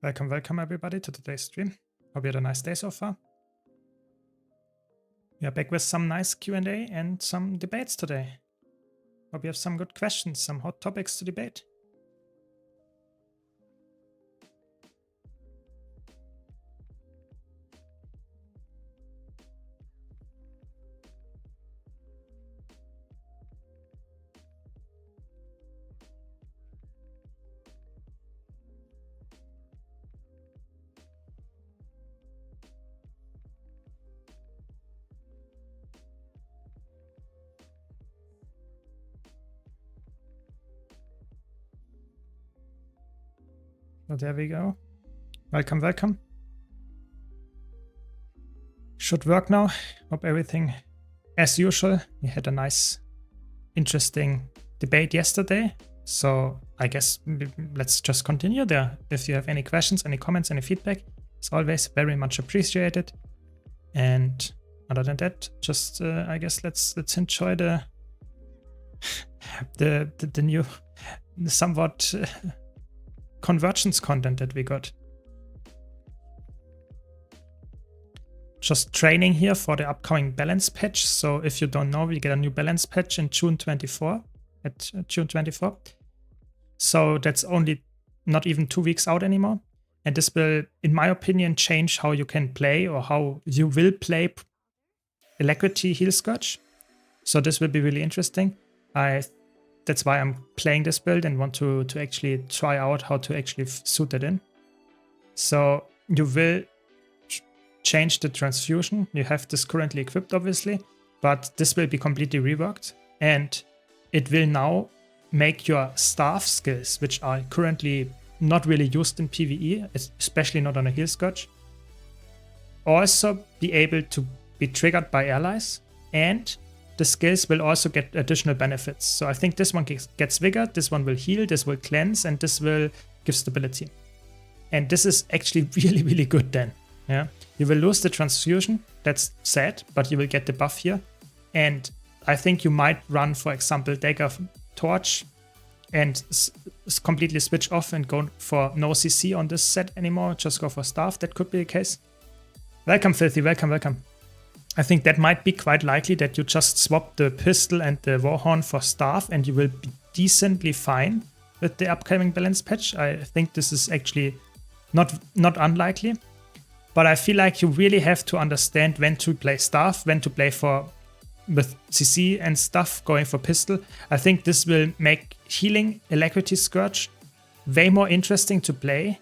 Welcome everybody to today's stream. Hope you had a nice day so far. We are back with some nice Q&A and some debates today. Hope you have some good questions, some hot topics to debate. So there we go. Welcome. Should work now. Hope everything as usual. We had a nice, interesting debate yesterday. So I guess let's just continue there. If you have any questions, any comments, any feedback, it's always very much appreciated. And other than that, just I guess let's enjoy the new, somewhat convergence content that we got. Just training here for the upcoming balance patch. So if you don't know, we get a new balance patch in June 24. So that's only not even 2 weeks out anymore. And this will, in my opinion, change how you can play or how you will play Alacrity Heal Scourge. So this will be really interesting. That's why I'm playing this build and want to actually try out how to actually suit it in. So you will change the transfusion. You have this currently equipped, obviously, but this will be completely reworked. And it will now make your staff skills, which are currently not really used in PvE, especially not on a Heal Scourge, also be able to be triggered by allies, and the skills will also get additional benefits. So I think this one gets vigor, this one will heal, this will cleanse, and this will give stability. And this is actually really, really good then. Yeah, you will lose the transfusion, that's sad, but you will get the buff here. And I think you might run, for example, Dagger Torch and completely switch off and go for no CC on this set anymore, just go for Staff. That could be the case. Welcome, Filthy, welcome. I think that might be quite likely that you just swap the pistol and the Warhorn for Staff and you will be decently fine with the upcoming balance patch. I think this is actually not unlikely, but I feel like you really have to understand when to play Staff, when to play with CC and stuff, going for pistol. I think this will make healing Alacrity Scourge way more interesting to play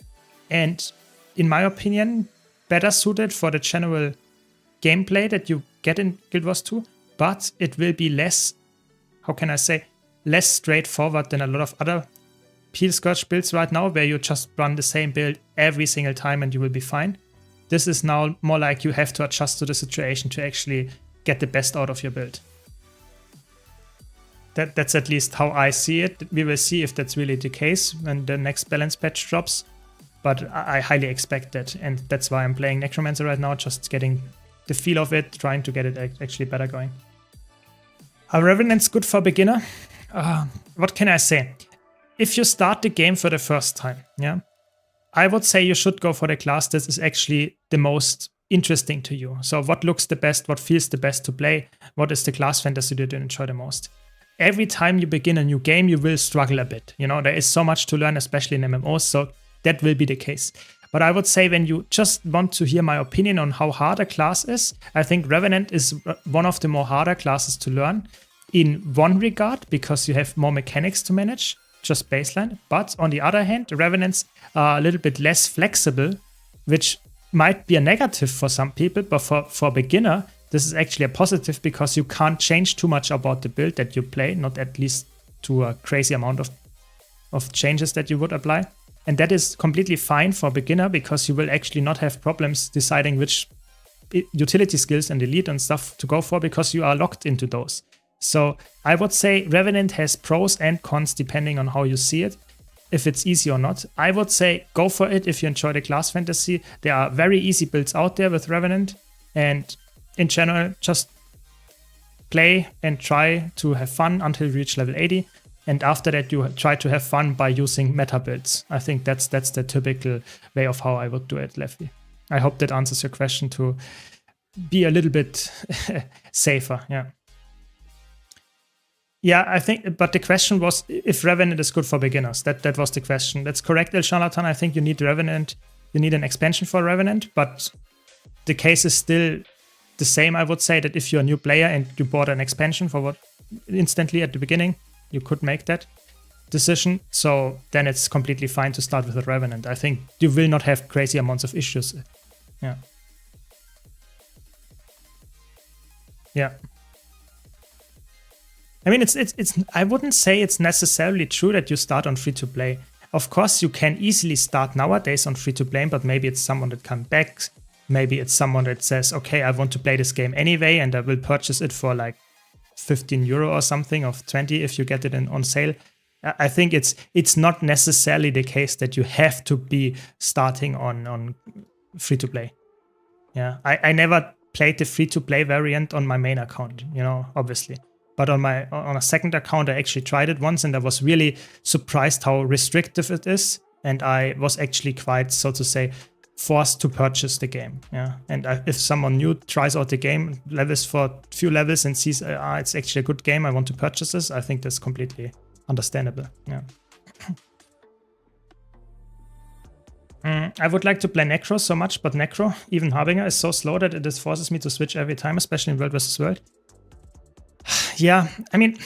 and, in my opinion, better suited for the general gameplay that you get in Guild Wars 2, but it will be less, how can I say, less straightforward than a lot of other Heal Scourge builds right now, where you just run the same build every single time and you will be fine. This is now more like you have to adjust to the situation to actually get the best out of your build. That's at least how I see it. We will see if that's really the case when the next balance patch drops, but I highly expect that, and that's why I'm playing Necromancer right now, just getting the feel of it, trying to get it actually better going. Are Revenants good for beginner? What can I say? If you start the game for the first time, yeah, I would say you should go for the class that is actually the most interesting to you. So what looks the best, what feels the best to play, what is the class fantasy that you enjoy the most. Every time you begin a new game, you will struggle a bit. You know, there is so much to learn, especially in MMOs, so that will be the case. But I would say when you just want to hear my opinion on how hard a class is, I think Revenant is one of the more harder classes to learn in one regard, because you have more mechanics to manage, just baseline. But on the other hand, Revenants are a little bit less flexible, which might be a negative for some people, but for a beginner, this is actually a positive, because you can't change too much about the build that you play, not at least to a crazy amount of changes that you would apply. And that is completely fine for a beginner, because you will actually not have problems deciding which utility skills and elite and stuff to go for, because you are locked into those. So I would say Revenant has pros and cons depending on how you see it, if it's easy or not. I would say go for it if you enjoy the class fantasy. There are very easy builds out there with Revenant, and in general, just play and try to have fun until you reach level 80. And after that, you try to have fun by using meta builds. I think that's the typical way of how I would do it, Lefty. I hope that answers your question to be a little bit safer. Yeah. Yeah, I think, but the question was if Revenant is good for beginners. That was the question. That's correct, El Charlatan. I think you need Revenant. You need an expansion for Revenant, but the case is still the same. I would say that if you're a new player and you bought an expansion for what instantly at the beginning, you could make that decision. So then it's completely fine to start with a Revenant. I think you will not have crazy amounts of issues. Yeah. Yeah. I mean, it's. I wouldn't say it's necessarily true that you start on free-to-play. Of course, you can easily start nowadays on free-to-play, but maybe it's someone that comes back. Maybe it's someone that says, okay, I want to play this game anyway, and I will purchase it for like 15 euro or something, or 20 if you get it on sale. I think it's not necessarily the case that you have to be starting on free-to-play. Yeah, I never played the free-to-play variant on my main account, obviously. But on a second account, I actually tried it once, and I was really surprised how restrictive it is. And I was actually quite, so to say, forced to purchase the game. Yeah, and if someone new tries out the game, levels for a few levels, and sees it's actually a good game, I want to purchase this, I think that's completely understandable. Yeah. I would like to play Necro so much, but Necro, even Harbinger, is so slow that it forces me to switch every time, especially in World vs. World. Yeah, I mean,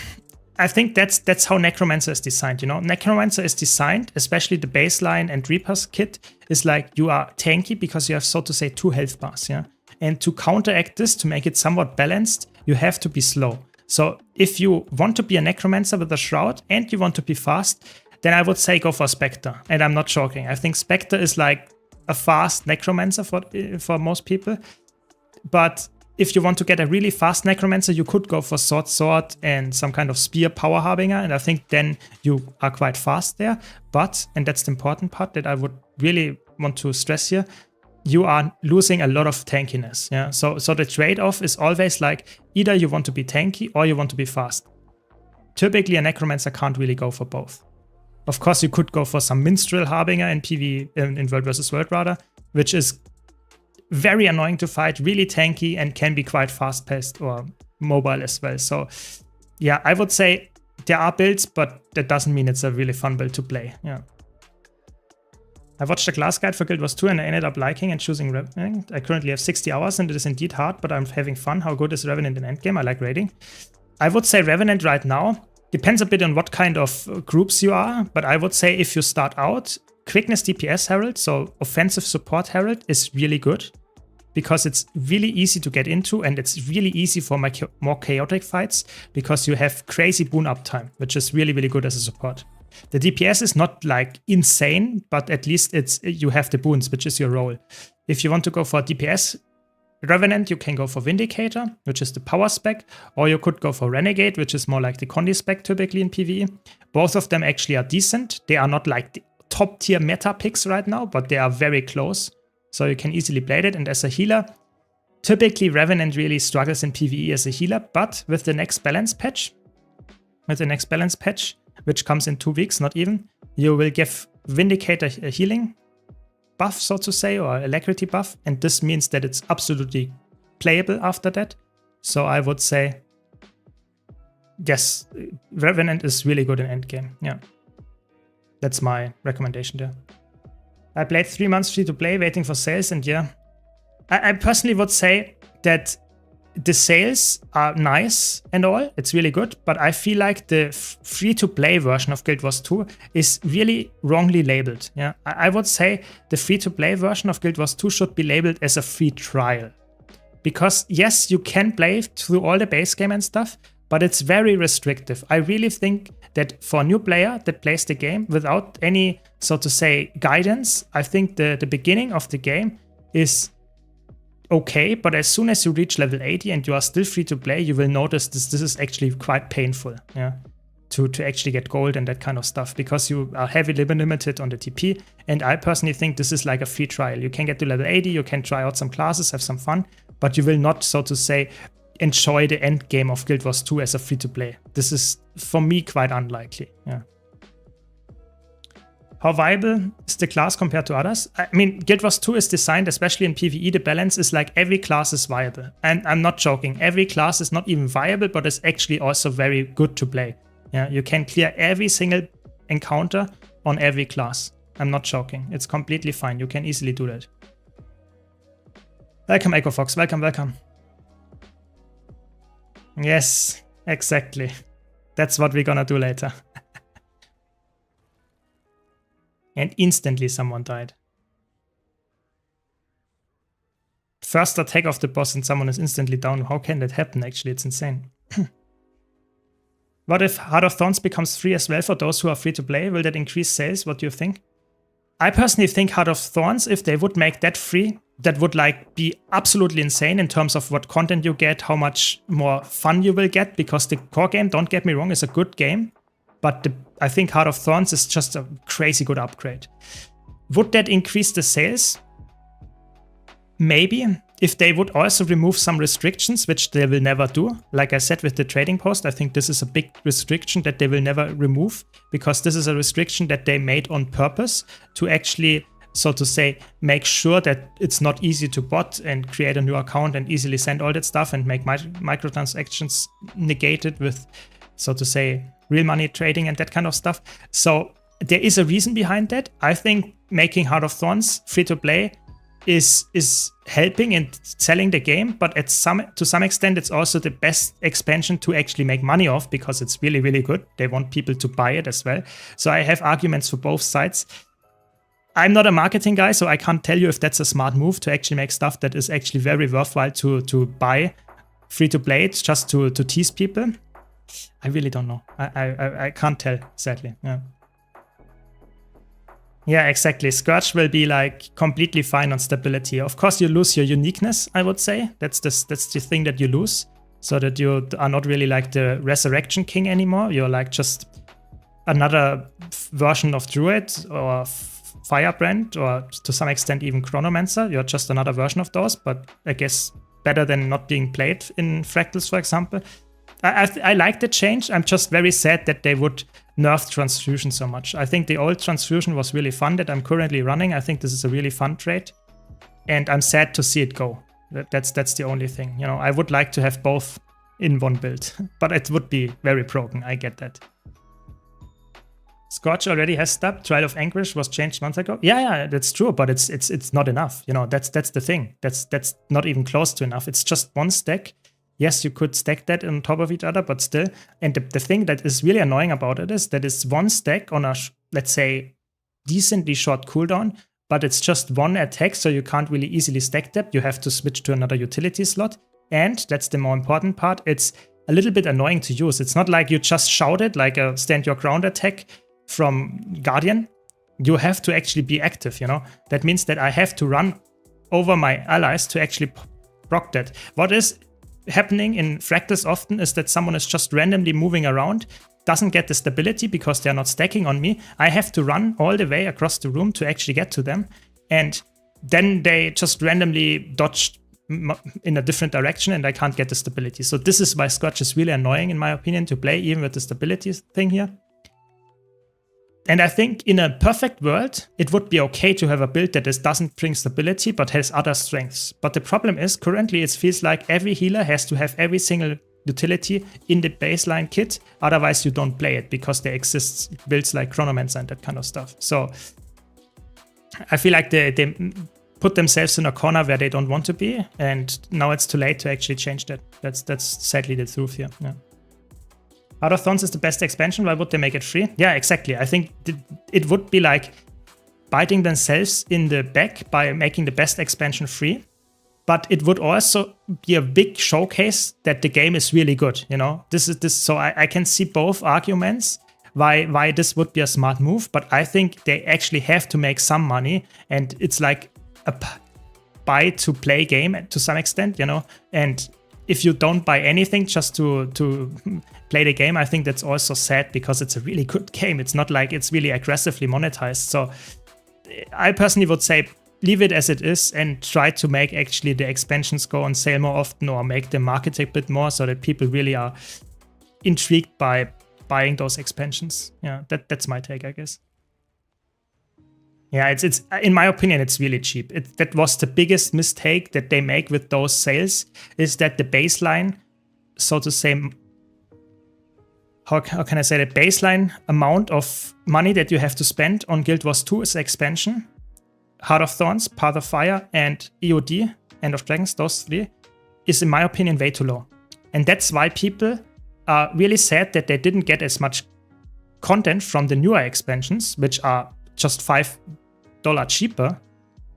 I think that's how Necromancer is designed, Necromancer is designed, especially the baseline and Reaper's kit, is like you are tanky because you have, so to say, 2 health bars, yeah? And to counteract this, to make it somewhat balanced, you have to be slow. So if you want to be a Necromancer with a Shroud and you want to be fast, then I would say go for Spectre. And I'm not joking. I think Spectre is like a fast Necromancer for most people. But if you want to get a really fast Necromancer, you could go for Sword, and some kind of Spear Power Harbinger, and I think then you are quite fast there. But, and that's the important part that I would really want to stress here, you are losing a lot of tankiness. Yeah. So the trade-off is always like either you want to be tanky or you want to be fast. Typically, a Necromancer can't really go for both. Of course, you could go for some Minstrel Harbinger in PvE, in World vs. World rather, which is very annoying to fight, really tanky, and can be quite fast-paced or mobile as well. So yeah, I would say there are builds, but that doesn't mean it's a really fun build to play. Yeah. I watched the class guide for Guild Wars 2 and I ended up liking and choosing Revenant. I currently have 60 hours and it is indeed hard, but I'm having fun. How good is Revenant in endgame? I like raiding. I would say Revenant right now depends a bit on what kind of groups you are, but I would say if you start out, Quickness DPS Herald, so Offensive Support Herald, is really good because it's really easy to get into and it's really easy for more chaotic fights because you have crazy boon uptime, which is really, really good as a support. The DPS is not like insane, but at least you have the boons, which is your role. If you want to go for DPS Revenant, you can go for Vindicator, which is the power spec, or you could go for Renegade, which is more like the Condi spec typically in PvE. Both of them actually are decent. They are not like the top tier meta picks right now, but they are very close. So you can easily play it. And as a healer, typically Revenant really struggles in PvE as a healer, but with the next balance patch, which comes in 2 weeks, not even, you will give Vindicator a healing buff, so to say, or alacrity buff. And this means that it's absolutely playable after that. So I would say, yes, Revenant is really good in endgame. Yeah. That's my recommendation there. I played 3 months free to play, waiting for sales, and yeah. I personally would say that the sales are nice and all, it's really good, but I feel like the free-to-play version of Guild Wars 2 is really wrongly labeled. Yeah, I would say the free-to-play version of Guild Wars 2 should be labeled as a free trial. Because yes, you can play through all the base game and stuff, but it's very restrictive. I really think that for a new player that plays the game without any, so to say, guidance, I think the beginning of the game is okay, but as soon as you reach level 80 and you are still free to play, you will notice this is actually quite painful, yeah, to actually get gold and that kind of stuff, because you are heavily limited on the TP. And I personally think this is like a free trial. You can get to level 80, you can try out some classes, have some fun, but you will not, so to say, enjoy the end game of Guild Wars 2 as a free-to-play. This is, for me, quite unlikely. Yeah. How viable is the class compared to others? I mean, Guild Wars 2 is designed, especially in PvE, the balance is like every class is viable. And I'm not joking. Every class is not even viable, but it's actually also very good to play. Yeah, you can clear every single encounter on every class. I'm not joking. It's completely fine. You can easily do that. Welcome, Echo Fox. Welcome, welcome. Yes, exactly. That's what we're gonna do later. And instantly someone died. First attack of the boss and someone is instantly down. How can that happen? Actually, it's insane. What if Heart of Thorns becomes free as well for those who are free to play? Will that increase sales? What do you think? I personally think Heart of Thorns, if they would make that free, that would like be absolutely insane in terms of what content you get, how much more fun you will get, because the core game, don't get me wrong, is a good game. But I think Heart of Thorns is just a crazy good upgrade. Would that increase the sales? Maybe. If they would also remove some restrictions, which they will never do. Like I said with the trading post, I think this is a big restriction that they will never remove, because this is a restriction that they made on purpose to actually, so to say, make sure that it's not easy to bot and create a new account and easily send all that stuff and make microtransactions negated with, so to say, real money trading and that kind of stuff. So there is a reason behind that. I think making Heart of Thorns free to play is helping in selling the game, but to some extent it's also the best expansion to actually make money off, because it's really, really good. They want people to buy it as well. So I have arguments for both sides. I'm not a marketing guy, so I can't tell you if that's a smart move to actually make stuff that is actually very worthwhile to buy free to play. It's just to tease people. I really don't know. I can't tell, sadly. Yeah. Yeah, exactly. Scourge will be like completely fine on stability. Of course, you lose your uniqueness, I would say. That's the thing that you lose. So that you are not really like the Resurrection King anymore. You're like just another version of Druid or Firebrand, or to some extent even Chronomancer. You're just another version of those, but I guess better than not being played in Fractals, for example. I like the change. I'm just very sad that they would nerf Transfusion so much. I think the old Transfusion was really fun that I'm currently running. I think this is a really fun trait, and I'm sad to see it go. That's the only thing. You know, I would like to have both in one build, but it would be very broken. I get that. Scorch already has stopped. Trial of Anguish was changed months ago. Yeah, that's true, but it's not enough. You know, that's the thing. That's not even close to enough. It's just one stack. Yes, you could stack that on top of each other, but still. And the thing that is really annoying about it is that it's one stack on a, let's say, decently short cooldown, but it's just one attack, so you can't really easily stack that. You have to switch to another utility slot. And that's the more important part. It's a little bit annoying to use. It's not like you just shout it like a stand your ground attack from Guardian. You have to actually be active, you know? That means that I have to run over my allies to actually proc that. What is happening in Fractals often is that someone is just randomly moving around, doesn't get the stability because they're not stacking on me. I have to run all the way across the room to actually get to them, and then they just randomly dodge in a different direction and I can't get the stability. So this is why Scorch is really annoying, in my opinion, to play even with the stability thing here. And I think in a perfect world, it would be okay to have a build that doesn't bring stability, but has other strengths. But the problem is, currently it feels like every healer has to have every single utility in the baseline kit. Otherwise, you don't play it, because there exists builds like Chronomancer and that kind of stuff. So I feel like they put themselves in a corner where they don't want to be. And now it's too late to actually change that. That's sadly the truth here. Yeah. Heart of Thorns is the best expansion. Why would they make it free? Yeah, exactly. I think it would be like biting themselves in the back by making the best expansion free. But it would also be a big showcase that the game is really good. You know, so I can see both arguments why this would be a smart move. But I think they actually have to make some money, and it's like a buy to play game to some extent. You know, and if you don't buy anything just to play the game, I think that's also sad, because it's a really good game. It's not like it's really aggressively monetized. So I personally would say leave it as it is and try to make actually the expansions go on sale more often, or make them market a bit more so that people really are intrigued by buying those expansions. Yeah, that's my take, I guess. Yeah, it's in my opinion, it's really cheap. That was the biggest mistake that they make with those sales, is that the baseline, so to say, how can I say, the baseline amount of money that you have to spend on Guild Wars 2's expansion, Heart of Thorns, Path of Fire, and EOD, End of Dragons, those three, is in my opinion way too low. And that's why people are really sad that they didn't get as much content from the newer expansions, which are just $5 cheaper,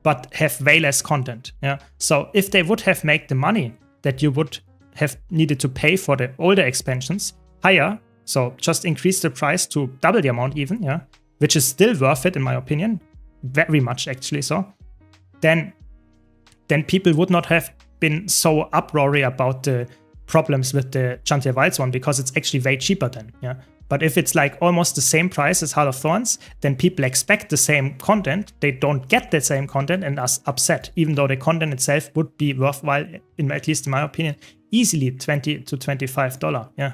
but have way less content. Yeah. So if they would have made the money that you would have needed to pay for the older expansions higher, so just increase the price to double the amount even, yeah, which is still worth it in my opinion, very much actually. So then people would not have been so uproary about the problems with the Chantier Wilds one, because it's actually way cheaper then, yeah. But if it's like almost the same price as Heart of Thorns, then people expect the same content. They don't get the same content and are upset, even though the content itself would be worthwhile, at least in my opinion, easily $20 to $25. Yeah,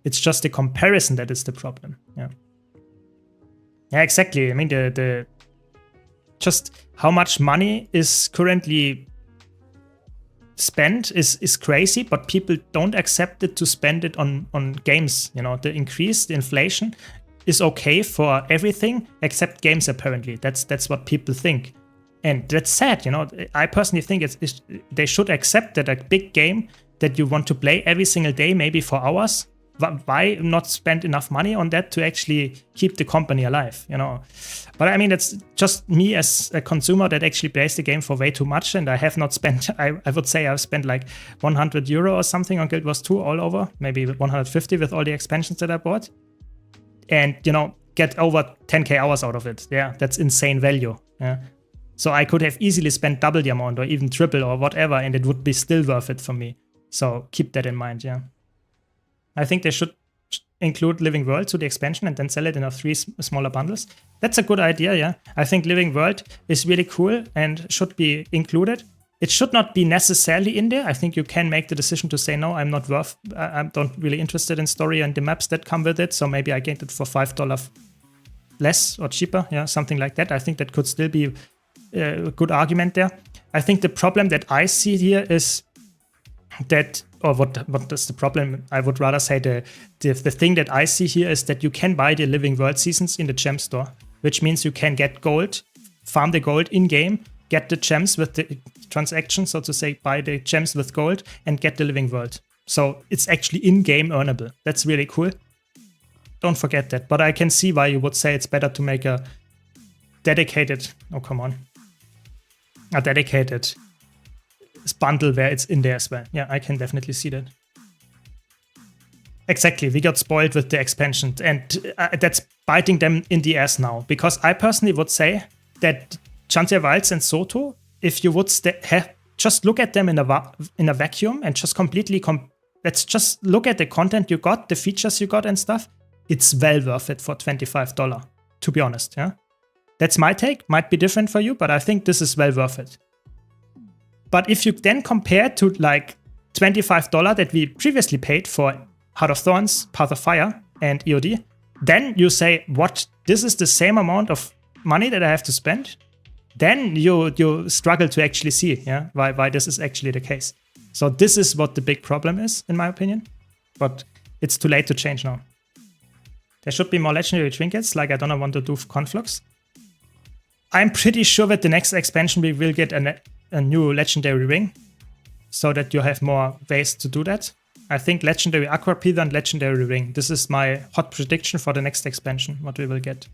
it's just the comparison that is the problem. Yeah, yeah, exactly. I mean, the just how much money is currently spend is crazy, but people don't accept it to spend it on games. You know, the inflation is okay for everything except games, apparently. That's what people think, and that's sad. You know, I personally think they should accept that a big game that you want to play every single day, maybe for hours, why not spend enough money on that to actually keep the company alive, you know? But I mean, it's just me as a consumer that actually plays the game for way too much, and I have not spent, I would say I've spent like €100 or something on Guild Wars 2 all over, maybe 150 with all the expansions that I bought. And, you know, get over 10k hours out of it. Yeah, that's insane value. Yeah. So I could have easily spent double the amount or even triple or whatever, and it would be still worth it for me. So keep that in mind, yeah. I think they should include Living World to the expansion and then sell it in 3 smaller bundles. That's a good idea, yeah. I think Living World is really cool and should be included. It should not be necessarily in there. I think you can make the decision to say, no, I'm not I'm not really interested in story and the maps that come with it. So maybe I get it for $5 less or cheaper, yeah, something like that. I think that could still be a good argument there. I think the problem that I see here is that, or what is the problem? I would rather say the thing that I see here is that you can buy the Living World seasons in the gem store, which means you can get gold, farm the gold in-game, get the gems with the transaction, so to say, buy the gems with gold and get the Living World. So it's actually in-game earnable. That's really cool. Don't forget that. But I can see why you would say it's better to make a dedicated, a dedicated bundle where it's in there as well. Yeah, I can definitely see that. Exactly, we got spoiled with the expansion, and that's biting them in the ass now. Because I personally would say that Chantier Wilds and Soto, if you would just look at them in a vacuum and just completely let's just look at the content you got, the features you got and stuff, it's well worth it for $25, to be honest. Yeah, that's my take. Might be different for you, but I think this is well worth it. But if you then compare to like $25 that we previously paid for Heart of Thorns, Path of Fire, and EOD, then you say, what? This is the same amount of money that I have to spend? Then you struggle to actually see, yeah, why this is actually the case. So this is what the big problem is, in my opinion. But it's too late to change now. There should be more legendary trinkets, like I don't want to do Conflux. I'm pretty sure that the next expansion we will get a new legendary ring, so that you have more ways to do that. I think legendary Aqua Peather and legendary ring. This is my hot prediction for the next expansion, what we will get.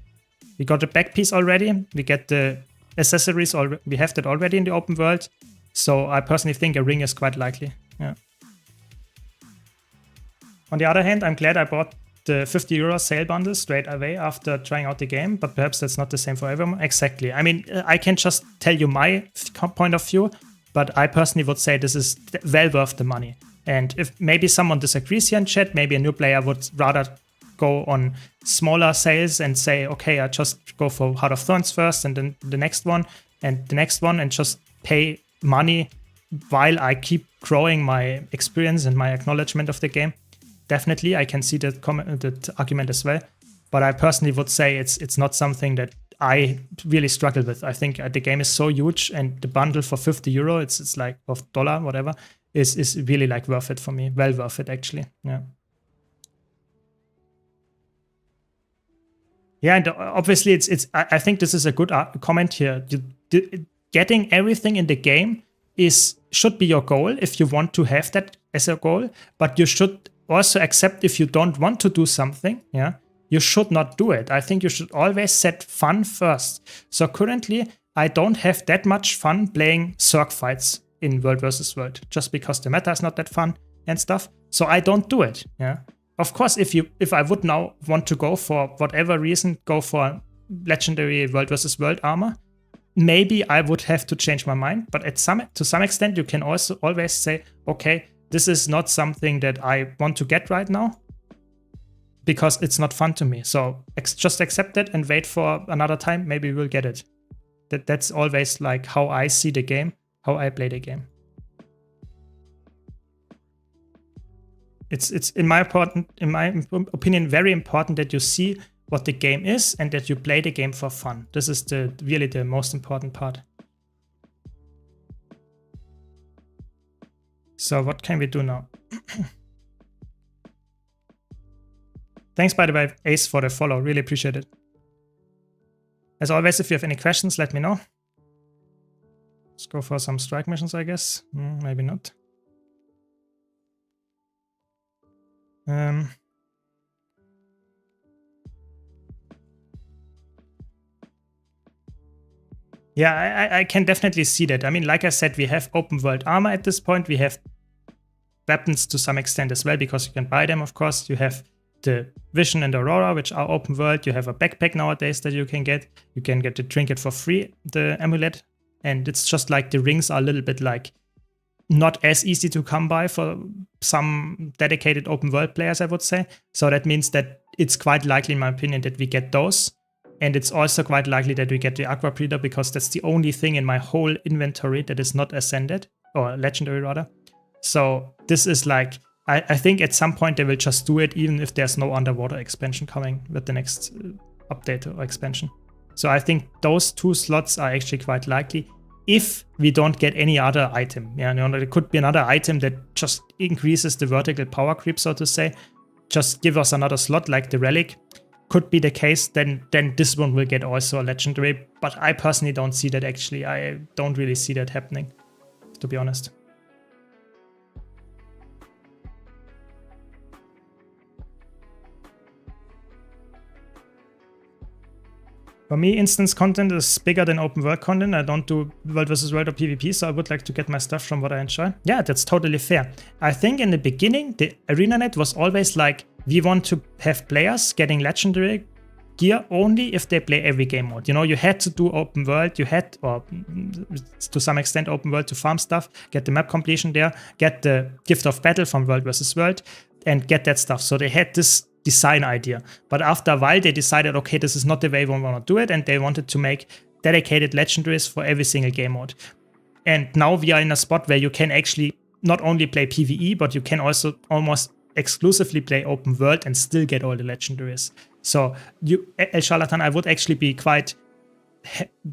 We got the back piece already. We get the accessories, we have that already in the open world. So I personally think a ring is quite likely. Yeah. On the other hand, I'm glad I bought the €50 sale bundle straight away after trying out the game, but perhaps that's not the same for everyone. Exactly. I mean, I can just tell you my point of view, but I personally would say this is well worth the money. And if maybe someone disagrees here in chat, maybe a new player would rather go on smaller sales and say, okay, I just go for Heart of Thorns first and then the next one and the next one and just pay money while I keep growing my experience and my acknowledgement of the game. Definitely, I can see that argument as well. But I personally would say it's not something that I really struggle with. I think the game is so huge, and the bundle for €50, it's like of dollar, whatever, is really like worth it for me. Well worth it, actually. Yeah. Yeah, and obviously it's. I think this is a good comment here. Getting everything in the game should be your goal if you want to have that as a goal, but you should also accept if you don't want to do something. Yeah. You should not do it. I think you should always set fun first. So currently, I don't have that much fun playing Zerg fights in World vs. World, just because the meta is not that fun and stuff. So I don't do it. Yeah. Of course, if I would now want to go for whatever reason, go for legendary World vs. World armor, maybe I would have to change my mind. But to some extent, you can also always say, okay, this is not something that I want to get right now, because it's not fun to me. So just accept it and wait for another time. Maybe we'll get it. That's always like how I see the game, how I play the game. It's in my opinion, very important that you see what the game is and that you play the game for fun. This is really the most important part. So what can we do now? Thanks, by the way, Ace, for the follow. Really appreciate it. As always, if you have any questions, let me know. Let's go for some strike missions, I guess. Maybe not. Yeah, I can definitely see that. I mean, like I said, we have open world armor at this point. We have weapons to some extent as well, because you can buy them, of course. You have the Vision and Aurora, which are open world. You have a backpack nowadays that you can get. You can get the trinket for free, the amulet. And it's just like the rings are a little bit like not as easy to come by for some dedicated open world players, I would say. So that means that it's quite likely, in my opinion, that we get those. And it's also quite likely that we get the Aqua Breeder, because that's the only thing in my whole inventory that is not ascended, or legendary rather. So this is like, I think at some point they will just do it, even if there's no underwater expansion coming with the next update or expansion. So I think those two slots are actually quite likely, if we don't get any other item. Yeah, there could be another item that just increases the vertical power creep, so to say. Just give us another slot like the relic. Could be the case, then this one will get also a legendary. But I personally don't see that, actually. I don't really see that happening, to be honest. For me, instance content is bigger than open world content. I don't do World vs. World or PvP, so I would like to get my stuff from what I enjoy. Yeah, that's totally fair. I think in the beginning, the ArenaNet was always like, we want to have players getting legendary gear only if they play every game mode. You know, you had to do open world, you had, or to some extent open world, to farm stuff, get the map completion there, get the gift of battle from World vs. World, and get that stuff. So they had this design idea. But after a while, they decided, okay, this is not the way we want to do it, and they wanted to make dedicated legendaries for every single game mode. And now we are in a spot where you can actually not only play PvE, but you can also almost exclusively play open world and still get all the legendaries. So El Charlatan, I would actually be quite,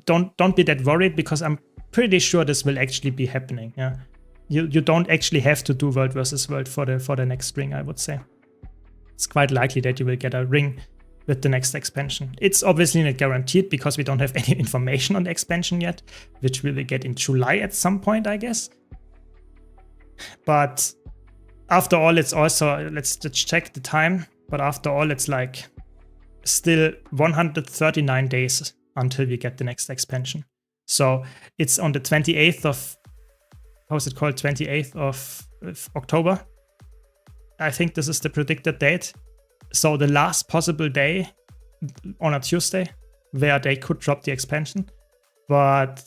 don't be that worried, because I'm pretty sure this will actually be happening. Yeah, you don't actually have to do World vs. World for the next ring, I would say. It's quite likely that you will get a ring with the next expansion. It's obviously not guaranteed, because we don't have any information on the expansion yet, which we will get in July at some point, I guess. But after all, it's also, let's check the time, but after all, it's like still 139 days until we get the next expansion. So it's on the 28th of, how is it called? 28th of October. I think this is the predicted date. So the last possible day on a Tuesday where they could drop the expansion. But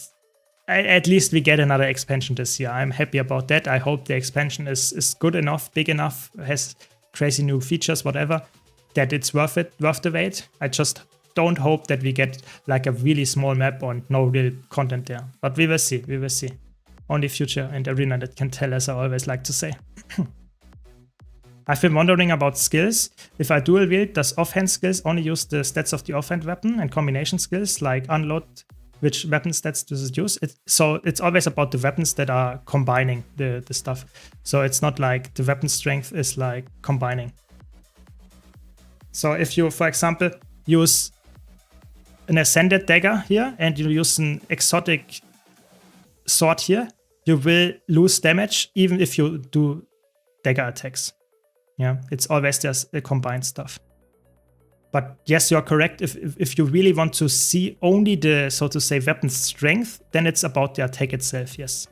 at least we get another expansion this year. I'm happy about that. I hope the expansion is good enough, big enough, has crazy new features, whatever. that it's worth the wait. I just don't hope that we get like a really small map and no real content there. But we will see. We will see. Only future and arena that can tell, as I always like to say. I've been wondering about skills. If I dual wield, does offhand skills only use the stats of the offhand weapon, and combination skills like unload, which weapon stats does it use? So it's always about the weapons that are combining the stuff. So it's not like the weapon strength is like combining. So if you, for example, use an ascended dagger here and you use an exotic sword here, you will lose damage even if you do dagger attacks. Yeah, it's always just a combined stuff. But yes, you're correct. If you really want to see only the, so to say, weapon strength, then it's about the attack itself, yes.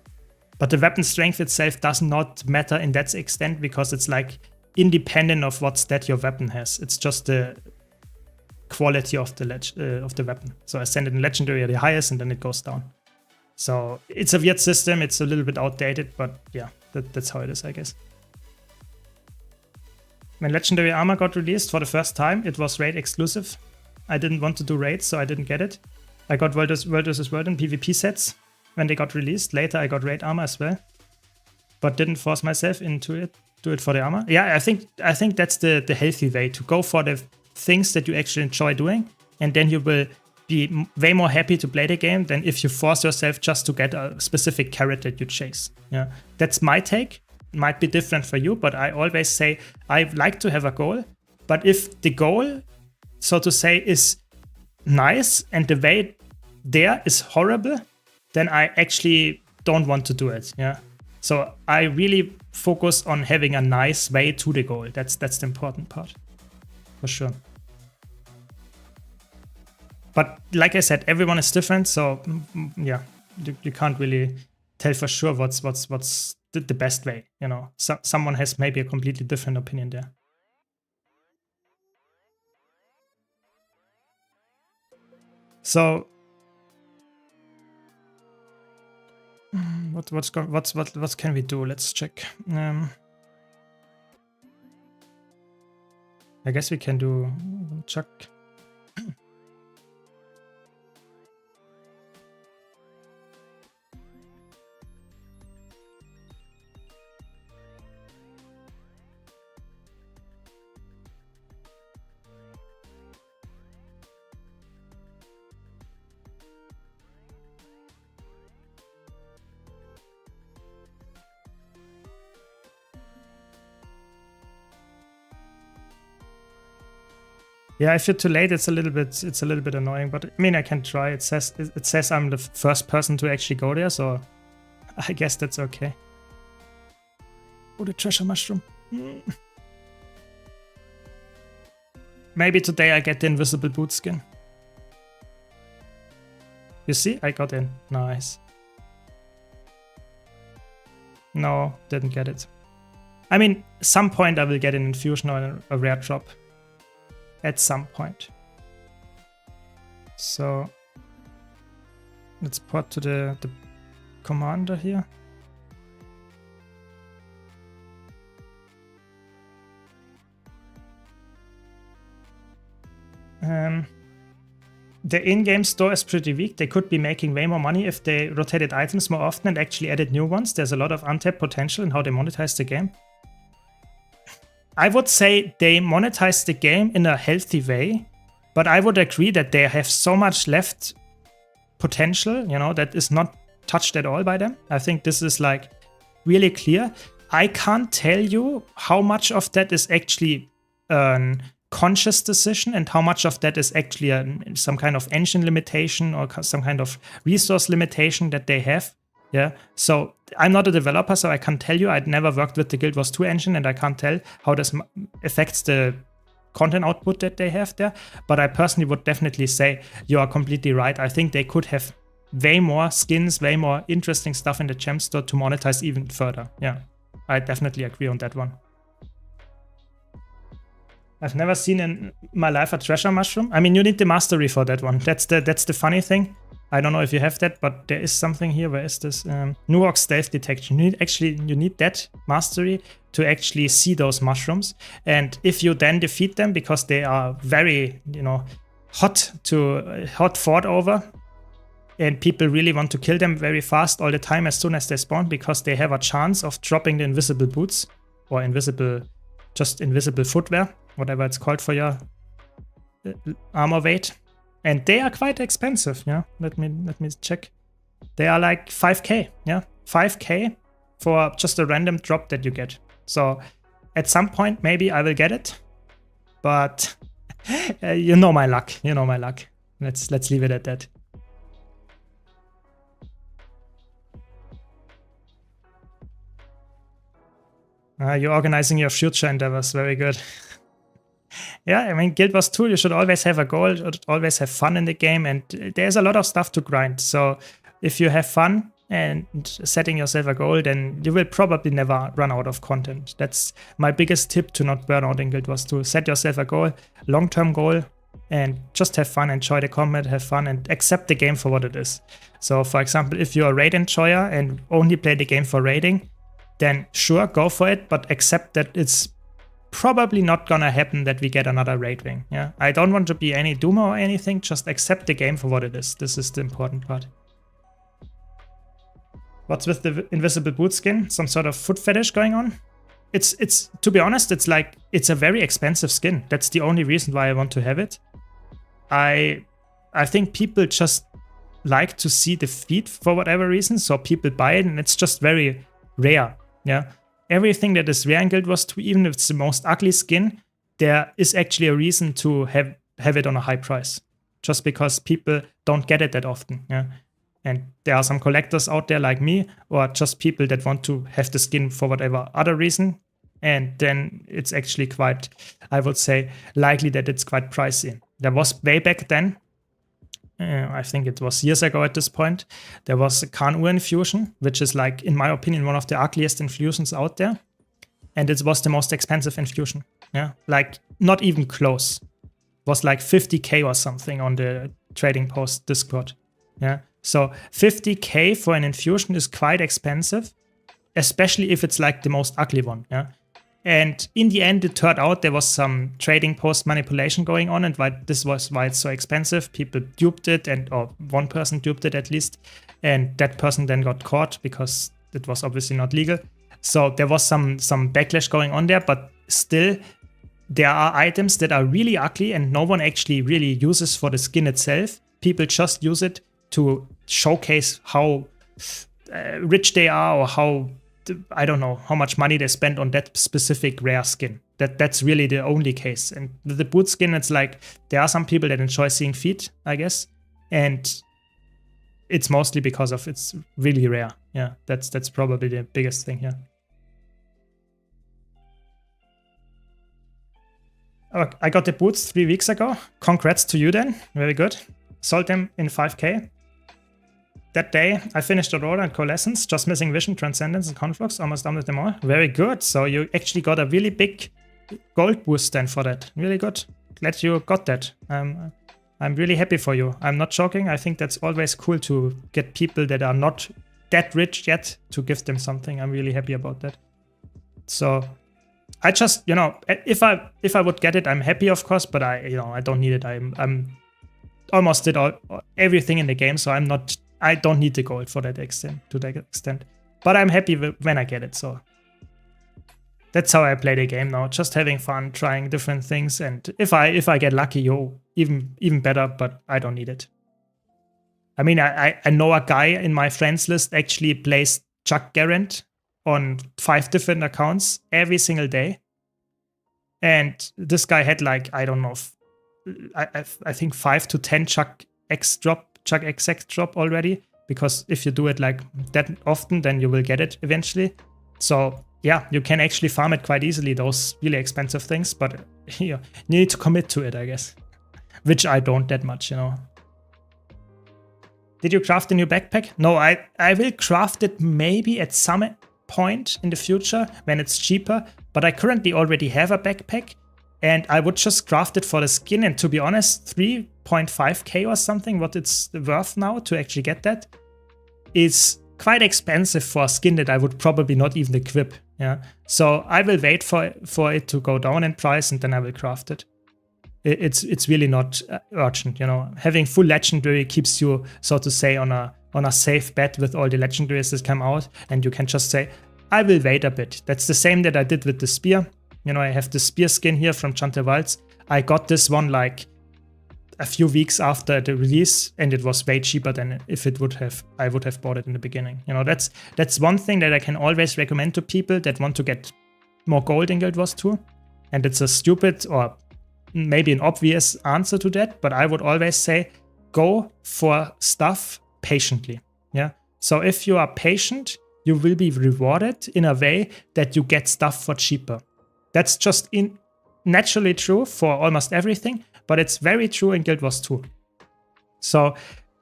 But the weapon strength itself does not matter in that extent because it's like independent of what stat your weapon has. It's just the quality of the weapon. So Ascended and Legendary are the highest and then it goes down. So it's a weird system. It's a little bit outdated, but yeah, that's how it is, I guess. When Legendary Armor got released for the first time, it was raid exclusive. I didn't want to do raids, so I didn't get it. I got World vs. World and PvP sets when they got released. Later, I got raid armor as well, but didn't force myself into it. Do it for the armor. Yeah, I think that's the healthy way to go for the things that you actually enjoy doing, and then you will be way more happy to play the game than if you force yourself just to get a specific carrot that you chase. Yeah, that's my take. Might be different for you, but I always say I like to have a goal. But if the goal, so to say, is nice and the way there is horrible, then I actually don't want to do it. Yeah. So I really focus on having a nice way to the goal. That's the important part, for sure. But like I said, everyone is different. So yeah, you can't really tell for sure what's the best way, you know. So, someone has maybe a completely different opinion there. So what can we do? Let's check. I guess we can do Chuck. Yeah, if you're too late, it's a little bit annoying. But I mean, I can try. It says I'm the first person to actually go there, so I guess that's okay. Oh, the treasure mushroom. Maybe today I get the invisible boot skin. You see, I got in. Nice. No, didn't get it. I mean, some point I will get an infusion or a rare drop. At some point. So let's port to the commander here. The in-game store is pretty weak. They could be making way more money if they rotated items more often and actually added new ones. There's a lot of untapped potential in how they monetize the game. I would say they monetize the game in a healthy way, but I would agree that they have so much left potential, you know, that is not touched at all by them. I think this is like really clear. I can't tell you how much of that is actually a conscious decision and how much of that is actually some kind of engine limitation or some kind of resource limitation that they have. Yeah, so I'm not a developer, so I can't tell you. I'd never worked with the Guild Wars 2 engine, and I can't tell how this affects the content output that they have there. But I personally would definitely say you are completely right. I think they could have way more skins, way more interesting stuff in the gem store to monetize even further. Yeah, I definitely agree on that one. I've never seen in my life a treasure mushroom. I mean, you need the mastery for that one. That's the funny thing. I don't know if you have that, but there is something here. Where is this? Nuox stealth detection. You need that mastery to actually see those mushrooms. And if you then defeat them, because they are very, hot fought over, and people really want to kill them very fast all the time as soon as they spawn, because they have a chance of dropping the invisible boots or invisible footwear, whatever it's called for your armor weight. And they are quite expensive, yeah. Let me check. They are like 5k, yeah. 5k for just a random drop that you get. So at some point maybe I will get it, but you know my luck. Let's leave it at that. You're organizing your future endeavors. Very good. Yeah, I mean, Guild Wars 2, you should always have a goal, you should always have fun in the game, and there's a lot of stuff to grind. So if you have fun and setting yourself a goal, then you will probably never run out of content. That's my biggest tip to not burn out in Guild Wars 2. Set yourself a goal, long-term goal, and just have fun, enjoy the combat, have fun, and accept the game for what it is. So for example, if you're a raid enjoyer and only play the game for raiding, then sure, go for it, but accept that it's probably not gonna happen that we get another raid wing. Yeah, I don't want to be any doomer or anything, just accept the game for what it is. This is the important part. What's with the invisible boot skin? Some sort of foot fetish going on? It's to be honest, it's a very expensive skin. That's the only reason why I want to have it. I think people just like to see the feet for whatever reason, so people buy it, and it's just very rare. Yeah. Everything that is rare in Guild Wars 2, even if it's the most ugly skin, there is actually a reason to have it on a high price. Just because people don't get it that often. Yeah. And there are some collectors out there like me, or just people that want to have the skin for whatever other reason. And then it's actually quite, I would say, likely that it's quite pricey. There was way back then, I think it was years ago at this point, there was a Khan-Ur infusion, which is like, in my opinion, one of the ugliest infusions out there. And it was the most expensive infusion. Yeah, like not even close. It was like 50k or something on the Trading Post Discord. Yeah, so 50k for an infusion is quite expensive, especially if it's like the most ugly one. Yeah. And in the end, it turned out there was some Trading Post manipulation going on, and this was why it's so expensive. People duped it, or one person duped it at least, and that person then got caught because it was obviously not legal. So there was some backlash going on there, but still, there are items that are really ugly and no one actually really uses for the skin itself. People just use it to showcase how rich they are, or how, I don't know, how much money they spend on that specific rare skin. That's really the only case. And the boot skin, it's like, there are some people that enjoy seeing feet, I guess. And it's mostly because of it's really rare. Yeah, that's probably the biggest thing here. Oh, I got the boots 3 weeks ago. Congrats to you then. Very good. Sold them in 5k. That day, I finished the roll and Coalescence, just missing Vision, Transcendence, and Conflux, almost done with them all. Very good. So you actually got a really big gold boost then for that. Really good. Glad you got that. I'm really happy for you. I'm not joking. I think that's always cool to get people that are not that rich yet to give them something. I'm really happy about that. So I just, if I would get it, I'm happy, of course, but I don't need it. I'm almost did everything in the game, so I don't need the gold to that extent. But I'm happy when I get it, so that's how I play the game now. Just having fun, trying different things, and if I get lucky, even better, but I don't need it. I mean, I know a guy in my friends list actually plays Chuck Garant on 5 different accounts every single day. And this guy had like, I don't know, I think 5 to 10 Chuck XX drop already, because if you do it like that often, then you will get it eventually. So yeah, you can actually farm it quite easily, those really expensive things, but you need to commit to it, I guess. Which I don't that much, Did you craft a new backpack? No, I will craft it maybe at some point in the future when it's cheaper, but I currently already have a backpack, and I would just craft it for the skin. And to be honest, 3.5k or something, what it's worth now to actually get that, is quite expensive for a skin that I would probably not even equip. Yeah, so I will wait for it to go down in price, and then I will craft it. It's really not urgent, you know. Having full legendary keeps you, so to say, on a safe bet with all the legendaries that come out, and you can just say, I will wait a bit. That's the same that I did with the spear. You know, I have the spear skin here from Chantervalds. I got this one like a few weeks after the release, and it was way cheaper than if I would have bought it in the beginning. You know, that's one thing that I can always recommend to people that want to get more gold in Guild Wars 2. And it's a stupid or maybe an obvious answer to that, but I would always say go for stuff patiently. Yeah. So if you are patient, you will be rewarded in a way that you get stuff for cheaper. That's just naturally true for almost everything, but it's very true in Guild Wars 2. So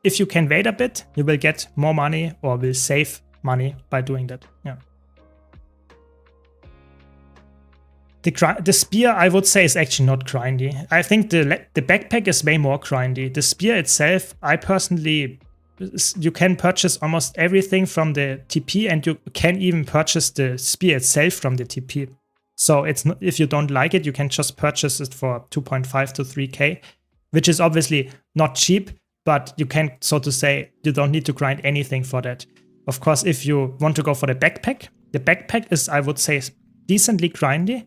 if you can wait a bit, you will get more money or will save money by doing that. Yeah. The spear, I would say, is actually not grindy. I think the backpack is way more grindy. The spear itself, I personally, you can purchase almost everything from the TP, and you can even purchase the spear itself from the TP. So it's not, if you don't like it, you can just purchase it for 2.5 to 3k, which is obviously not cheap, but you can, so to say, you don't need to grind anything for that. Of course, if you want to go for the backpack is, I would say, decently grindy,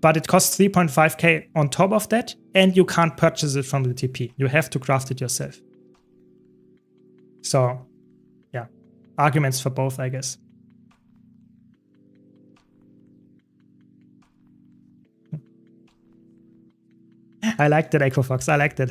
but it costs 3.5k on top of that, and you can't purchase it from the TP. You have to craft it yourself. So, yeah, arguments for both, I guess. I like that, Echofox. I like that.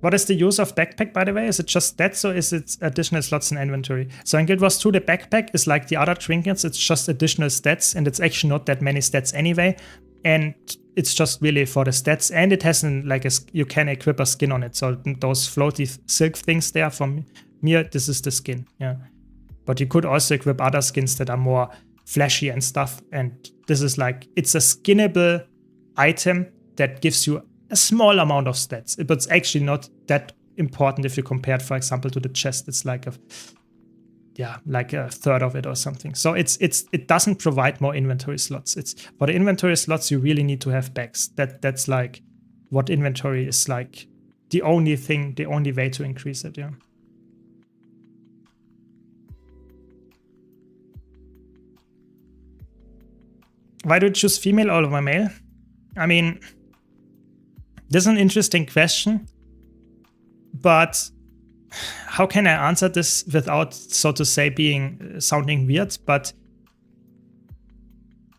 What is the use of backpack, by the way? Is it just stats, or is it additional slots in inventory? So in Guild Wars 2, the backpack is like the other trinkets. It's just additional stats, and it's actually not that many stats anyway. And it's just really for the stats. And it has you can equip a skin on it. So those floaty silk things there from me, this is the skin. Yeah. But you could also equip other skins that are more flashy and stuff. And this is like, it's a skinnable item that gives you a small amount of stats, but it's actually not that important if you compare it, for example, to the chest. It's like a third of it or something. So it doesn't provide more inventory slots. It's for the inventory slots, you really need to have bags. That's like what inventory is like the only way to increase it. Yeah. Why do you choose female over male? I mean, this is an interesting question, but how can I answer this without, so to say, sounding weird? But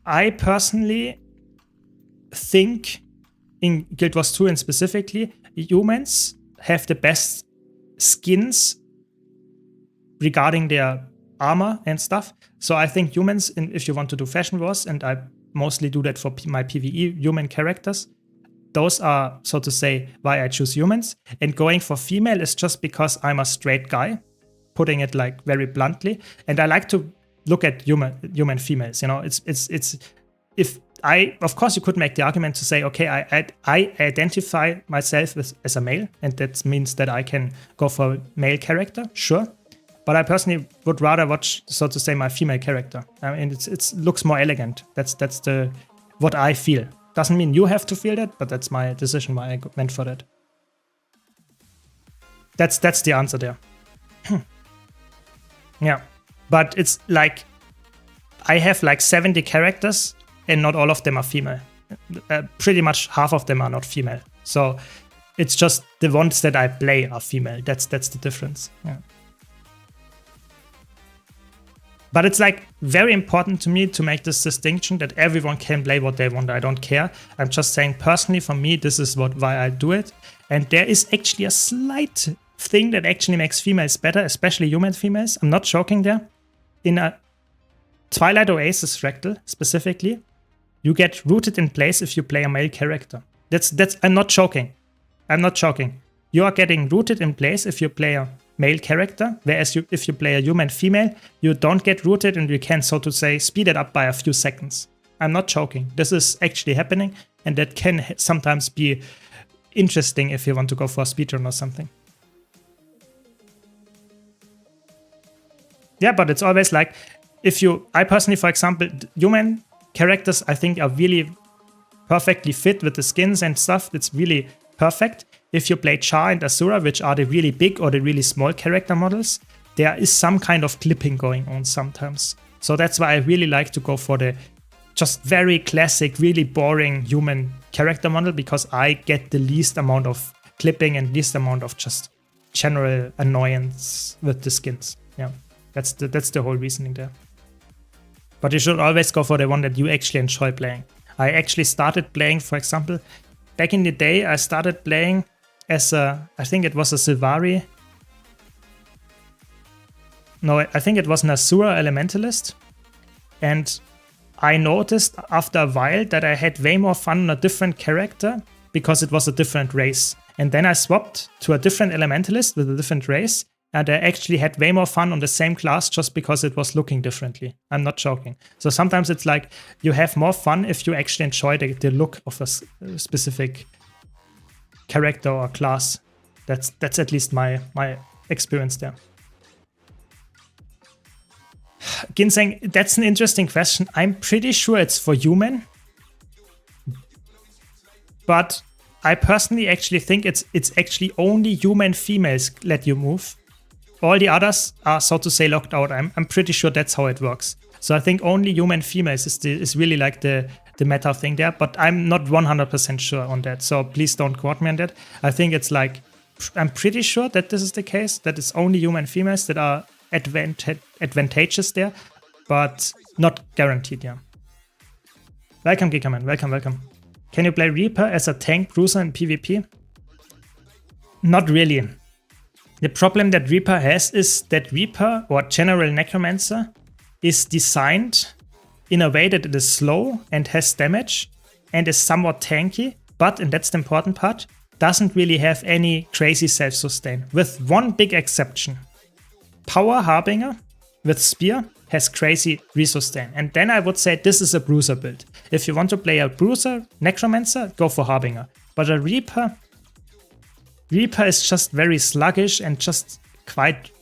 I personally think in Guild Wars 2 and specifically, humans have the best skins regarding their armor and stuff. So I think humans, if you want to do Fashion Wars, and I mostly do that for my PvE human characters, those are, so to say, why I choose humans. And going for female is just because I'm a straight guy, putting it like very bluntly. And I like to look at human females. You know, of course, you could make the argument to say, okay, I identify myself as a male, and that means that I can go for a male character, sure. But I personally would rather watch, so to say, my female character. I mean, it looks more elegant. That's what I feel. Doesn't mean you have to feel that, but that's my decision why I went for that. That's the answer there. Yeah, but it's like I have like 70 characters, and not all of them are female. Pretty much half of them are not female. So it's just the ones that I play are female. That's the difference. Yeah. But it's like very important to me to make this distinction that everyone can play what they want. I don't care. I'm just saying personally for me, this is why I do it. And there is actually a slight thing that actually makes females better, especially human females. I'm not joking there. In a Twilight Oasis fractal specifically, you get rooted in place if you play a male character. I'm not joking. I'm not joking. You are getting rooted in place if you play a male character, whereas if you play a human female, you don't get rooted, and you can, so to say, speed it up by a few seconds. I'm not joking. This is actually happening, and that can sometimes be interesting if you want to go for a speedrun or something. Yeah, but it's always like, I personally, for example, human characters, I think, are really perfectly fit with the skins and stuff. It's really perfect. If you play Char and Asura, which are the really big or the really small character models, there is some kind of clipping going on sometimes. So that's why I really like to go for the just very classic, really boring human character model, because I get the least amount of clipping and least amount of just general annoyance with the skins. Yeah, that's the whole reasoning there. But you should always go for the one that you actually enjoy playing. I actually started playing, for example, back in the day, I started playing as I think it was a Sylvari. No, I think it was an Asura Elementalist. And I noticed after a while that I had way more fun on a different character because it was a different race. And then I swapped to a different Elementalist with a different race. And I actually had way more fun on the same class just because it was looking differently. I'm not joking. So sometimes it's like you have more fun if you actually enjoy the look of a specific character or class. That's at least my experience there. Ginseng, that's an interesting question. I'm pretty sure it's for human. But I personally actually think it's actually only human females let you move. All the others are, so to say, locked out. I'm pretty sure that's how it works. So I think only human females is really like the meta thing there, but I'm not 100% sure on that. So please don't quote me on that. I think it's like, I'm pretty sure that this is the case, that it's only human females that are advantageous there, but not guaranteed, yeah. Welcome, Gigaman. Welcome. Can you play Reaper as a tank bruiser in PvP? Not really. The problem that Reaper has is that Reaper, or General Necromancer, is designed in a way that it is slow and has damage and is somewhat tanky, but, and that's the important part, doesn't really have any crazy self-sustain, with one big exception. Power Harbinger with Spear has crazy resustain, and then I would say this is a Bruiser build. If you want to play a Bruiser Necromancer, go for Harbinger. But a Reaper is just very sluggish and just quite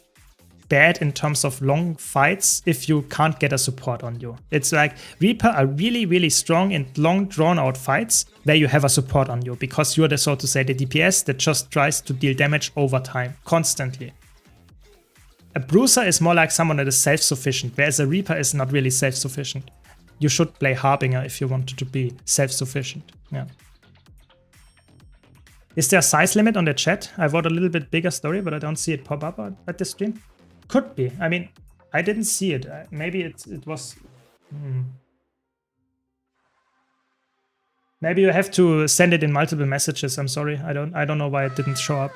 bad in terms of long fights if you can't get a support on you. It's like Reaper are really, really strong in long drawn out fights where you have a support on you, because you're the, so to say, the DPS that just tries to deal damage over time, constantly. A Bruiser is more like someone that is self-sufficient, whereas a Reaper is not really self-sufficient. You should play Harbinger if you wanted to be self-sufficient. Yeah. Is there a size limit on the chat? I wrote a little bit bigger story, but I don't see it pop up at the stream. Could be. I mean, I didn't see it. Maybe it was... Maybe you have to send it in multiple messages. I'm sorry. I don't know why it didn't show up.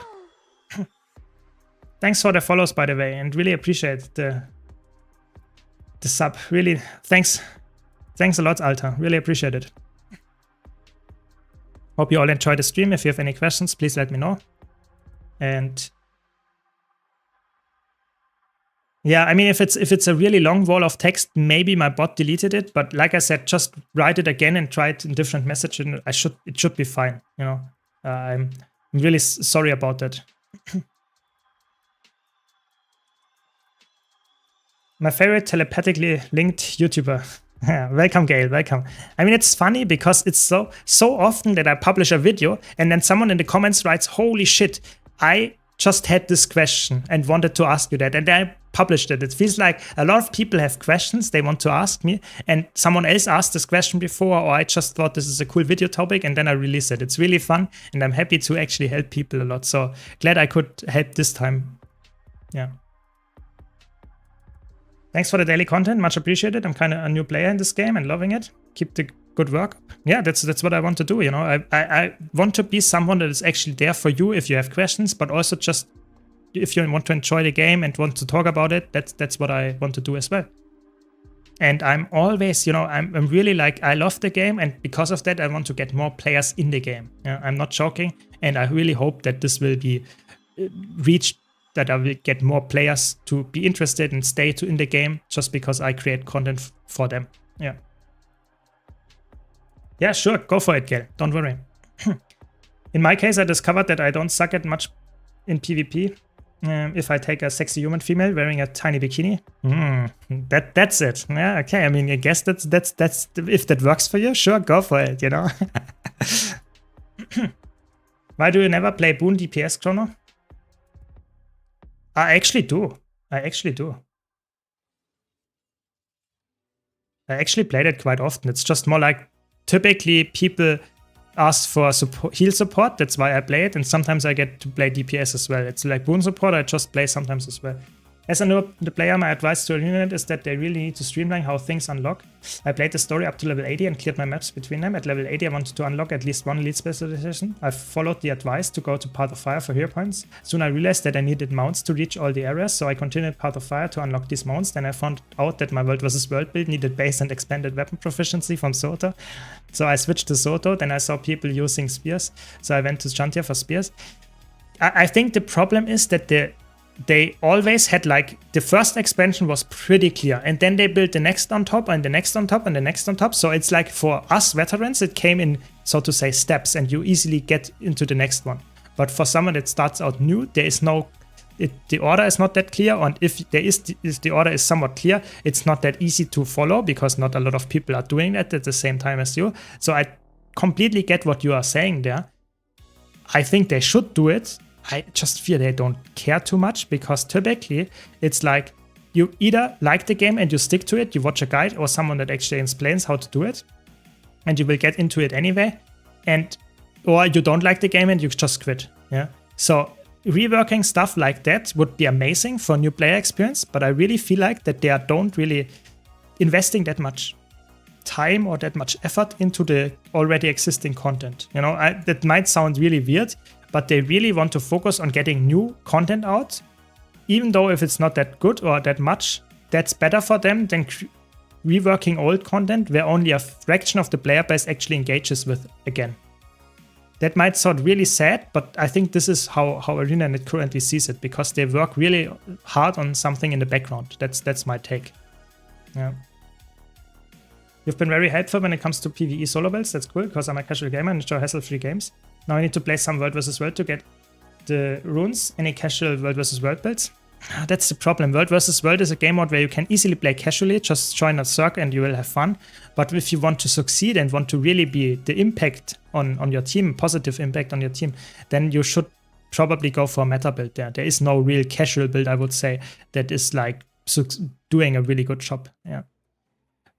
Thanks for the follows, by the way, and really appreciate the sub. Really, thanks a lot, Alta. Really appreciate it. Hope you all enjoyed the stream. If you have any questions, please let me know. And yeah, I mean, if it's a really long wall of text, maybe my bot deleted it. But like I said, just write it again and try it in different messages. It should be fine. You know, I'm really sorry about that. My favorite telepathically linked YouTuber. Welcome, Gail. Welcome. I mean, it's funny because it's so often that I publish a video and then someone in the comments writes, "Holy shit, I just had this question and wanted to ask you that," and then I published it. It feels like a lot of people have questions they want to ask me, and someone else asked this question before, or I just thought this is a cool video topic, and then I release it. It's really fun, and I'm happy to actually help people a lot. So glad I could help this time. Yeah. Thanks for the daily content, much appreciated. I'm kind of a new player in this game and loving it. Keep the good work up. Yeah, that's what I want to do, you know. I want to be someone that is actually there for you if you have questions, but also just if you want to enjoy the game and want to talk about it, that's what I want to do as well. And I'm always, you know, I'm really like, I love the game, and because of that, I want to get more players in the game. Yeah, I'm not joking, and I really hope that this will be reached, that I will get more players to be interested and stay in the game just because I create content for them. Yeah. Yeah, sure, go for it, Gail. Don't worry. In my case, I discovered that I don't suck at much in PvP. If I take a sexy human female wearing a tiny bikini, that's it. Yeah, okay. I mean, I guess that's if that works for you, sure, go for it. You know. Why do you never play Boon DPS Chrono? I actually do. I actually play that quite often. It's just more like typically people ask for heal support, that's why I play it, and sometimes I get to play DPS as well. It's like Boon support, I just play sometimes as well. As a new player, my advice to a unit is that they really need to streamline how things unlock. I played the story up to level 80 and cleared my maps between them. At level 80, I wanted to unlock at least one elite specialization. I followed the advice to go to Path of Fire for hero points. Soon I realized that I needed mounts to reach all the areas, so I continued Path of Fire to unlock these mounts. Then I found out that my World vs. World build needed base and expanded weapon proficiency from Soto. So I switched to Soto, then I saw people using spears, so I went to Chantia for spears. I think the problem is that they always had, like, the first expansion was pretty clear, and then they built the next on top and the next on top and the next on top. So it's like for us veterans, it came in, so to say, steps, and you easily get into the next one. But for someone that starts out new, there is no, the order is not that clear, and if the order is somewhat clear, it's not that easy to follow because not a lot of people are doing that at the same time as you. So I completely get what you are saying there. I think they should do it. I just fear they don't care too much, because typically it's like you either like the game and you stick to it, you watch a guide or someone that actually explains how to do it, and you will get into it anyway, or you don't like the game and you just quit. Yeah. So reworking stuff like that would be amazing for new player experience, but I really feel like that they don't really investing that much time or that much effort into the already existing content. You know, that might sound really weird, but they really want to focus on getting new content out, even though if it's not that good or that much, that's better for them than reworking old content where only a fraction of the player base actually engages with again. That might sound really sad, but I think this is how ArenaNet currently sees it, because they work really hard on something in the background. That's my take. Yeah. You've been very helpful when it comes to PvE solo builds. That's cool, because I'm a casual gamer and enjoy hassle-free games. Now I need to play some World vs. World to get the runes. Any casual World vs. World builds? That's the problem. World vs. World is a game mode where you can easily play casually, just join a circ and you will have fun. But if you want to succeed and want to really be the impact on your team, positive impact on your team, then you should probably go for a meta build there. There is no real casual build, I would say, that is like doing a really good job. Yeah.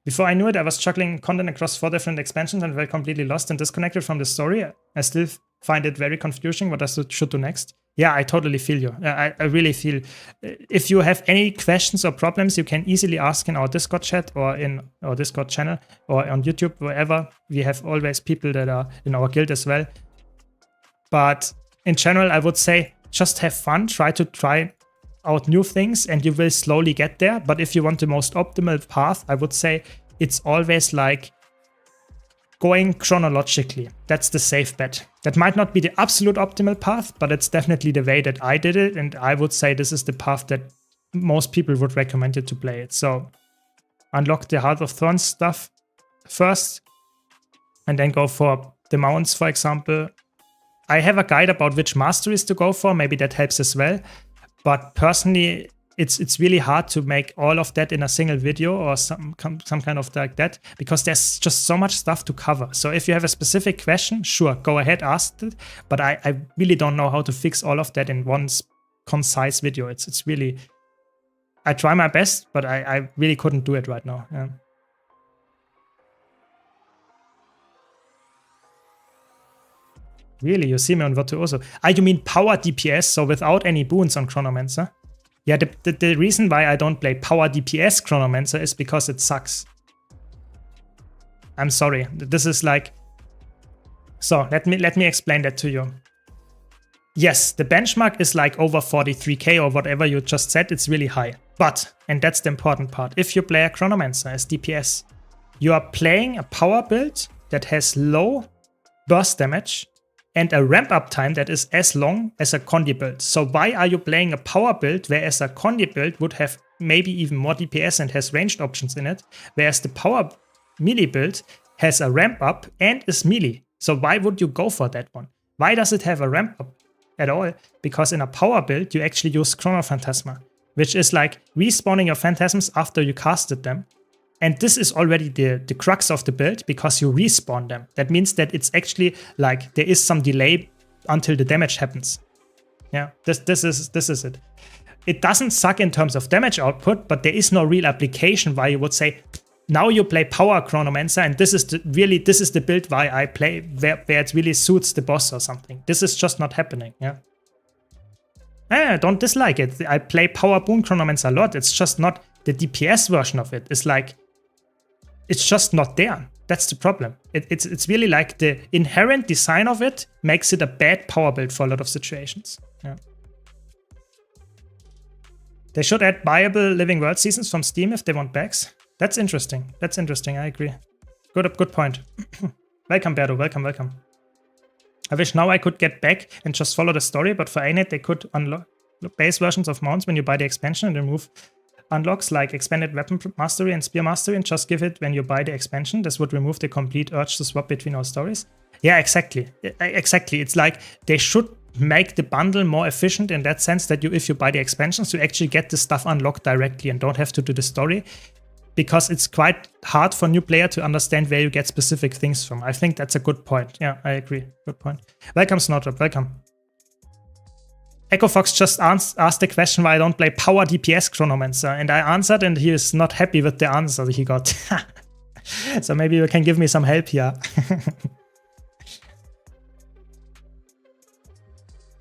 Before I knew it, I was juggling content across 4 different expansions and felt completely lost and disconnected from the story. I still find it very confusing what I should do next. Yeah, I totally feel you. I really feel if you have any questions or problems, you can easily ask in our Discord chat or in our Discord channel or on YouTube, wherever. We have always people that are in our guild as well. But in general, I would say just have fun, try out new things, and you will slowly get there. But if you want the most optimal path, I would say it's always like going chronologically. That's the safe bet. That might not be the absolute optimal path, but it's definitely the way that I did it, and I would say this is the path that most people would recommend you to play it. So unlock the Heart of Thorns stuff first, and then go for the mounts, for example. I have a guide about which masteries to go for, maybe that helps as well. But personally, it's really hard to make all of that in a single video or some kind of like that, because there's just so much stuff to cover. So if you have a specific question, sure, go ahead, ask it. But I really don't know how to fix all of that in one concise video. It's really, I try my best, but I really couldn't do it right now. Yeah. Really, you see me on Virtuoso. You mean power DPS, so without any boons on Chronomancer? Yeah, the reason why I don't play power DPS Chronomancer is because it sucks. I'm sorry. This is like... So, let me explain that to you. Yes, the benchmark is like over 43k or whatever you just said. It's really high. But, and that's the important part, if you play a Chronomancer as DPS, you are playing a power build that has low burst damage and a ramp-up time that is as long as a Condi build. So why are you playing a power build, whereas a Condi build would have maybe even more DPS and has ranged options in it, whereas the power melee build has a ramp up and is melee. So why would you go for that one? Why does it have a ramp up at all? Because in a power build, you actually use Chrono Phantasma, which is like respawning your phantasms after you casted them. And this is already the crux of the build because you respawn them. That means that it's actually like there is some delay until the damage happens. Yeah, this is it. It doesn't suck in terms of damage output, but there is no real application why you would say, now you play Power Chronomancer, and this is the build why I play where it really suits the boss or something. This is just not happening. Yeah. Don't dislike it. I play Power Boon Chronomancer a lot. It's just not the DPS version of it. It's like it's just not there. That's the problem. It's really like the inherent design of it makes it a bad power build for a lot of situations. Yeah. They should add viable Living World seasons from Steam if they want bags. That's interesting. That's interesting. I agree. Good point. Welcome, Berto. Welcome. I wish now I could get back and just follow the story, but for ANET they could unlock base versions of mounts when you buy the expansion and remove unlocks like expanded weapon mastery and spear mastery and just give it when you buy the expansion. This would remove the complete urge to swap between all stories. Yeah, exactly. It's like they should make the bundle more efficient in that sense that if you buy the expansions, you actually get the stuff unlocked directly and don't have to do the story. Because it's quite hard for new player to understand where you get specific things from. I think that's a good point. Yeah, I agree. Good point. Welcome, Snowdrop. Welcome. Echo Fox just asked the question why I don't play Power DPS Chronomancer, and I answered, and he is not happy with the answer he got. So maybe you can give me some help here.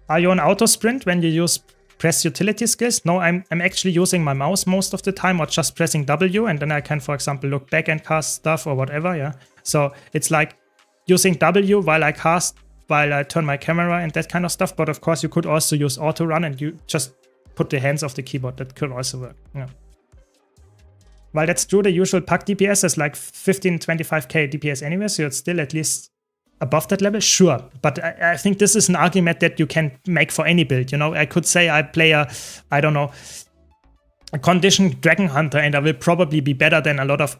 Are you on auto sprint when you use press utility skills? No, I'm actually using my mouse most of the time, or just pressing W, and then I can, for example, look back and cast stuff or whatever. Yeah. So it's like using W while I cast, while I turn my camera and that kind of stuff. But of course, you could also use auto run and you just put the hands off the keyboard. That could also work. Yeah. While that's true, the usual pack DPS is like 15-25k DPS anyway, so it's still at least above that level, sure. But I think this is an argument that you can make for any build. You know, I could say I play a conditioned Dragon Hunter, and I will probably be better than a lot of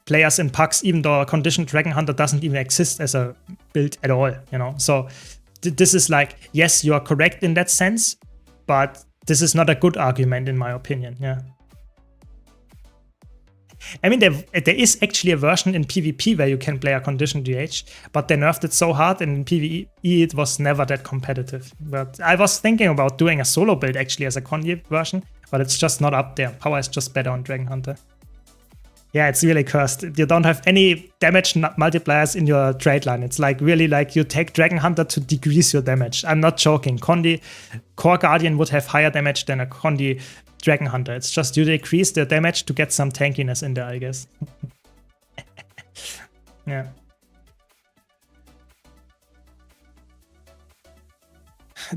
players in packs, even though a conditioned Dragon Hunter doesn't even exist as a build at all. You know, so this is like, yes, you are correct in that sense, but this is not a good argument in my opinion. Yeah. I mean, there is actually a version in PvP where you can play a conditioned DH, but they nerfed it so hard, and in PvE it was never that competitive. But I was thinking about doing a solo build actually as a Condy version, but it's just not up there. Power is just better on Dragon Hunter. Yeah, it's really cursed. You don't have any damage multipliers in your trade line. It's like really like you take Dragon Hunter to decrease your damage. I'm not joking. Condy Core Guardian would have higher damage than a Condy Dragon Hunter. It's just you decrease the damage to get some tankiness in there, I guess. Yeah.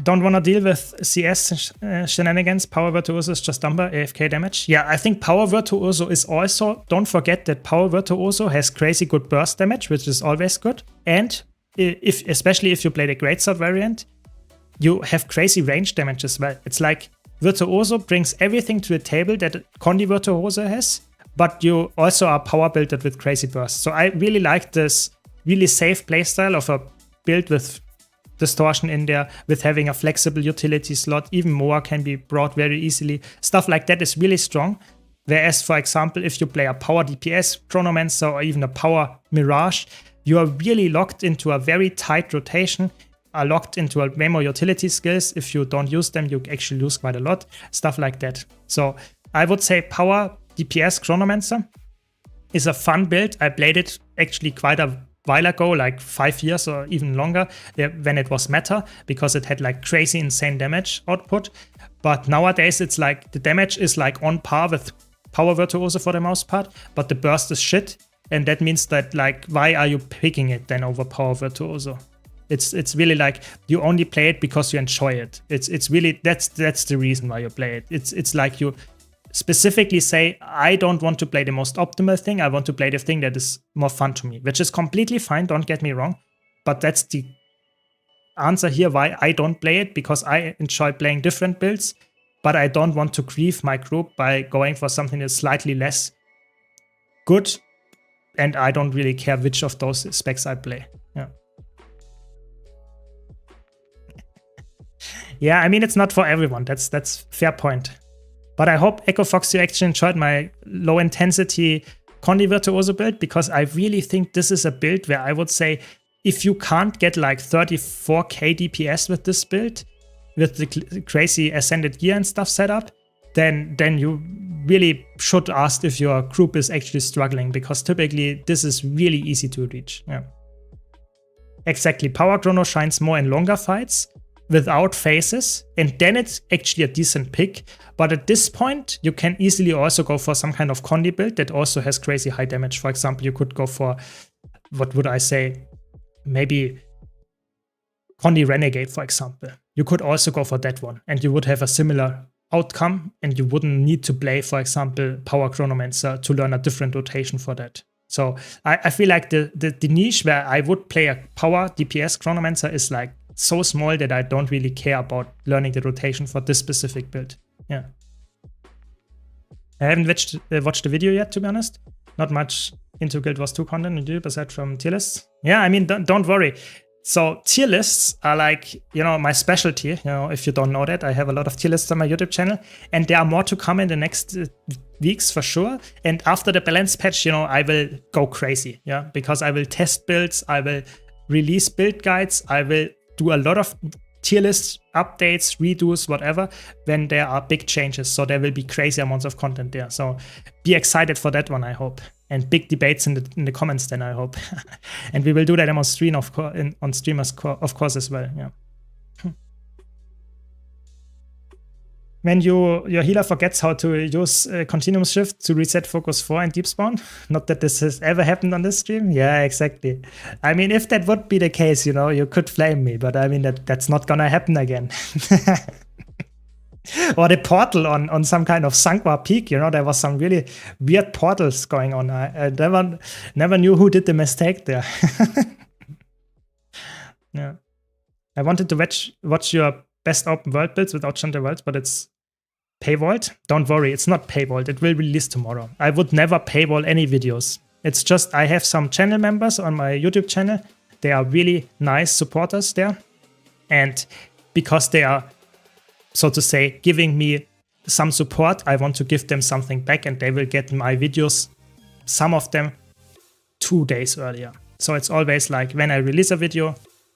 Don't want to deal with CS shenanigans. Power Virtuoso is just dumper AFK damage. Yeah, I think Power Virtuoso is also, don't forget that Power Virtuoso has crazy good burst damage, which is always good. And especially if you play the Greatsword variant, you have crazy range damage as well. It's like Virtuoso brings everything to the table that Condy Virtuoso has, but you also are power builded with crazy burst. So I really like this really safe playstyle of a build with distortion in there, with having a flexible utility slot. Even more can be brought very easily. Stuff like that is really strong. Whereas, for example, if you play a power DPS Chronomancer or even a power Mirage, you are really locked into a very tight rotation, are locked into a way more utility skills. If you don't use them, you actually lose quite a lot. Stuff like that. So I would say power DPS Chronomancer is a fun build. I played it actually quite a while ago, like 5 years or even longer, when it was meta, because it had like crazy insane damage output. But nowadays it's like the damage is like on par with Power Virtuoso for the most part, but the burst is shit. And that means that like, why are you picking it then over Power Virtuoso? It's really like you only play it because you enjoy it. It's really that's the reason why you play it. It's like you specifically say, I don't want to play the most optimal thing. I want to play the thing that is more fun to me, which is completely fine. Don't get me wrong, but that's the answer here why I don't play it, because I enjoy playing different builds, but I don't want to grieve my group by going for something that's slightly less good and I don't really care which of those specs I play. Yeah. Yeah, I mean, it's not for everyone. That's fair point. But I hope Echo Fox, you actually enjoyed my low intensity Condi Virtuoso build, because I really think this is a build where I would say if you can't get like 34k DPS with this build, with the crazy ascended gear and stuff set up, then you really should ask if your group is actually struggling, because typically this is really easy to reach. Yeah. Exactly. Power Chrono shines more in longer fights without phases, and then it's actually a decent pick. But at this point, you can easily also go for some kind of Condi build that also has crazy high damage. For example, you could go for, what would I say, maybe Condi Renegade, for example. You could also go for that one, and you would have a similar outcome, and you wouldn't need to play, for example, Power Chronomancer to learn a different rotation for that. So I feel like the niche where I would play a Power DPS Chronomancer is like so small that I don't really care about learning the rotation for this specific build. Yeah. I haven't watched the video yet, to be honest. Not much into Guild Wars 2 content on YouTube aside from tier lists. Yeah, I mean, don't worry. So tier lists are like, my specialty. If you don't know that, I have a lot of tier lists on my YouTube channel, and there are more to come in the next weeks for sure. And after the balance patch, I will go crazy. Yeah, because I will test builds, I will release build guides, I will do a lot of tier list updates, redos, whatever, when there are big changes. So there will be crazy amounts of content there. So be excited for that one, I hope. And big debates in the comments then, I hope. And we will do that on stream, on streamers, of course, as well. Yeah. When your healer forgets how to use continuum shift to reset focus 4 and deep spawn. Not that this has ever happened on this stream. Yeah, exactly. I mean, if that would be the case, you could flame me, but I mean, that's not gonna happen again. Or the portal on some kind of Sankwa peak, there was some really weird portals going on. I never knew who did the mistake there. Yeah. I wanted to watch your best open world builds without Chanter Worlds, but it's paywalled. Don't worry, it's not paywalled. It will release tomorrow. I would never paywall any videos. It's just I have some channel members on my YouTube channel. They are really nice supporters there. And because they are, so to say, giving me some support, I want to give them something back, and they will get my videos, some of them, 2 days earlier. So it's always like when I release a video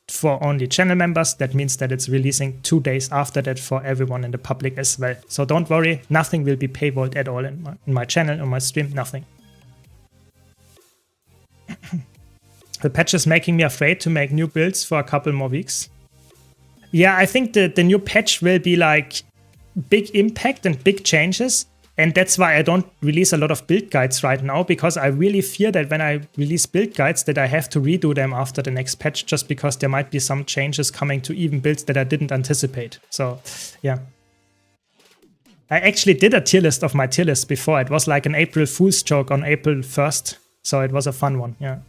for only channel members, that means that it's releasing 2 days after that for everyone in the public as well. So don't worry, nothing will be paywalled at all in my channel, on my stream, nothing. The patch is making me afraid to make new builds for a couple more weeks. Yeah, I think the new patch will be like big impact and big changes. And that's why I don't release a lot of build guides right now, because I really fear that when I release build guides that I have to redo them after the next patch, just because there might be some changes coming to even builds that I didn't anticipate. So, yeah. I actually did a tier list of my tier list before. It was like an April Fool's joke on April 1st. So it was a fun one, yeah.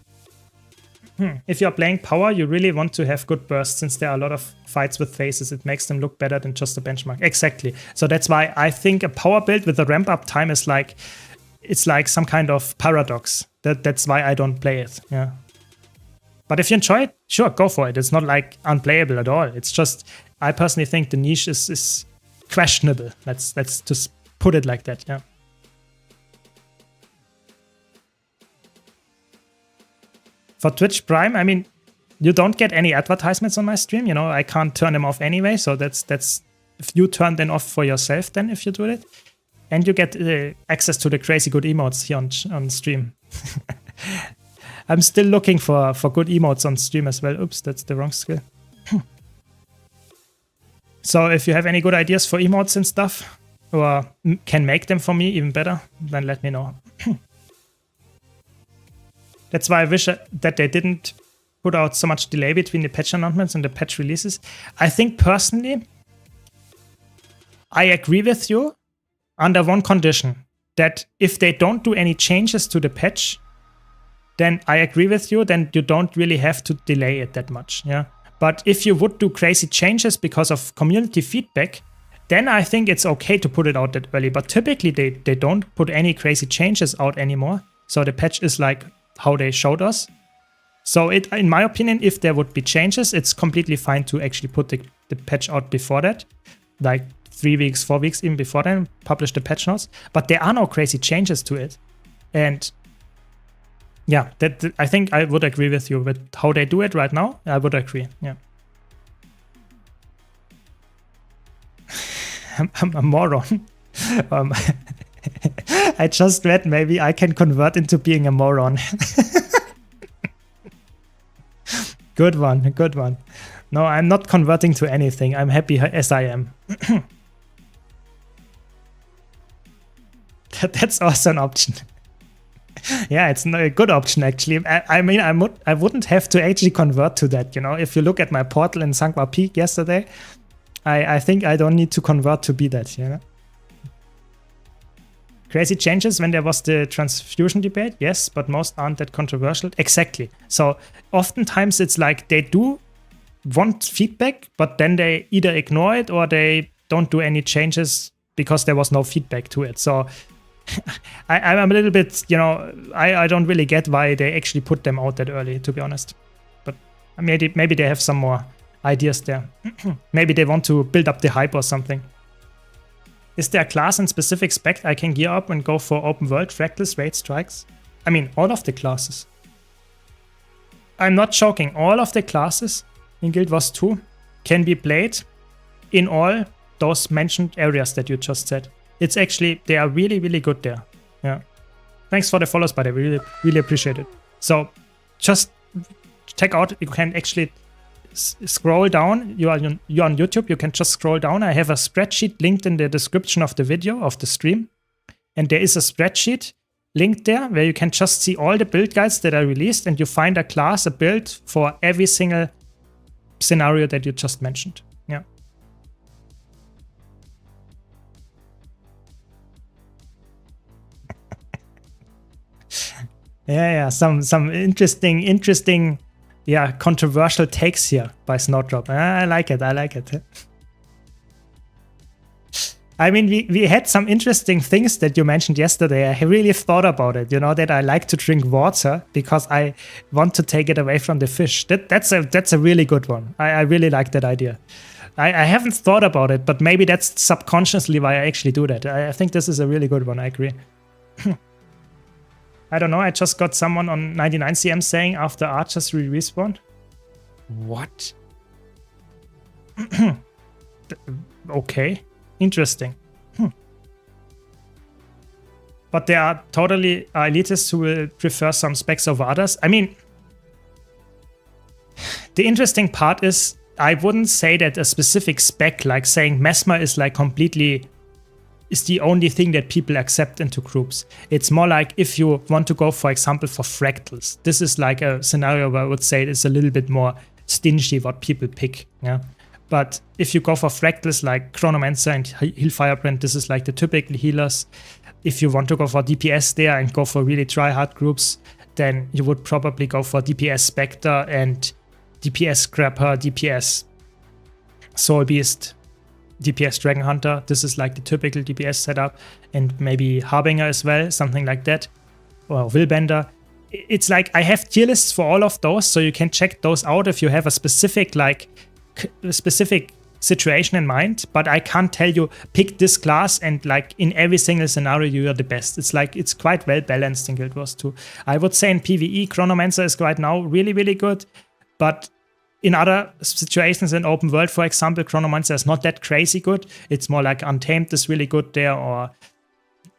If you're playing Power, you really want to have good bursts, since there are a lot of fights with phases. It makes them look better than just a benchmark. Exactly. So that's why I think a Power build with a ramp up time is like, it's like some kind of paradox. That's why I don't play it. Yeah. But if you enjoy it, sure, go for it. It's not like unplayable at all. It's just, I personally think the niche is questionable. Let's just put it like that. Yeah. For Twitch Prime, I mean, you don't get any advertisements on my stream. I can't turn them off anyway. So that's if you turn them off for yourself, then if you do it, and you get access to the crazy good emotes here on stream. I'm still looking for good emotes on stream as well. Oops, that's the wrong skill. So if you have any good ideas for emotes and stuff, or can make them for me even better, then let me know. That's why I wish that they didn't put out so much delay between the patch announcements and the patch releases. I think personally, I agree with you under one condition, that if they don't do any changes to the patch, then I agree with you, then you don't really have to delay it that much. Yeah. But if you would do crazy changes because of community feedback, then I think it's okay to put it out that early. But typically they don't put any crazy changes out anymore. So the patch is like how they showed us. So in my opinion, if there would be changes, it's completely fine to actually put the patch out before that, like 3 weeks, 4 weeks even before then, publish the patch notes. But there are no crazy changes to it. And yeah, I think I would agree with you with how they do it right now. I would agree, yeah. I'm a moron. I just read maybe I can convert into being a moron. Good one, good one. No, I'm not converting to anything. I'm happy as I am. That's also an option. Yeah, it's a good option actually. I mean, I wouldn't have to actually convert to that, you know. If you look at my portal in Sangwa Peak yesterday, I think I don't need to convert to be that, you know. Crazy changes when there was the transfusion debate, yes, but most aren't that controversial. Exactly. So oftentimes it's like they do want feedback, but then they either ignore it or they don't do any changes because there was no feedback to it. So I'm a little bit, you know, I don't really get why they actually put them out that early, to be honest. But maybe they have some more ideas there. Maybe they want to build up the hype or something. Is there a class and specific spec I can gear up and go for open world, fractals, raid strikes? I mean, all of the classes. I'm not joking. All of the classes in Guild Wars 2 can be played in all those mentioned areas that you just said. It's actually, they are really, really good there. Yeah. Thanks for the follows, by the way. Really, really appreciate it. So just check out, you can actually scroll down. You're on YouTube, you can just scroll down. I have a spreadsheet linked in the description of the video, of the stream. And there is a spreadsheet linked there where you can just see all the build guides that are released, and you find a class, a build for every single scenario that you just mentioned. Yeah. Yeah, some interesting, yeah, controversial takes here by Snowdrop. I like it. I mean, we had some interesting things that you mentioned yesterday. I really thought about it, you know, that I like to drink water because I want to take it away from the fish. That's a really good one. I really like that idea. I haven't thought about it, but maybe that's subconsciously why I actually do that. I think this is a really good one. I agree. I don't know. I just got someone on 99cm saying after Archers respawned. What? Okay. Interesting. But there are totally elitists who will prefer some specs over others. I mean, the interesting part is I wouldn't say that a specific spec, like saying Mesmer is like completely is the only thing that people accept into groups. It's more like if you want to go, for example, for fractals. This is like a scenario where I would say it's a little bit more stingy what people pick. Yeah. But if you go for fractals like Chronomancer and Heal Firebrand, this is like the typical healers. If you want to go for DPS there and go for really try-hard groups, then you would probably go for DPS Spectre and DPS Grabber, DPS Soul Beast, DPS Dragon Hunter. This is like the typical DPS setup, and maybe Harbinger as well, something like that, or Willbender. It's like I have tier lists for all of those, so you can check those out if you have a specific situation in mind, but I can't tell you pick this class and like in every single scenario you are the best. It's like it's quite well balanced in Guild Wars 2. I would say in PvE Chronomancer is right now really, really good, but in other situations in open world, for example, Chronomancer is not that crazy good. It's more like Untamed is really good there, or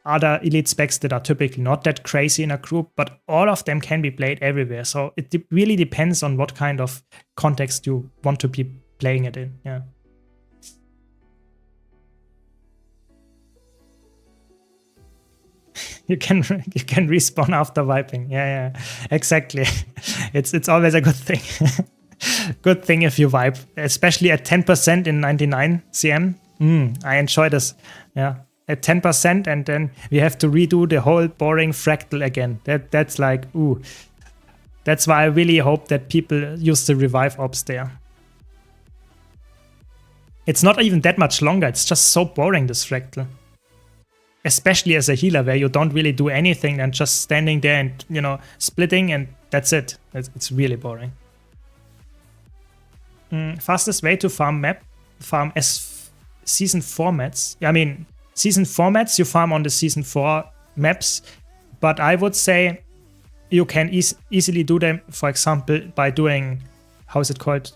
other elite specs that are typically not that crazy in a group, but all of them can be played everywhere. So it really depends on what kind of context you want to be playing it in. Yeah. You can respawn after wiping. Yeah, exactly. It's always a good thing. Good thing if you wipe, especially at 10% in 99cm. I enjoy this. Yeah, at 10%, and then we have to redo the whole boring fractal again. That's like, ooh. That's why I really hope that people use the revive ops there. It's not even that much longer. It's just so boring, this fractal. especially as a healer where you don't really do anything and just standing there and, you know, splitting and that's it. It's really boring. Fastest way to farm as season 4 mats. I mean, season 4 mats you farm on the season 4 maps, but I would say you can easily do them, for example, by doing, how is it called?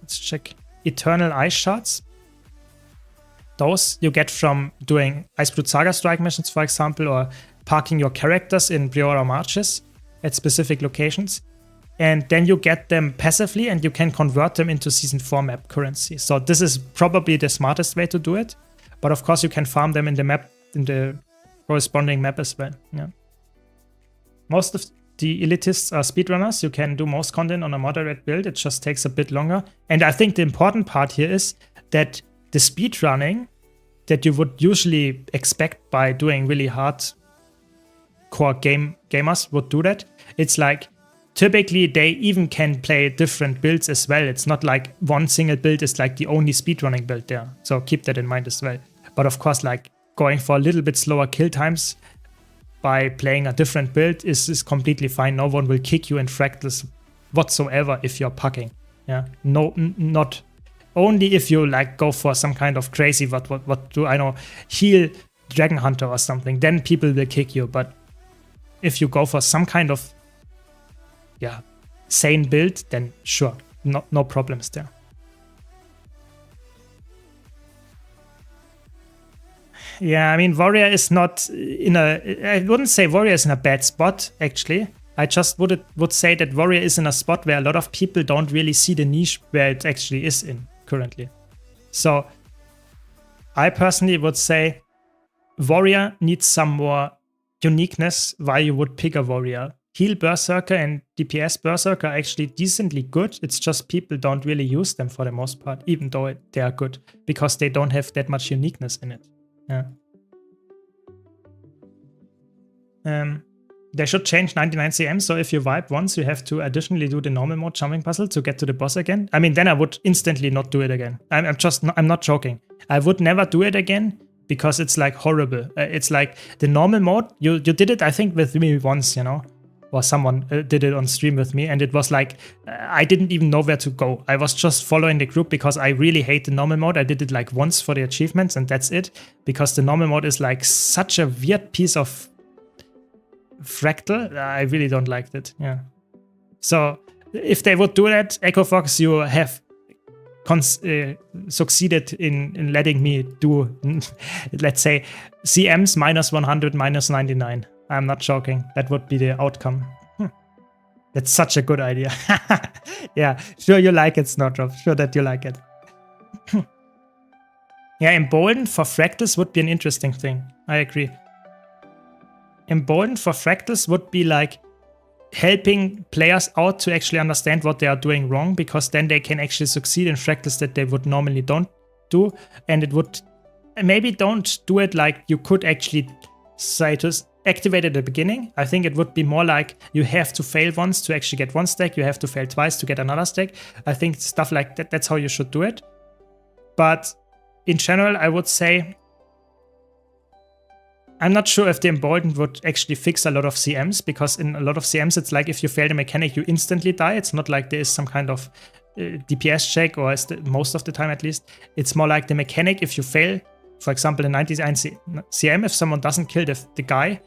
Let's check. Eternal Ice Shards. Those you get from doing Icebrute Saga Strike missions, for example, or parking your characters in Priora Marches at specific locations. And then you get them passively and you can convert them into season 4 map currency. So this is probably the smartest way to do it. But of course you can farm them in the map, in the corresponding map as well. Yeah. Most of the elitists are speedrunners. You can do most content on a moderate build. It just takes a bit longer. And I think the important part here is that the speedrunning that you would usually expect by doing really hard core gamers would do that. It's like typically they even can play different builds as well. It's not like one single build is like the only speedrunning build there. So keep that in mind as well. But of course, like going for a little bit slower kill times by playing a different build is completely fine. No one will kick you in fractals whatsoever if you're pucking. Yeah, no, not only if you like go for some kind of crazy what do I know, heal Dragon Hunter or something, then people will kick you. But if you go for some kind of sane build, then sure, no problems there. Yeah, I mean, Warrior is not in a... I wouldn't say Warrior is in a bad spot, actually. I just would say that Warrior is in a spot where a lot of people don't really see the niche where it actually is in currently. So I personally would say Warrior needs some more uniqueness why you would pick a Warrior. Heal Berserker and DPS Berserker are actually decently good. It's just people don't really use them for the most part, even though they are good, because they don't have that much uniqueness in it. Yeah. They should change 99 CM, so if you wipe once, you have to additionally do the normal mode jumping puzzle to get to the boss again. I mean, then I would instantly not do it again. I'm not joking. I would never do it again because it's like horrible. It's like the normal mode. You did it, I think, with me once, you know, or someone did it on stream with me, and it was like I didn't even know where to go. I was just following the group because I really hate the normal mode. I did it like once for the achievements, and that's it, because the normal mode is like such a weird piece of fractal. I really don't like it. Yeah. So if they would do that, Echo Fox, you have succeeded in letting me do, let's say, CMs minus 100, minus 99. I'm not joking. That would be the outcome. That's such a good idea. Yeah, sure you like it, Snowdrop. Sure that you like it. Yeah, Emboldened for Fractals would be an interesting thing. I agree. Emboldened for Fractals would be like helping players out to actually understand what they are doing wrong, because then they can actually succeed in Fractals that they would normally don't do. And it would, maybe don't do it like you could actually say to activate at the beginning. I think it would be more like you have to fail once to actually get one stack, you have to fail twice to get another stack. I think stuff like that, that's how you should do it. But in general, I would say I'm not sure if the Emboldened would actually fix a lot of CMs, because in a lot of CMs, it's like if you fail the mechanic, you instantly die. It's not like there is some kind of DPS check, or most of the time at least. It's more like the mechanic, if you fail, for example, in 99 CM, if someone doesn't kill the guy,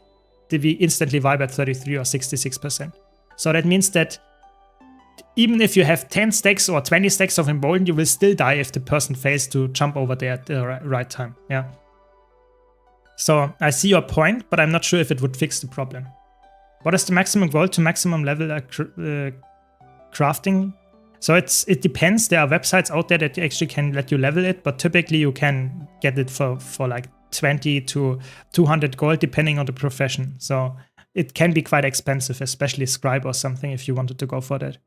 we instantly wipe at 33 or 66%. So that means that even if you have 10 stacks or 20 stacks of Emboldened, you will still die if the person fails to jump over there at the right time. Yeah. So I see your point, but I'm not sure if it would fix the problem. What is the maximum goal to maximum level crafting? So it depends. There are websites out there that actually can let you level it, but typically you can get it for like 20 to 200 gold, depending on the profession. So it can be quite expensive, especially Scribe or something, if you wanted to go for that.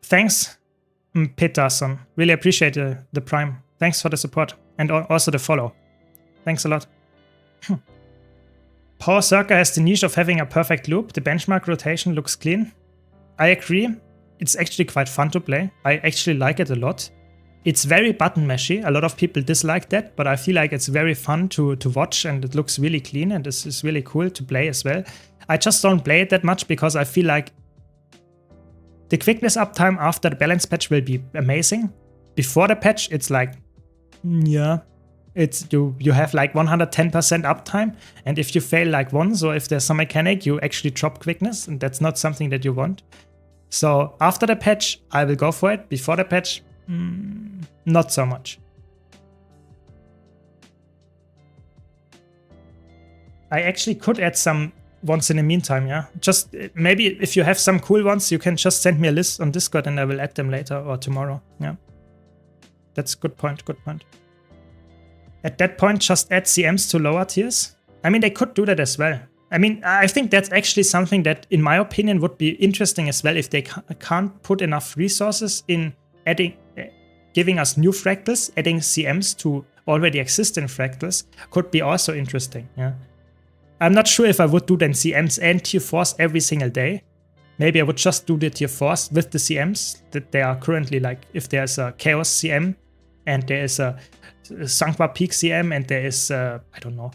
Thanks, Peterson. Really appreciate the Prime. Thanks for the support and also the follow. Thanks a lot. Power Circa has the niche of having a perfect loop. The benchmark rotation looks clean. I agree. It's actually quite fun to play. I actually like it a lot. It's very button mashy. A lot of people dislike that, but I feel like it's very fun to watch, and it looks really clean, and this is really cool to play as well. I just don't play it that much because I feel like the quickness uptime after the balance patch will be amazing. Before the patch, it's like, yeah, it's you have like 110% uptime, and if you fail like once, or if there's some mechanic, you actually drop quickness, and that's not something that you want. So after the patch, I will go for it. Before the patch, not so much. I actually could add some ones in the meantime, yeah. Just maybe if you have some cool ones, you can just send me a list on Discord and I will add them later or tomorrow, yeah. That's a good point, good point. At that point, just add CMs to lower tiers. I mean, they could do that as well. I mean, I think that's actually something that, in my opinion, would be interesting as well if they can't put enough resources in giving us new fractals. Adding CMs to already existing fractals could be also interesting, yeah. I'm not sure if I would do then CMs and tier 4s every single day. Maybe I would just do the tier 4s with the CMs that they are currently, like if there's a Chaos CM and there is a Sankwa Peak CM and there is, I don't know,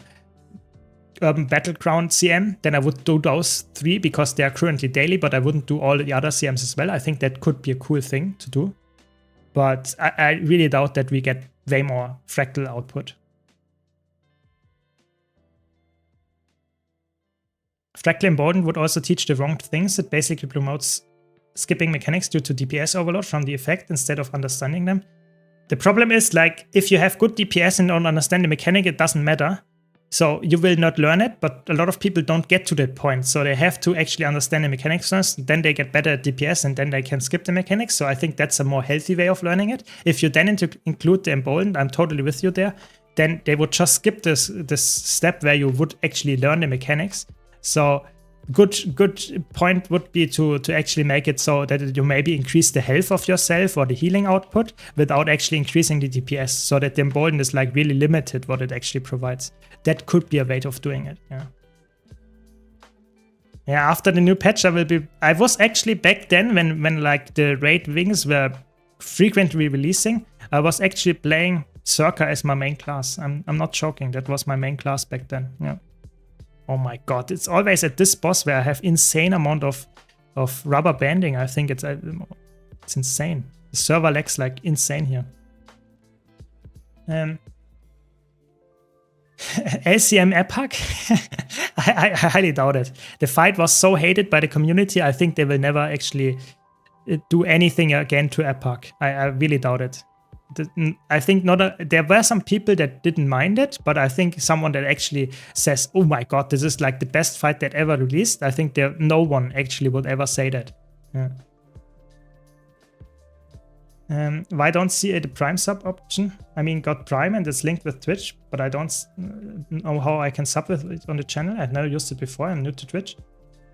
Urban Battleground CM, then I would do those 3 because they are currently daily, but I wouldn't do all the other CMs as well. I think that could be a cool thing to do. But I really doubt that we get way more fractal output. Fractal Emboldened would also teach the wrong things. It basically promotes skipping mechanics due to DPS overload from the effect instead of understanding them. The problem is, like, if you have good DPS and don't understand the mechanic, it doesn't matter. So you will not learn it, but a lot of people don't get to that point. So they have to actually understand the mechanics first, then they get better at DPS, and then they can skip the mechanics. So I think that's a more healthy way of learning it. If you then include the Emboldened, I'm totally with you there, then they would just skip this step where you would actually learn the mechanics. So good point would be to actually make it so that you maybe increase the health of yourself or the healing output without actually increasing the DPS, so that the Emboldened is like really limited what it actually provides. That could be a way of doing it, yeah. Yeah, after the new patch I was actually back then when like the raid wings were frequently releasing, I was actually playing Circa as my main class. I'm not joking, that was my main class back then, yeah. Oh my god, it's always at this boss where I have insane amount of rubber banding. I think it's insane. The server lags like insane here. LCM Epoch? I highly doubt it. The fight was so hated by the community, I think they will never actually do anything again to Epoch. I really doubt it. I think there were some people that didn't mind it, but I think someone that actually says, oh my god, this is like the best fight that ever released, I think no one actually would ever say that. Yeah. Why don't see the Prime sub option? I mean, got Prime and it's linked with Twitch, but I don't know how I can sub with it on the channel. I've never used it before, I'm new to Twitch.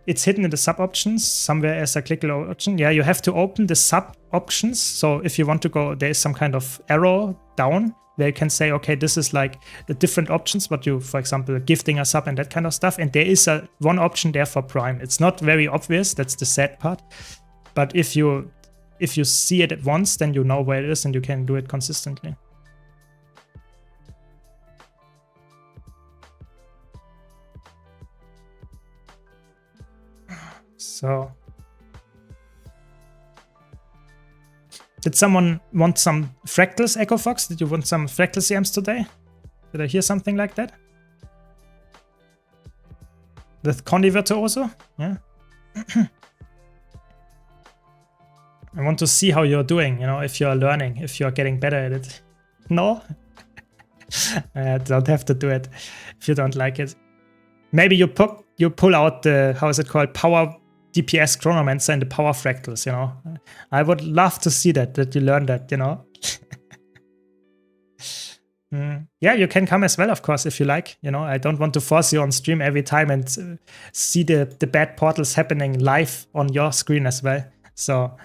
It's hidden in the sub options somewhere as a clickable option. Yeah, you have to open the sub options. So if you want to go, there is some kind of arrow down where you can say, okay, this is like the different options, but you, for example, gifting a sub and that kind of stuff. And there is one option there for Prime. It's not very obvious. That's the sad part. But if you see it at once, then you know where it is and you can do it consistently. So, did someone want some fractals, Echo Fox? Did you want some fractal CMs today? Did I hear something like that? With Condi Virtuoso? Yeah. I want to see how you're doing, you know, if you're learning, if you're getting better at it. No? Don't have to do it if you don't like it. Maybe you pull out the, how is it called, power DPS Chronomancer and the power fractals, you know. I would love to see that you learn that, you know. Yeah, you can come as well, of course, if you like. You know, I don't want to force you on stream every time and see the bad portals happening live on your screen as well. So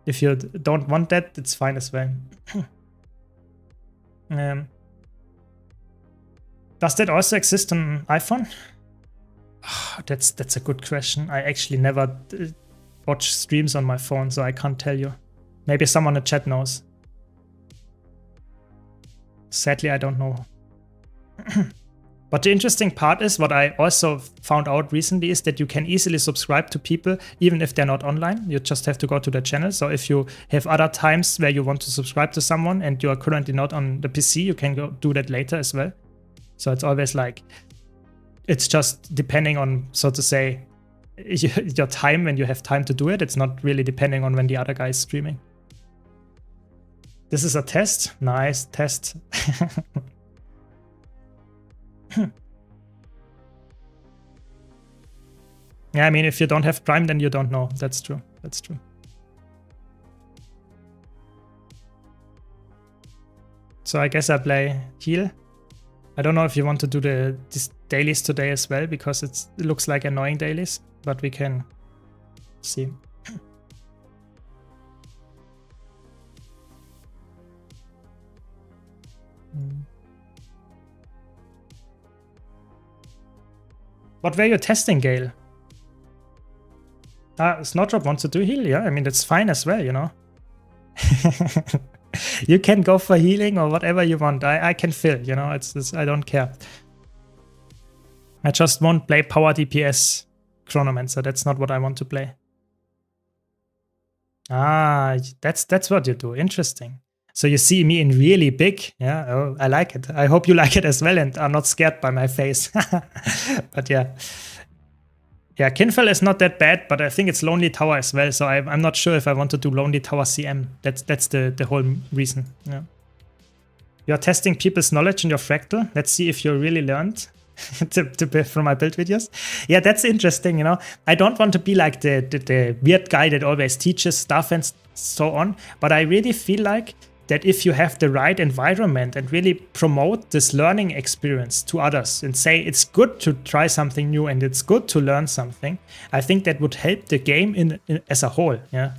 if you don't want that, it's fine as well. Does that also exist on iPhone? Oh, that's a good question. I actually never watch streams on my phone, so I can't tell you. Maybe someone in the chat knows. Sadly, I don't know. But the interesting part is, what I also found out recently, is that you can easily subscribe to people even if they're not online. You just have to go to their channel. So if you have other times where you want to subscribe to someone and you are currently not on the PC, you can go do that later as well. So it's always like, it's just depending on, so to say, your time when you have time to do it. It's not really depending on when the other guy is streaming. This is a test. Nice test. Yeah, I mean, if you don't have Prime, then you don't know. That's true. That's true. So I guess I play heal. I don't know if you want to do these dailies today as well, because it looks like annoying dailies, but we can see. What were you testing, Gale? Snowdrop wants to do heal, yeah? I mean, that's fine as well, you know? You can go for healing or whatever you want. I can fill, you know? It's I don't care. I just won't play power DPS Chronomancer. That's not what I want to play. Ah, that's what you do. Interesting. So you see me in really big. Yeah, oh, I like it. I hope you like it as well and are not scared by my face. But yeah. Yeah, Kinfell is not that bad, but I think it's Lonely Tower as well. So I'm not sure if I want to do Lonely Tower CM. That's the whole reason. Yeah. You're testing people's knowledge in your fractal. Let's see if you really learned from my build videos. Yeah, that's interesting, you know. I don't want to be like the weird guy that always teaches stuff and so on, but I really feel like that if you have the right environment and really promote this learning experience to others and say it's good to try something new and it's good to learn something, I think that would help the game in as a whole. Yeah.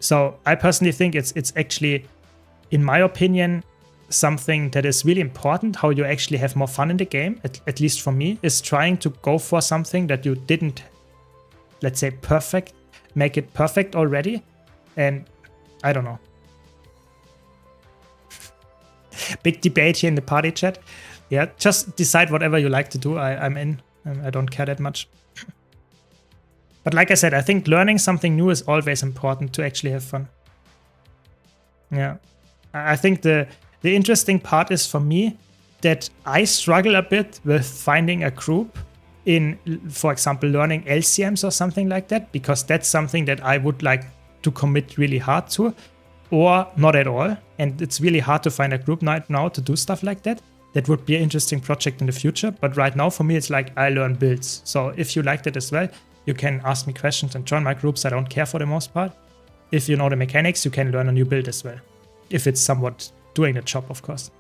So I personally think it's actually, in my opinion, something that is really important. How you actually have more fun in the game, at least for me, is trying to go for something that you didn't, let's say, make it perfect already. And I don't know. Big debate here in the party chat. Yeah, just decide whatever you like to do. I'm in. I don't care that much. But like I said, I think learning something new is always important to actually have fun. Yeah. I think the interesting part is for me that I struggle a bit with finding a group in, for example, learning LCMs or something like that, because that's something that I would like to commit really hard to, or not at all. And it's really hard to find a group now to do stuff like that. That would be an interesting project in the future. But right now for me, it's like I learn builds. So if you like that as well, you can ask me questions and join my groups. I don't care for the most part. If you know the mechanics, you can learn a new build as well. If it's somewhat doing the job, of course.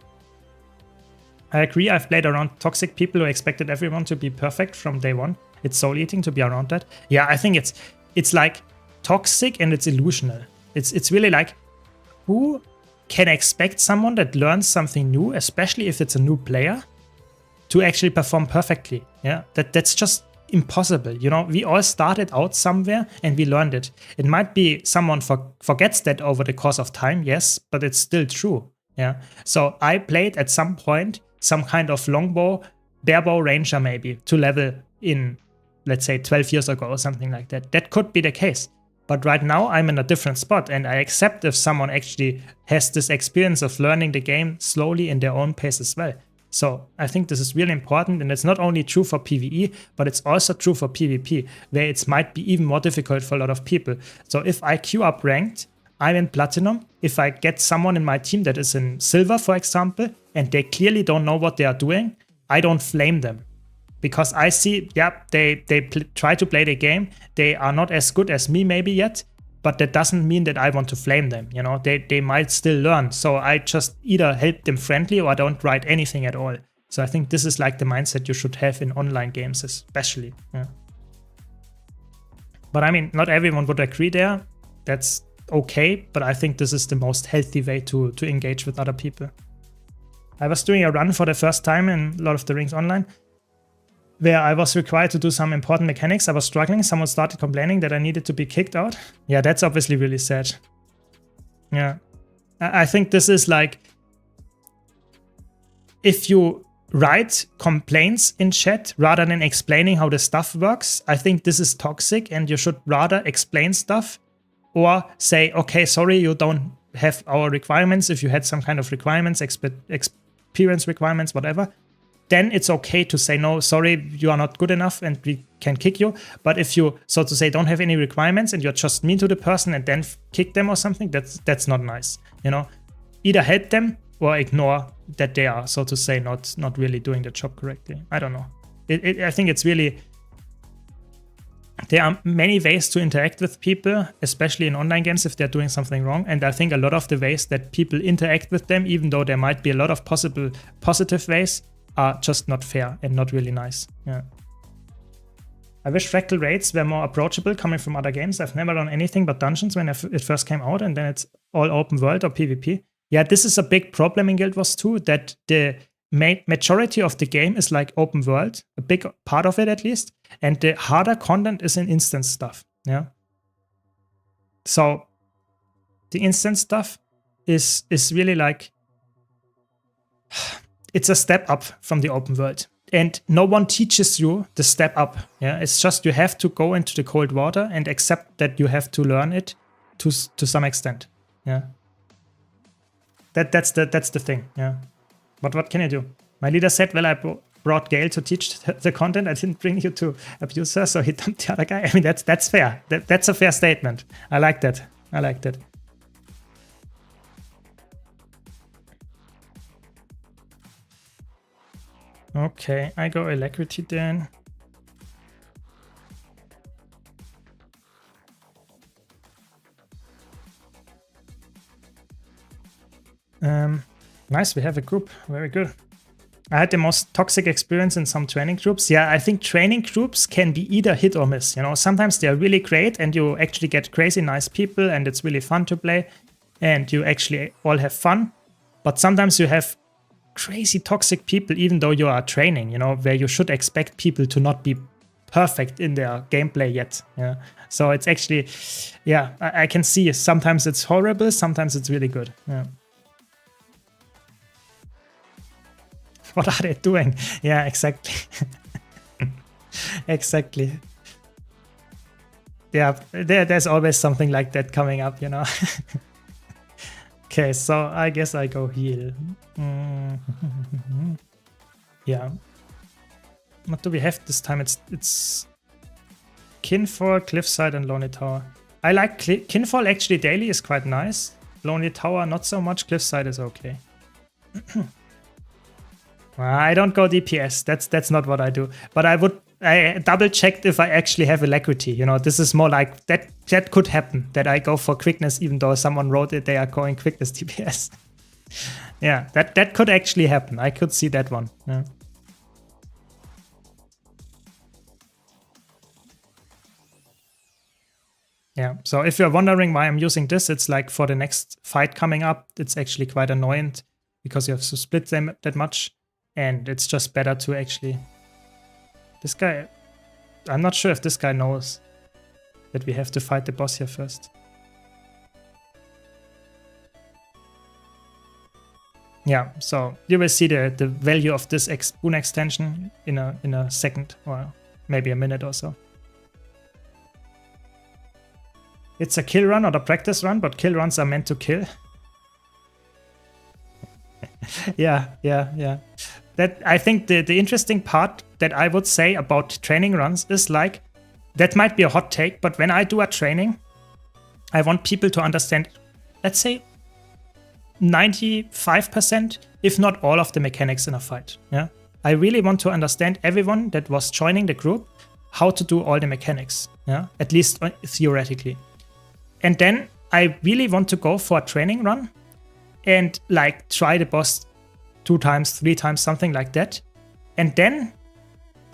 I agree. I've played around toxic people who expected everyone to be perfect from day one. It's soul eating to be around that. Yeah, I think it's like toxic and it's illusional. It's really like, who can expect someone that learns something new, especially if it's a new player, to actually perform perfectly? Yeah, that's just impossible. You know, we all started out somewhere and we learned it. It might be someone forgets that over the course of time, yes, but it's still true. Yeah. So I played at some point some kind of longbow, barebow ranger maybe to level in, let's say, 12 years ago or something like that. That could be the case. But right now I'm in a different spot, and I accept if someone actually has this experience of learning the game slowly in their own pace as well. So I think this is really important, and it's not only true for PvE, but it's also true for PvP, where it might be even more difficult for a lot of people. So if I queue up ranked, I'm in Platinum. If I get someone in my team that is in Silver, for example, and they clearly don't know what they are doing, I don't flame them. Because I see, yeah, they try to play the game. They are not as good as me maybe yet, but that doesn't mean that I want to flame them. You know, they might still learn. So I just either help them friendly or I don't write anything at all. So I think this is like the mindset you should have in online games especially. Yeah. But I mean, not everyone would agree there. That's okay, but I think this is the most healthy way to engage with other people. I was doing a run for the first time in Lord of the Rings Online, where I was required to do some important mechanics. I was struggling. Someone started complaining that I needed to be kicked out. Yeah, that's obviously really sad. Yeah. I think this is like, if you write complaints in chat rather than explaining how the stuff works, I think this is toxic, and you should rather explain stuff or say, okay, sorry, you don't have our requirements. If you had some kind of requirements, experience requirements, whatever, then it's okay to say, no, sorry, you are not good enough and we can kick you. But if you, so to say, don't have any requirements and you're just mean to the person and then kick them or something, that's not nice. You know, either help them or ignore that they are, so to say, not really doing the job correctly. I don't know. I think it's really, there are many ways to interact with people, especially in online games if they're doing something wrong. And I think a lot of the ways that people interact with them, even though there might be a lot of possible positive ways, are just not fair and not really nice. Yeah. I wish fractal raids were more approachable coming from other games. I've never done anything but dungeons when it first came out, and then it's all open world or PvP. Yeah, this is a big problem in Guild Wars 2, that the majority of the game is like open world, a big part of it at least, and the harder content is in instance stuff. Yeah. So the instance stuff is really like, it's a step up from the open world, and no one teaches you the step up. Yeah, it's just you have to go into the cold water and accept that you have to learn it to some extent. Yeah, that's the thing. Yeah, but what can I do? My leader said, well, I brought Gale to teach the content. I didn't bring you to abuse her, so he dumped the other guy. I mean, that's fair. That's a fair statement. I like that. I like that. Okay, I go Alacrity then. Nice, we have a group. Very good. I had the most toxic experience in some training groups. Yeah, I think training groups can be either hit or miss. You know, sometimes they are really great and you actually get crazy nice people and it's really fun to play and you actually all have fun. But sometimes you have crazy toxic people, even though you are training, you know, where you should expect people to not be perfect in their gameplay yet. Yeah. So it's actually, yeah, I can see sometimes it's horrible, sometimes it's really good. Yeah. What are they doing? Yeah, exactly. Exactly. Yeah, there's always something like that coming up, you know. Okay, so I guess I go heal. Yeah. What do we have this time? It's Kinfall, Cliffside, and Lonely Tower. I like Kinfall actually daily is quite nice. Lonely Tower not so much. Cliffside is okay. I don't go DPS. That's not what I do. But I double checked if I actually have alacrity. You know, this is more like that could happen, that I go for quickness even though someone wrote it they are going quickness DPS. Yeah, that could actually happen. I could see that one. Yeah. Yeah, so if you're wondering why I'm using this, it's like for the next fight coming up, it's actually quite annoying because you have to split them that much. And it's just better to actually... This guy... I'm not sure if this guy knows that we have to fight the boss here first. Yeah, so you will see the value of this boon extension in a second or maybe a minute or so. It's a kill run or a practice run, but kill runs are meant to kill. Yeah. That I think the interesting part that I would say about training runs is like, that might be a hot take, but when I do a training, I want people to understand, let's say 95%, if not all of the mechanics in a fight. Yeah, I really want to understand everyone that was joining the group, how to do all the mechanics. Yeah, at least theoretically. And then I really want to go for a training run and like try the boss 2 times, 3 times, something like that. And then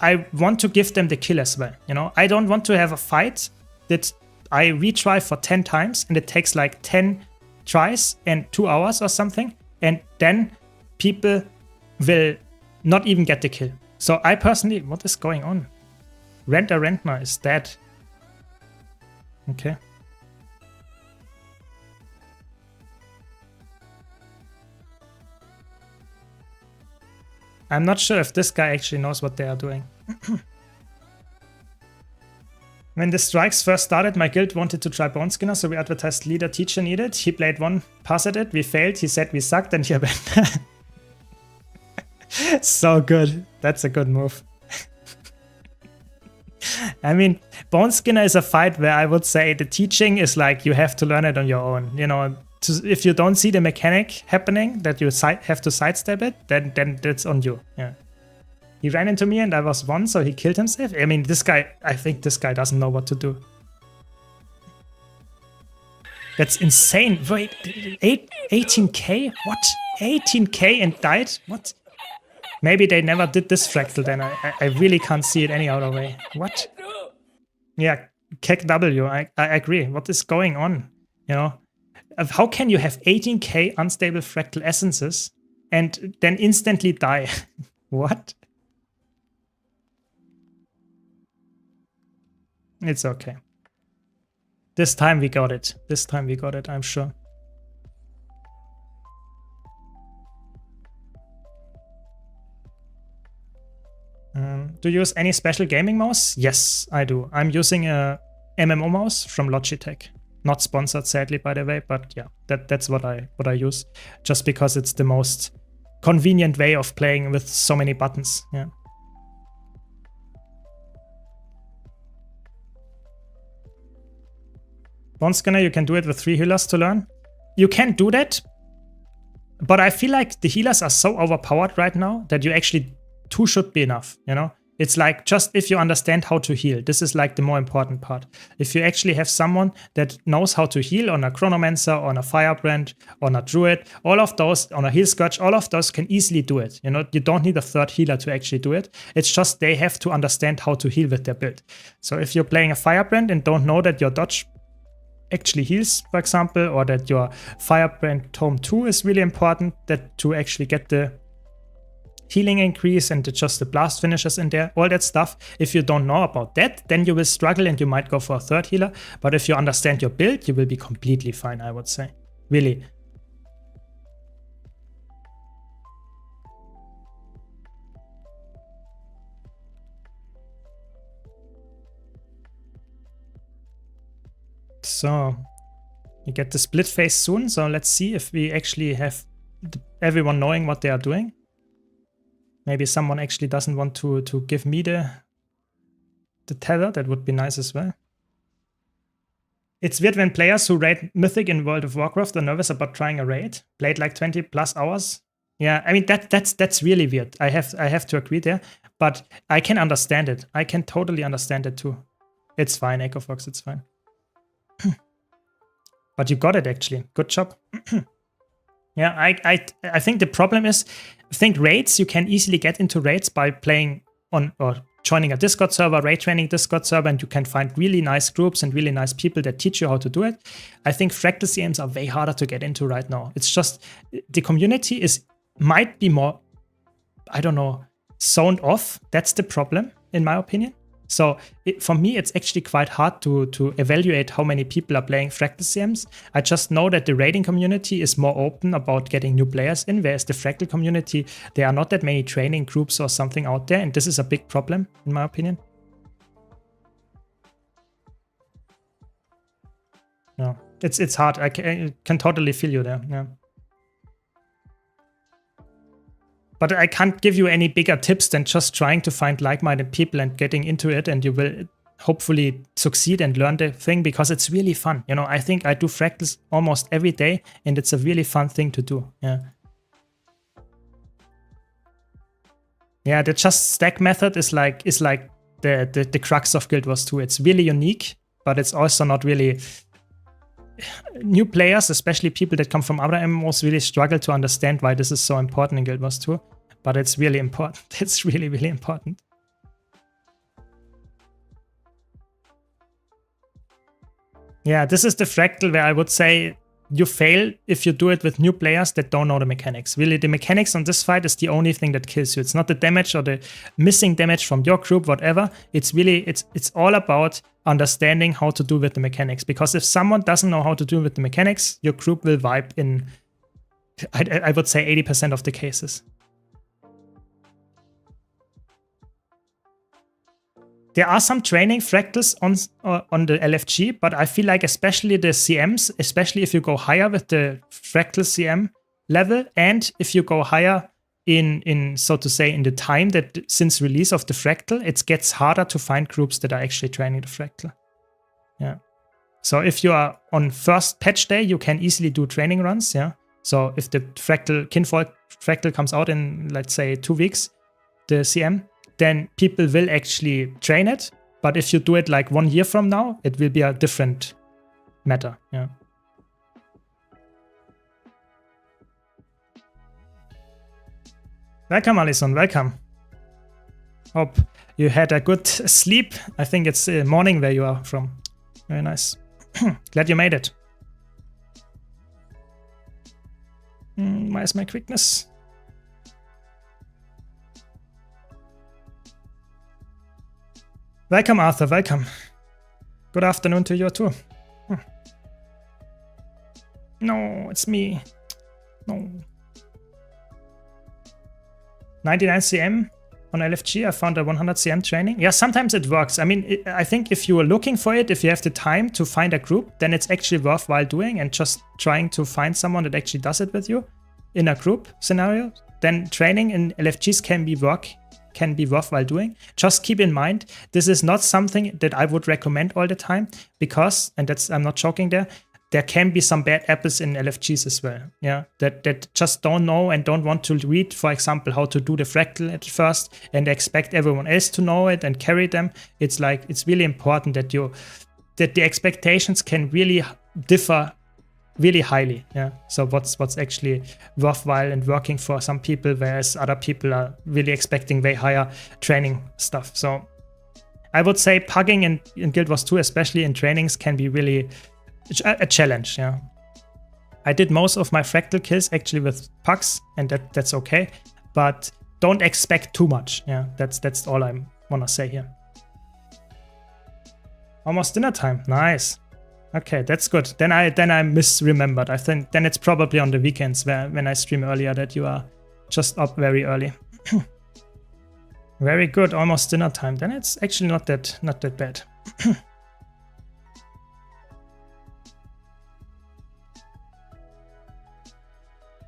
I want to give them the kill as well. You know, I don't want to have a fight that I retry for 10 times and it takes like 10 tries and 2 hours or something. And then people will not even get the kill. So I personally, what is going on? Rentner is dead. Okay. I'm not sure if this guy actually knows what they are doing. When the strikes first started, my guild wanted to try Bone Skinner, so we advertised leader teacher needed. He played one pass at it, we failed, he said we sucked, and he went. So good. That's a good move. I mean, Bone Skinner is a fight where I would say the teaching is like you have to learn it on your own. You know, if you don't see the mechanic happening, that you have to sidestep it, then that's on you. Yeah. He ran into me and I was one, so he killed himself. I mean, this guy, I think this guy doesn't know what to do. That's insane. Wait, 18k? What? 18k and died? What? Maybe they never did this fractal then. I really can't see it any other way. What? Yeah, Keck W, I agree. What is going on? You know? How can you have 18k unstable fractal essences and then instantly die? What? It's okay. This time we got it. This time we got it, I'm sure. Do you use any special gaming mouse? Yes, I do. I'm using a MMO mouse from Logitech. Not sponsored, sadly, by the way, but yeah, that's what I use. Just because it's the most convenient way of playing with so many buttons. Yeah. Bone Skinner, you can do it with 3 healers to learn. You can do that, but I feel like the healers are so overpowered right now that you actually 2 should be enough, you know? It's like just if you understand how to heal, this is like the more important part. If you actually have someone that knows how to heal on a Chronomancer, on a Firebrand, on a Druid, all of those, on a Heal Scourge, all of those can easily do it. You know, you don't need a 3rd healer to actually do it. It's just they have to understand how to heal with their build. So if you're playing a Firebrand and don't know that your dodge actually heals, for example, or that your Firebrand Tome 2 is really important, that to actually get the healing increase and just the blast finishes in there, all that stuff. If you don't know about that, then you will struggle and you might go for a 3rd healer. But if you understand your build, you will be completely fine, I would say. Really. So, you get the split phase soon, so let's see if we actually have everyone knowing what they are doing. Maybe someone actually doesn't want to give me the tether. That would be nice as well. It's weird when players who raid Mythic in World of Warcraft are nervous about trying a raid. Played like 20 plus hours. Yeah, I mean that's really weird. I have to agree there, but I can understand it. I can totally understand it too. It's fine, Echo Fox. It's fine. But you got it actually. Good job. Yeah, I think the problem is, I think raids, you can easily get into raids by playing on or joining a Discord server, raid training Discord server, and you can find really nice groups and really nice people that teach you how to do it. I think fractal CMs are way harder to get into right now. It's just the community might be more, I don't know, zoned off. That's the problem, in my opinion. So for me, it's actually quite hard to evaluate how many people are playing Fractal CMs. I just know that the raiding community is more open about getting new players in, whereas the Fractal community, there are not that many training groups or something out there, and this is a big problem, in my opinion. No, it's hard. I can totally feel you there. Yeah. But I can't give you any bigger tips than just trying to find like-minded people and getting into it, and you will hopefully succeed and learn the thing, because it's really fun. You know, I think I do fractals almost every day, and it's a really fun thing to do. Yeah. Yeah, the just stack method is like the crux of Guild Wars 2. It's really unique, but it's also not really. New players, especially people that come from other MMOs, really struggle to understand why this is so important in Guild Wars 2. But it's really important. It's really, really important. Yeah, this is the fractal where I would say you fail if you do it with new players that don't know the mechanics. Really, the mechanics on this fight is the only thing that kills you. It's not the damage or the missing damage from your group, whatever. It's really, it's all about understanding how to do with the mechanics. Because if someone doesn't know how to do with the mechanics, your group will wipe in, I would say, 80% of the cases. There are some training fractals on the LFG, but I feel like especially the CMs, especially if you go higher with the fractal CM level, and if you go higher in so to say in the time that since release of the fractal, it gets harder to find groups that are actually training the fractal. Yeah. So if you are on first patch day, you can easily do training runs. Yeah. So if the kinfolk fractal comes out in, let's say, 2 weeks, the CM, then people will actually train it. But if you do it like 1 year from now, it will be a different matter. Yeah. Welcome, Alison. Welcome. Hope you had a good sleep. I think it's morning where you are from. Very nice. Glad you made it. Where's my quickness? Welcome, Arthur. Welcome. Good afternoon to you too. No, it's me. No. 99 CM on LFG. I found a 100 CM training. Yeah, sometimes it works. I mean, I think if you are looking for it, if you have the time to find a group, then it's actually worthwhile doing and just trying to find someone that actually does it with you in a group scenario. Then training in LFGs can be worthwhile doing. Just keep in mind, this is not something that I would recommend all the time because, and that's, I'm not joking there can be some bad apples in LFGs as well. Yeah, that just don't know and don't want to read, for example, how to do the fractal at first and expect everyone else to know it and carry them. It's like, it's really important that the expectations can really differ really highly. Yeah. So what's actually worthwhile and working for some people, whereas other people are really expecting way higher training stuff. So I would say pugging in Guild Wars 2, especially in trainings, can be really a challenge. Yeah. I did most of my fractal kills actually with pugs, and that's okay. But don't expect too much. Yeah. That's all I wanna say here. Almost dinner time. Nice. Okay, that's good. Then I misremembered. I think then it's probably on the weekends when I stream earlier that you are just up very early. Very good, almost dinner time. Then it's actually not that bad.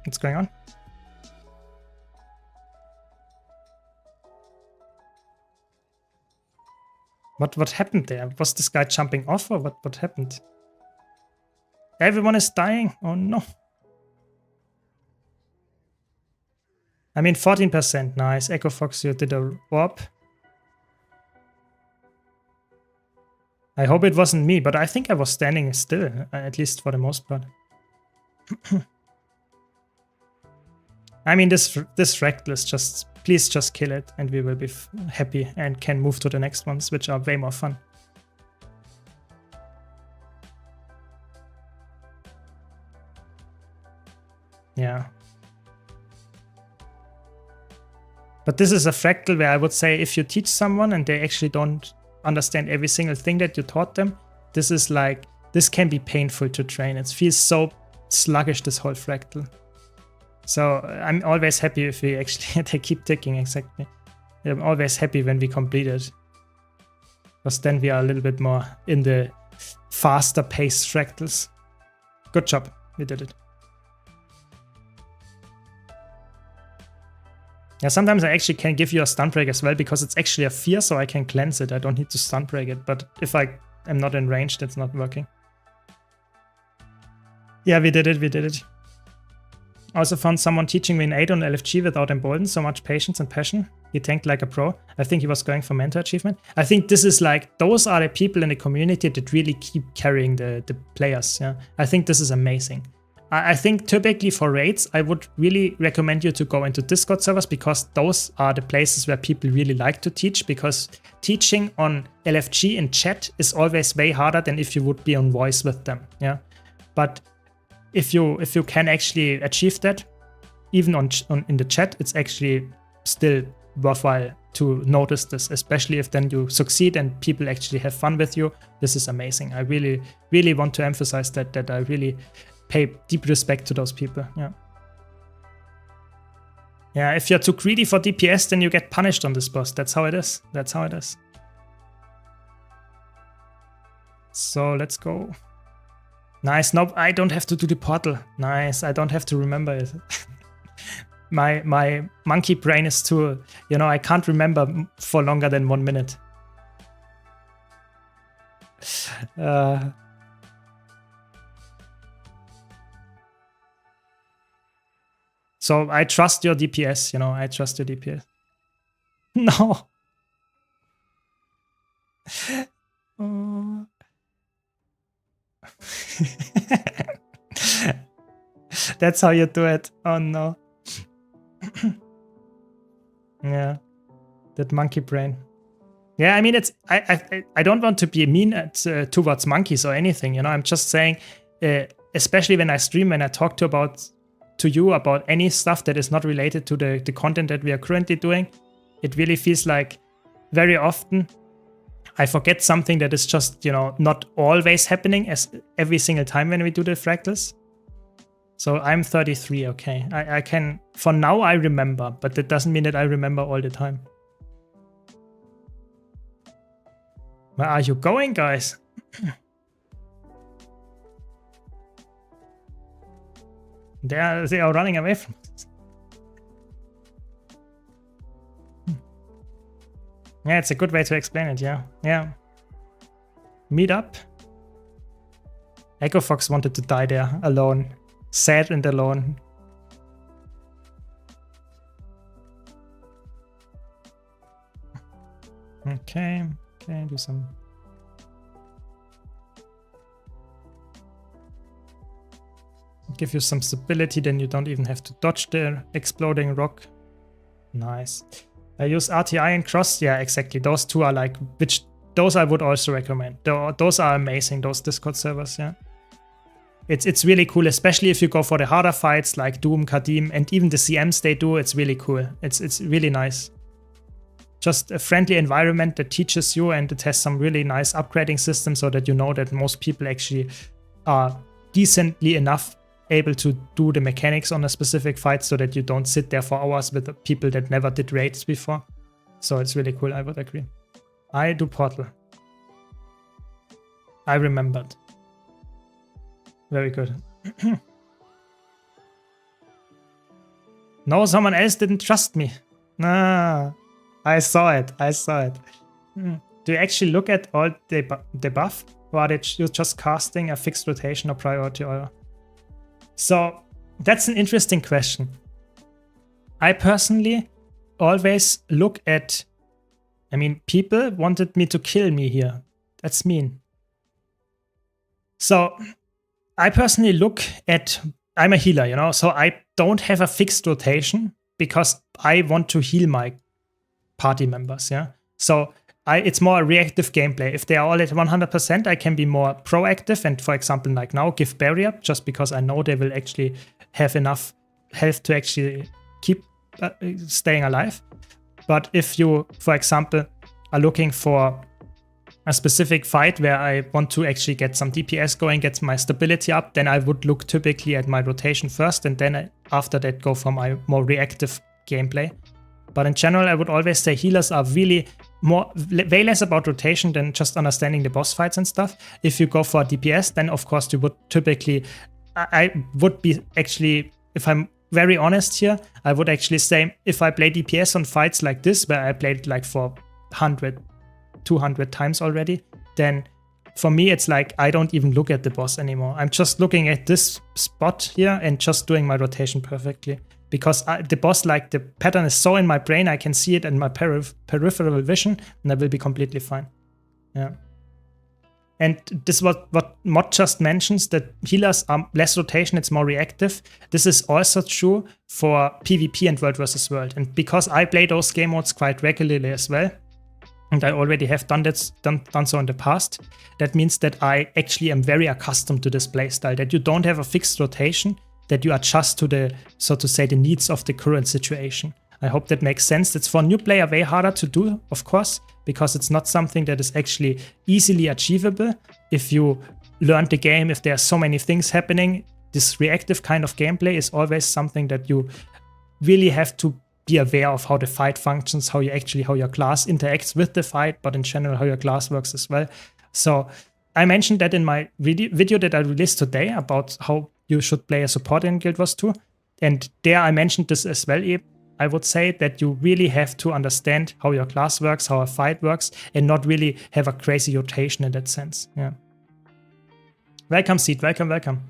What's going on? What happened there? Was this guy jumping off or what happened? Everyone is dying. Oh no. I mean 14%. Nice. Echo Fox, you did a warp. I hope it wasn't me, but I think I was standing still, at least for the most part. I mean, this fractal is just, please just kill it and we will be happy and can move to the next ones, which are way more fun. Yeah. But this is a fractal where I would say if you teach someone and they actually don't understand every single thing that you taught them, this is like, this can be painful to train. It feels so sluggish, this whole fractal. So I'm always happy if we actually, they keep ticking, exactly. I'm always happy when we complete it. Because then we are a little bit more in the faster paced fractals. Good job, we did it. Yeah, sometimes I actually can give you a stun break as well because it's actually a fear, so I can cleanse it. I don't need to stun break it, but if I am not in range, that's not working. Yeah, we did it. Also found someone teaching me an 8 on LFG without embolden, so much patience and passion. He tanked like a pro. I think he was going for mentor achievement. I think this is like, those are the people in the community that really keep carrying the players. Yeah, I think this is amazing. I think typically for raids, I would really recommend you to go into Discord servers because those are the places where people really like to teach, because teaching on LFG in chat is always way harder than if you would be on voice with them. Yeah, but if you can actually achieve that, even in the chat, it's actually still worthwhile to notice this, especially if then you succeed and people actually have fun with you. This is amazing. I really, really want to emphasize that I really pay deep respect to those people. Yeah. Yeah, if you're too greedy for DPS, then you get punished on this boss. That's how it is. That's how it is. So let's go. Nice. Nope, I don't have to do the portal. Nice. I don't have to remember it. my monkey brain is too, I can't remember for longer than 1 minute. So I trust your DPS, I trust your DPS. No. That's how you do it. Oh no. Yeah. That monkey brain. Yeah, I mean, I don't want to be mean towards monkeys or anything, I'm just saying, especially when I stream, when I talk to you about any stuff that is not related to the content that we are currently doing, it really feels like very often I forget something that is just, not always happening as every single time when we do the fractals. So I'm 33, okay. I can, for now I remember, but that doesn't mean that I remember all the time. Where are you going, guys? They are running away from us. Yeah, it's a good way to explain it, yeah. Yeah. Meet up. Echo Fox wanted to die there, alone. Sad and alone. Okay, do some... Give you some stability, then you don't even have to dodge the exploding rock. Nice. I use RTI and Cross. Yeah, exactly. Those two are like, those I would also recommend. Those are amazing, those Discord servers, yeah. It's really cool, especially if you go for the harder fights like Doom, Kadim, and even the CMs they do, it's really cool. It's really nice. Just a friendly environment that teaches you, and it has some really nice upgrading systems so that you know that most people actually are decently enough able to do the mechanics on a specific fight so that you don't sit there for hours with the people that never did raids before. So it's really cool, I would agree. I do Portal. I remembered. Very good. No, someone else didn't trust me. Nah, I saw it. Do you actually look at all the buff? Or are you just casting a fixed rotation or priority order? So that's an interesting question. I personally always look at, people wanted me to kill me here. That's mean. So I personally look at, I'm a healer, so I don't have a fixed rotation because I want to heal my party members, yeah? So it's more a reactive gameplay. If they are all at 100%, I can be more proactive and, for example, like now, give barrier, just because I know they will actually have enough health to actually keep staying alive. But if you, for example, are looking for a specific fight where I want to actually get some DPS going, get my stability up, then I would look typically at my rotation first, and then after that go for my more reactive gameplay. But in general, I would always say healers are really way less about rotation than just understanding the boss fights and stuff. If you go for DPS, then of course you would typically, I would be actually, if I'm very honest here, I would actually say if I play DPS on fights like this, where I played like for 100, 200 times already, then for me it's like I don't even look at the boss anymore. I'm just looking at this spot here and just doing my rotation perfectly. Because the boss, like the pattern is so in my brain, I can see it in my peripheral vision, and I will be completely fine. Yeah. And this is what Mod just mentions, that healers are less rotation, it's more reactive. This is also true for PvP and World vs. World. And because I play those game modes quite regularly as well, and I already have done so in the past, that means that I actually am very accustomed to this playstyle, that you don't have a fixed rotation, that you adjust to the, so to say, the needs of the current situation. I hope that makes sense. It's for a new player way harder to do, of course, because it's not something that is actually easily achievable. If you learn the game, if there are so many things happening, this reactive kind of gameplay is always something that you really have to be aware of how the fight functions, how your class interacts with the fight, but in general how your class works as well. So I mentioned that in my video that I released today about how you should play a support in Guild Wars 2. And there I mentioned this as well. I would say that you really have to understand how your class works, how a fight works, and not really have a crazy rotation in that sense. Yeah. Welcome, Seed. Welcome, welcome.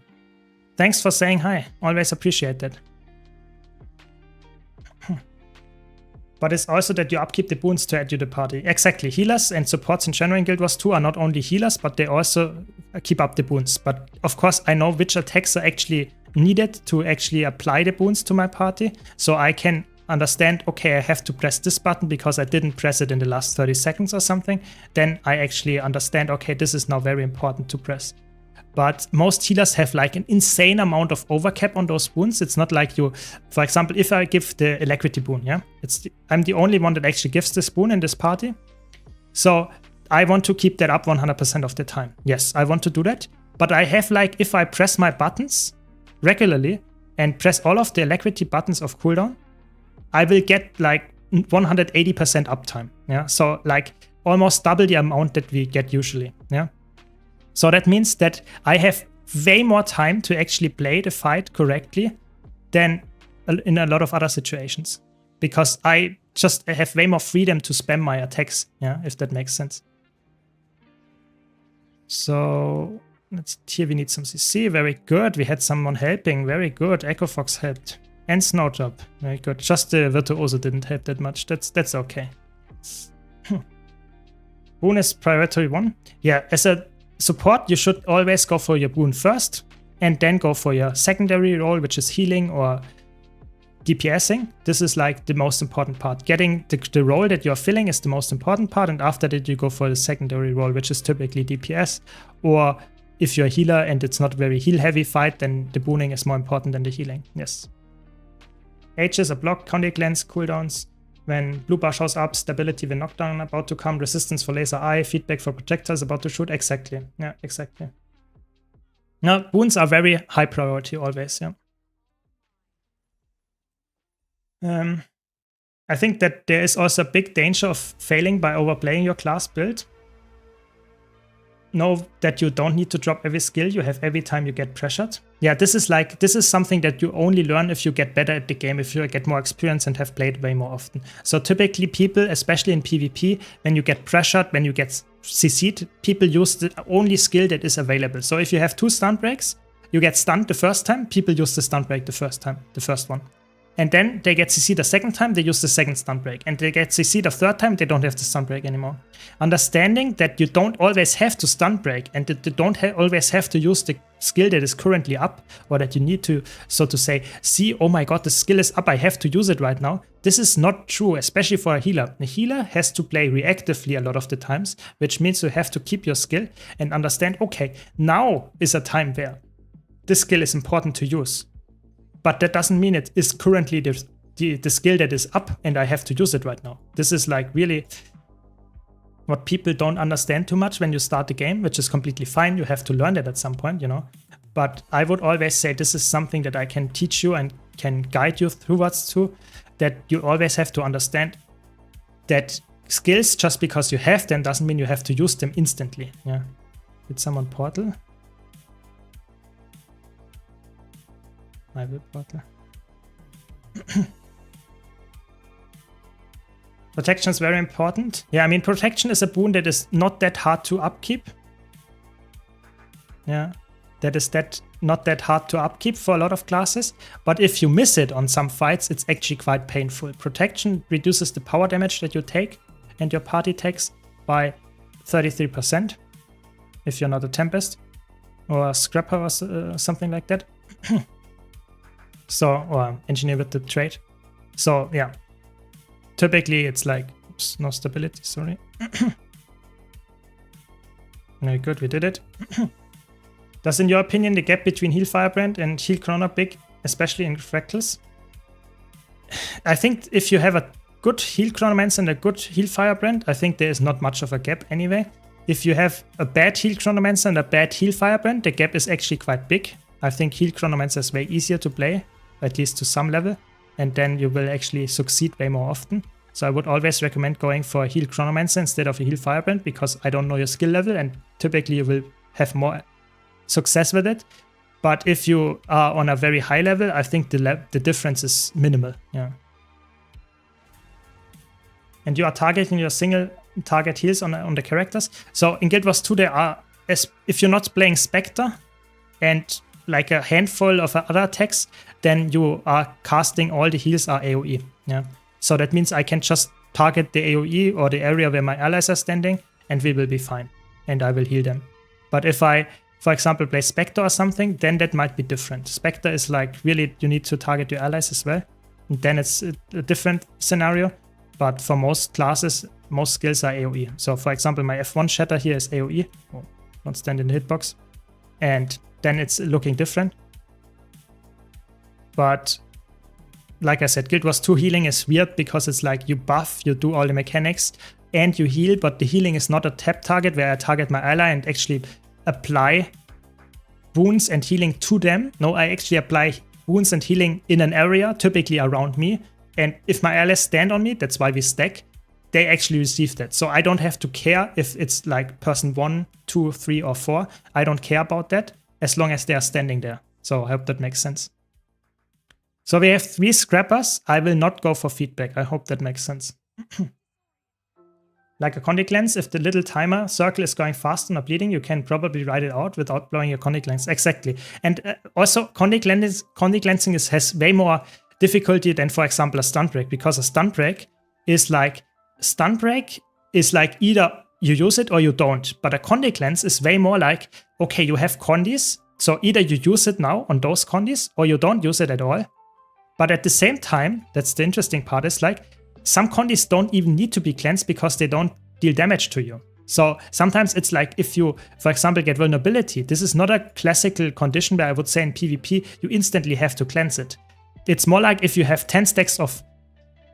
Thanks for saying hi. Always appreciate that. But it's also that you upkeep the boons to add you the party. Exactly. Healers and supports in general in Guild Wars 2 are not only healers, but they also keep up the boons. But of course, I know which attacks are actually needed to actually apply the boons to my party. So I can understand, okay, I have to press this button because I didn't press it in the last 30 seconds or something. Then I actually understand, okay, this is now very important to press. But most healers have like an insane amount of overcap on those boons. It's not like you, for example, if I give the Alacrity boon, yeah, I'm the only one that actually gives this boon in this party. So I want to keep that up 100% of the time. Yes, I want to do that. But I have like, if I press my buttons regularly and press all of the Alacrity buttons of cooldown, I will get like 180% uptime. Yeah, so like almost double the amount that we get usually. Yeah. So that means that I have way more time to actually play the fight correctly than in a lot of other situations. Because I just have way more freedom to spam my attacks, yeah, if that makes sense. So here we need some CC, very good. We had someone helping, very good. Echo Fox helped. And Snowdrop, very good. Just the Virtuoso didn't help that much, that's okay. Boon is priority 1. Yeah, as a support, you should always go for your boon first and then go for your secondary role, which is healing or DPSing. This is like the most important part. Getting the role that you're filling is the most important part, and after that you go for the secondary role, which is typically DPS. Or if you're a healer and it's not very heal heavy fight, then the booning is more important than the healing. Yes. H's are blocked, counter cleanse, cooldowns. When blue bar shows up, stability when knockdown about to come, resistance for laser eye, feedback for projectiles about to shoot. Exactly. Yeah, exactly. Now, boons are very high priority always, yeah. I think that there is also a big danger of failing by overplaying your class build. Know that you don't need to drop every skill you have every time you get pressured. Yeah, this is something that you only learn if you get better at the game, if you get more experience and have played way more often. So typically people, especially in PvP, when you get pressured, when you get CC'd, people use the only skill that is available. So if you have 2 stun breaks, you get stunned the first time, people use the stun break the first one. And then they get CC the second time, they use the second stun break. And they get CC the third time, they don't have the stun break anymore. Understanding that you don't always have to stun break and that you don't always have to use the skill that is currently up, or that you need to, so to say, see, oh my god, the skill is up, I have to use it right now. This is not true, especially for a healer. A healer has to play reactively a lot of the times, which means you have to keep your skill and understand, okay, now is a time where this skill is important to use. But that doesn't mean it is currently the skill that is up and I have to use it right now. This is like really what people don't understand too much when you start the game, which is completely fine. You have to learn that at some point, you know. But I would always say this is something that I can teach you and can guide you towards to, that you always have to understand that skills, just because you have them, doesn't mean you have to use them instantly. Yeah. Did someone portal? I will portal. Protection is very important. Yeah, I mean, protection is a boon that is not that hard to upkeep. Yeah, that is not that hard to upkeep for a lot of classes. But if you miss it on some fights, it's actually quite painful. Protection reduces the power damage that you take and your party takes by 33%. If you're not a Tempest or a Scrapper or something like that. So, or engineer with the trait. So, yeah. Typically, it's like, oops, no stability, sorry. Very good, we did it. Does, in your opinion, the gap between Heal Firebrand and Heal Chrono big, especially in Fractals? I think if you have a good Heal Chronomancer and a good Heal Firebrand, I think there is not much of a gap anyway. If you have a bad Heal Chronomancer and a bad Heal Firebrand, the gap is actually quite big. I think Heal Chronomancer is way easier to play, at least to some level, and then you will actually succeed way more often. So I would always recommend going for a Heal Chronomancer instead of a Heal Firebrand, because I don't know your skill level and typically you will have more success with it. But if you are on a very high level, I think the difference is minimal. Yeah. And you are targeting your single target heals on the characters. So in Guild Wars 2, there are, if you're not playing Spectre and like a handful of other attacks, then you are casting all the heals are AoE. Yeah. So that means I can just target the AoE or the area where my allies are standing, and we will be fine. And I will heal them. But if I, for example, play Spectre or something, then that might be different. Spectre is like really, you need to target your allies as well. And then it's a different scenario. But for most classes, most skills are AoE. So for example, my F1 shatter here is AoE. Oh, don't stand in the hitbox. And then it's looking different. But like I said, Guild Wars 2 healing is weird because it's like you buff, you do all the mechanics, and you heal, but the healing is not a tap target where I target my ally and actually apply wounds and healing to them. No, I actually apply wounds and healing in an area, typically around me. And if my allies stand on me, that's why we stack, they actually receive that. So I don't have to care if it's like person 1, 2, 3, or 4. I don't care about that as long as they are standing there. So I hope that makes sense. So we have 3 scrappers. I will not go for feedback. I hope that makes sense. Like a condic lens, if the little timer circle is going fast and not bleeding, you can probably ride it out without blowing your condic lens. Exactly. And also condic lensing has way more difficulty than, for example, a stunt break, because a stunt break is like either you use it or you don't. But a condic lens is way more like, okay, you have condis, so either you use it now on those condis or you don't use it at all. But at the same time, that's the interesting part, is like some condis don't even need to be cleansed because they don't deal damage to you. So sometimes it's like if you, for example, get vulnerability, this is not a classical condition where I would say in PvP you instantly have to cleanse it. It's more like if you have 10 stacks of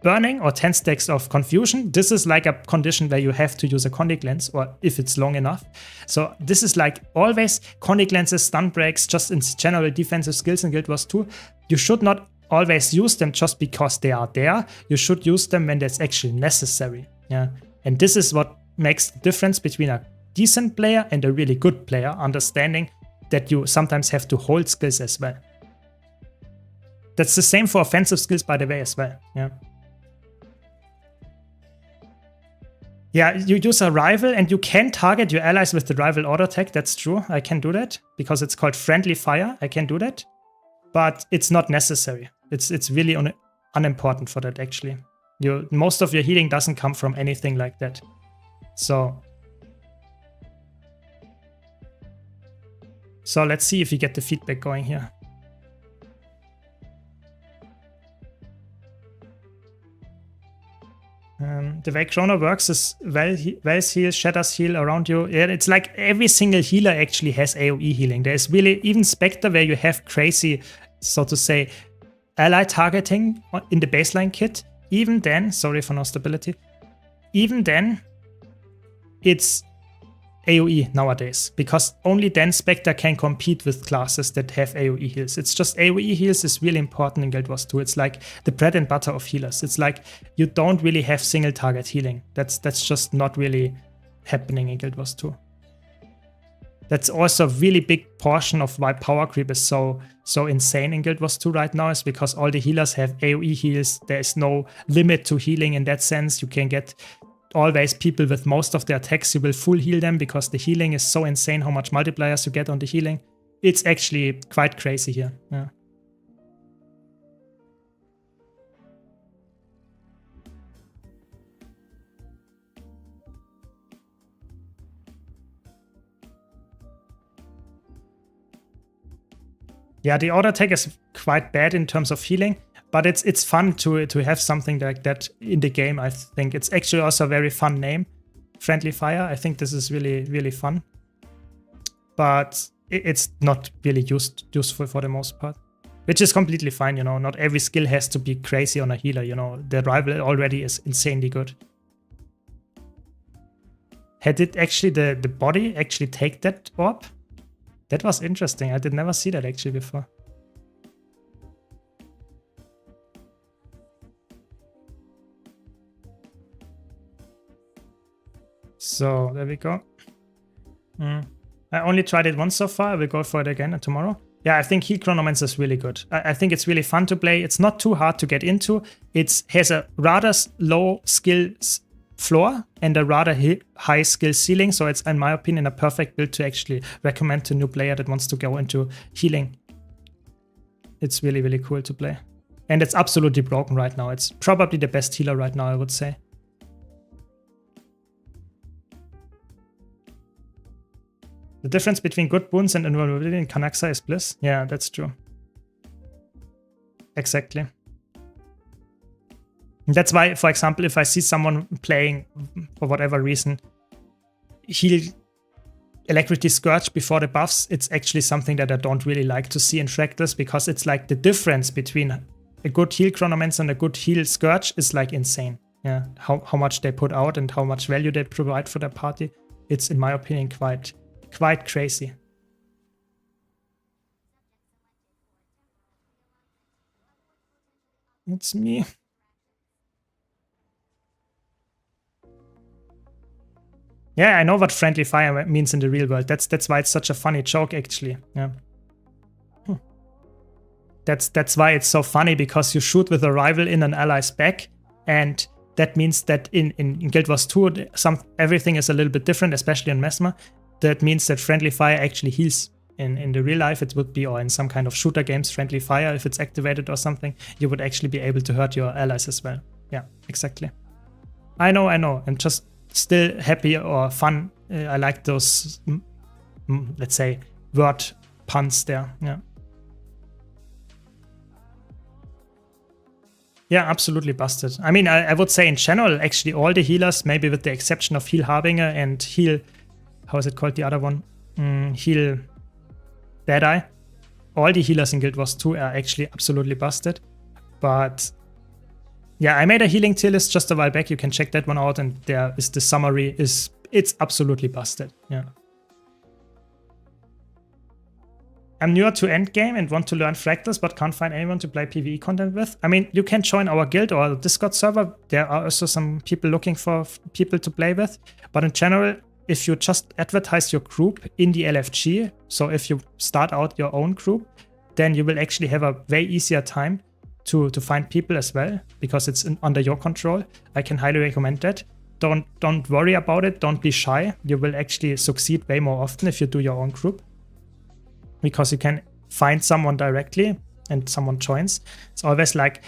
burning or 10 stacks of confusion, this is like a condition where you have to use a condic lens, or if it's long enough. So this is like always condic lenses, stun breaks, just in general defensive skills in Guild Wars 2. You should not always use them just because they are there. You should use them when that's actually necessary. Yeah, and this is what makes the difference between a decent player and a really good player, understanding that you sometimes have to hold skills as well. That's the same for offensive skills, by the way, as well. Yeah. Yeah, you use a rival and you can target your allies with the rival auto attack. That's true. I can do that because it's called friendly fire. I can do that, but it's not necessary. It's really unimportant for that, actually. Most of your healing doesn't come from anything like that. So let's see if we get the feedback going here. The way Chrono works is Wells heal, Shatters heal around you. Yeah, it's like every single healer actually has AoE healing. There's really even Spectre where you have crazy, so to say, ally targeting in the baseline kit. Even then, sorry for no stability, even then, it's AoE nowadays, because only then Spectre can compete with classes that have AoE heals. It's just AoE heals is really important in Guild Wars 2. It's like the bread and butter of healers. It's like you don't really have single target healing. That's just not really happening in Guild Wars 2. That's also a really big portion of why power creep is so insane in Guild Wars 2 right now, is because all the healers have AoE heals. There is no limit to healing in that sense. You can get always people with most of their attacks, you will full heal them because the healing is so insane how much multipliers you get on the healing. It's actually quite crazy here. Yeah. Yeah, the auto attack is quite bad in terms of healing, but it's fun to have something like that in the game. I think it's actually also a very fun name, Friendly Fire. I think this is really, really fun, but it's not really useful for the most part, which is completely fine. You know, not every skill has to be crazy on a healer. You know, the rival already is insanely good. Had it actually the body actually take that orb? That was interesting. I did never see that actually before. So there we go. I only tried it once so far. I will go for it again tomorrow. Yeah, I think Heal Chronomancer is really good. I think it's really fun to play. It's not too hard to get into. It has a rather low skill floor and a rather high skill ceiling. So it's, in my opinion, a perfect build to actually recommend to a new player that wants to go into healing. It's really, really cool to play. And it's absolutely broken right now. It's probably the best healer right now, I would say. The difference between good boons and invulnerability in Kanaxa is bliss. Yeah, that's true. Exactly. And that's why, for example, if I see someone playing, for whatever reason, heal Alacrity Scourge before the buffs, it's actually something that I don't really like to see in Fractals, because it's like the difference between a good heal Chronomancer and a good heal Scourge is like insane. Yeah, how much they put out and how much value they provide for their party. It's, in my opinion, quite crazy. It's me. Yeah, I know what friendly fire means in the real world. That's why it's such a funny joke, actually. Yeah. That's why it's so funny, because you shoot with a rival in an ally's back, and that means that in Guild Wars 2, everything is a little bit different, especially in Mesmer. That means that friendly fire actually heals. In the real life, it would be, or in some kind of shooter games, friendly fire, if it's activated or something, you would actually be able to hurt your allies as well. Yeah, exactly. I know. I'm just still happy or fun. I like those, let's say, word puns there. Yeah. Yeah, absolutely busted. I mean, I would say in general, actually, all the healers, maybe with the exception of Heal Harbinger and Heal, how is it called, the other one? Heal Deadeye. All the healers in Guild Wars 2 are actually absolutely busted. But yeah, I made a healing tier list just a while back. You can check that one out, and there is the summary. It's absolutely busted. Yeah. I'm newer to endgame and want to learn Fractals, but can't find anyone to play PvE content with. I mean, you can join our guild or Discord server. There are also some people looking for people to play with. But in general, if you just advertise your group in the LFG, so if you start out your own group, then you will actually have a way easier time to find people as well, because it's under your control. I can highly recommend that. Don't worry about it. Don't be shy. You will actually succeed way more often if you do your own group, because you can find someone directly and someone joins. It's always like,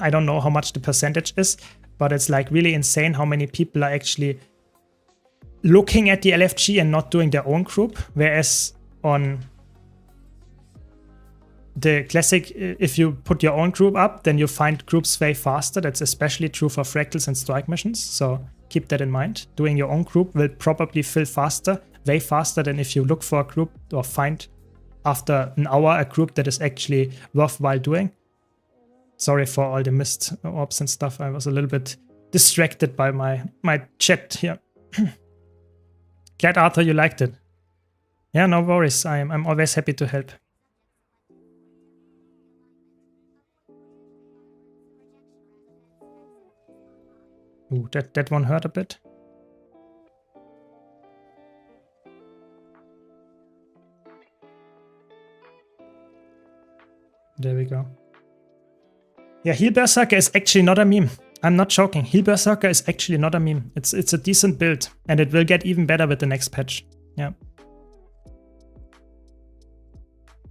I don't know how much the percentage is, but it's like really insane how many people are actually looking at the LFG and not doing their own group. Whereas on the classic, if you put your own group up, then you find groups way faster. That's especially true for Fractals and Strike missions. So keep that in mind. Doing your own group will probably fill faster, way faster than if you look for a group or find after an hour a group that is actually worthwhile doing. Sorry for all the missed orbs and stuff. I was a little bit distracted by my chat here. Glad, Arthur, you liked it. Yeah, no worries. I'm always happy to help. Ooh, that one hurt a bit. There we go. Yeah, Heal Berserker is actually not a meme. I'm not joking. Heal Berserker is actually not a meme. It's a decent build, and it will get even better with the next patch. Yeah.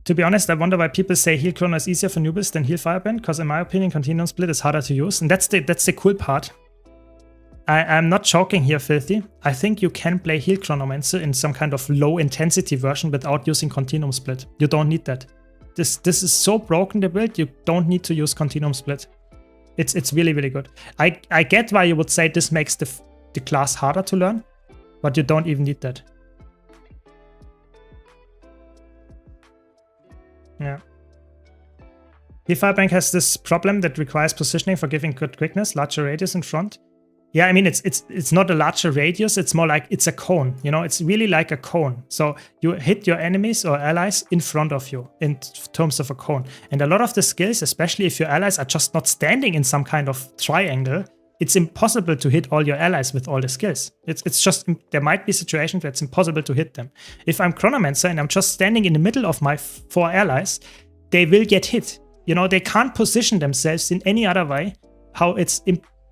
To be honest, I wonder why people say Heal Chrono is easier for newbies than Heal Fireband, because in my opinion, Continuum Split is harder to use, and that's the cool part. I'm not joking here, Filthy. I think you can play Heal Chronomancer in some kind of low intensity version without using Continuum Split. You don't need that. This is so broken, the build, you don't need to use Continuum Split. It's really, really good. I get why you would say this makes the class harder to learn, but you don't even need that. Yeah. The Firebank has this problem that requires positioning for giving good quickness, larger radius in front. Yeah, I mean, it's not a larger radius, it's more like it's a cone, you know, it's really like a cone. So you hit your enemies or allies in front of you in terms of a cone. And a lot of the skills, especially if your allies are just not standing in some kind of triangle, it's impossible to hit all your allies with all the skills. It's just, there might be situations where it's impossible to hit them. If I'm Chronomancer and I'm just standing in the middle of my 4 allies, they will get hit. You know, they can't position themselves in any other way how it's,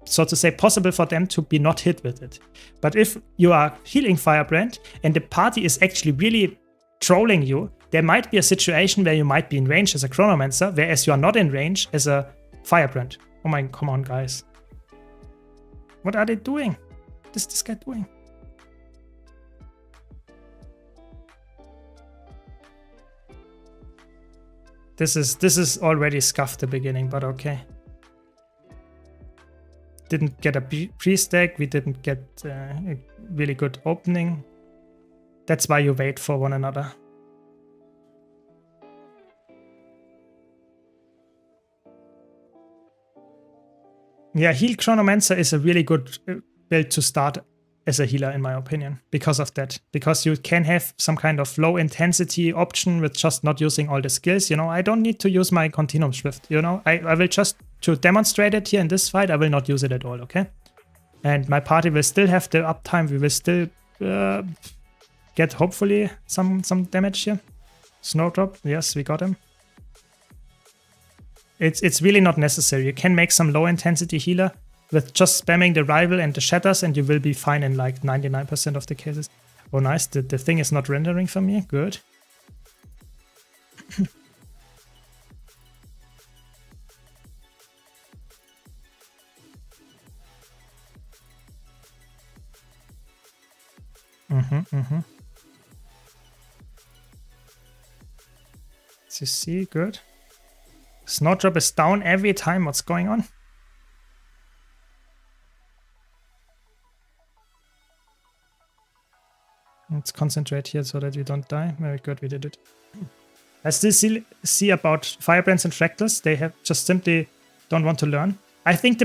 so to say, possible for them to be not hit with it. But if you are healing Firebrand and the party is actually really trolling you, there might be a situation where you might be in range as a Chronomancer, whereas you are not in range as a Firebrand. Oh my, come on, guys. What are they doing? What is this guy doing? This is already scuffed the beginning, but okay. Didn't get a pre-stack, we didn't get a really good opening. That's why you wait for one another. Yeah, Heal Chronomancer is a really good build to start as a healer, in my opinion, because of that. Because you can have some kind of low intensity option with just not using all the skills. You know, I don't need to use my Continuum Shift. You know, I will just, to demonstrate it here in this fight, I will not use it at all, okay? And my party will still have the uptime. We will still get, hopefully, some damage here. Snowdrop, yes, we got him. It's really not necessary. You can make some low intensity healer with just spamming the rival and the shatters, and you will be fine in like 99% of the cases. Oh, nice. The thing is not rendering for me. Good. CC, good. Snowdrop is down every time. What's going on? Let's concentrate here so that we don't die. Very good, we did it. I still see about Firebrands and Fractals. They have just simply don't want to learn. I think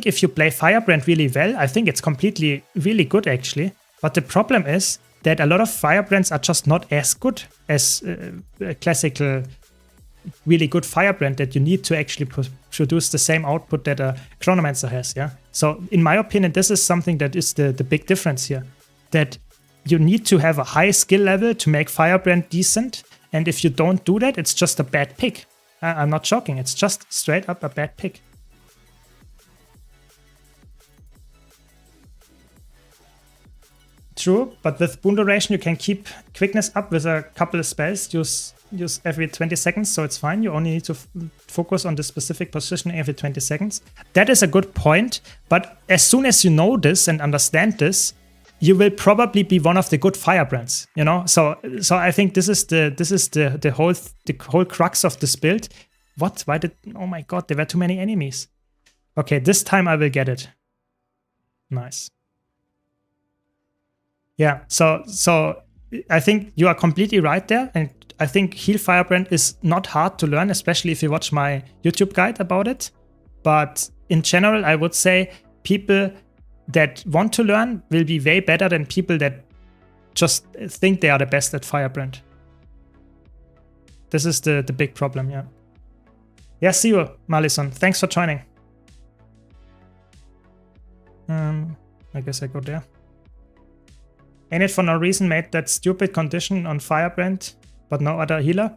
if you play Firebrand really well, I think it's completely really good actually. But the problem is that a lot of Firebrands are just not as good as a classical really good Firebrand that you need to actually produce the same output that a Chronomancer has, yeah? So in my opinion, this is something that is the big difference here. That you need to have a high skill level to make Firebrand decent, and if you don't do that, it's just a bad pick. I'm not joking, it's just straight up a bad pick. True, but with boon duration you can keep quickness up with a couple of spells, use every 20 seconds, so it's fine. You only need to focus on the specific position every 20 seconds. That is a good point, but as soon as you know this and understand this, you will probably be one of the good Firebrands, you know? So I think this is the whole crux of this build. What? Why did, oh my god, there were too many enemies. Okay, this time I will get it. Nice. Yeah, so I think you are completely right there, and I think Heal Firebrand is not hard to learn, especially if you watch my YouTube guide about it. But in general, I would say people that want to learn will be way better than people that just think they are the best at Firebrand. This is the big problem, yeah. Yeah, see you, Malison. Thanks for joining. I guess I go there. Ain't it for no reason made that stupid condition on Firebrand, but no other healer?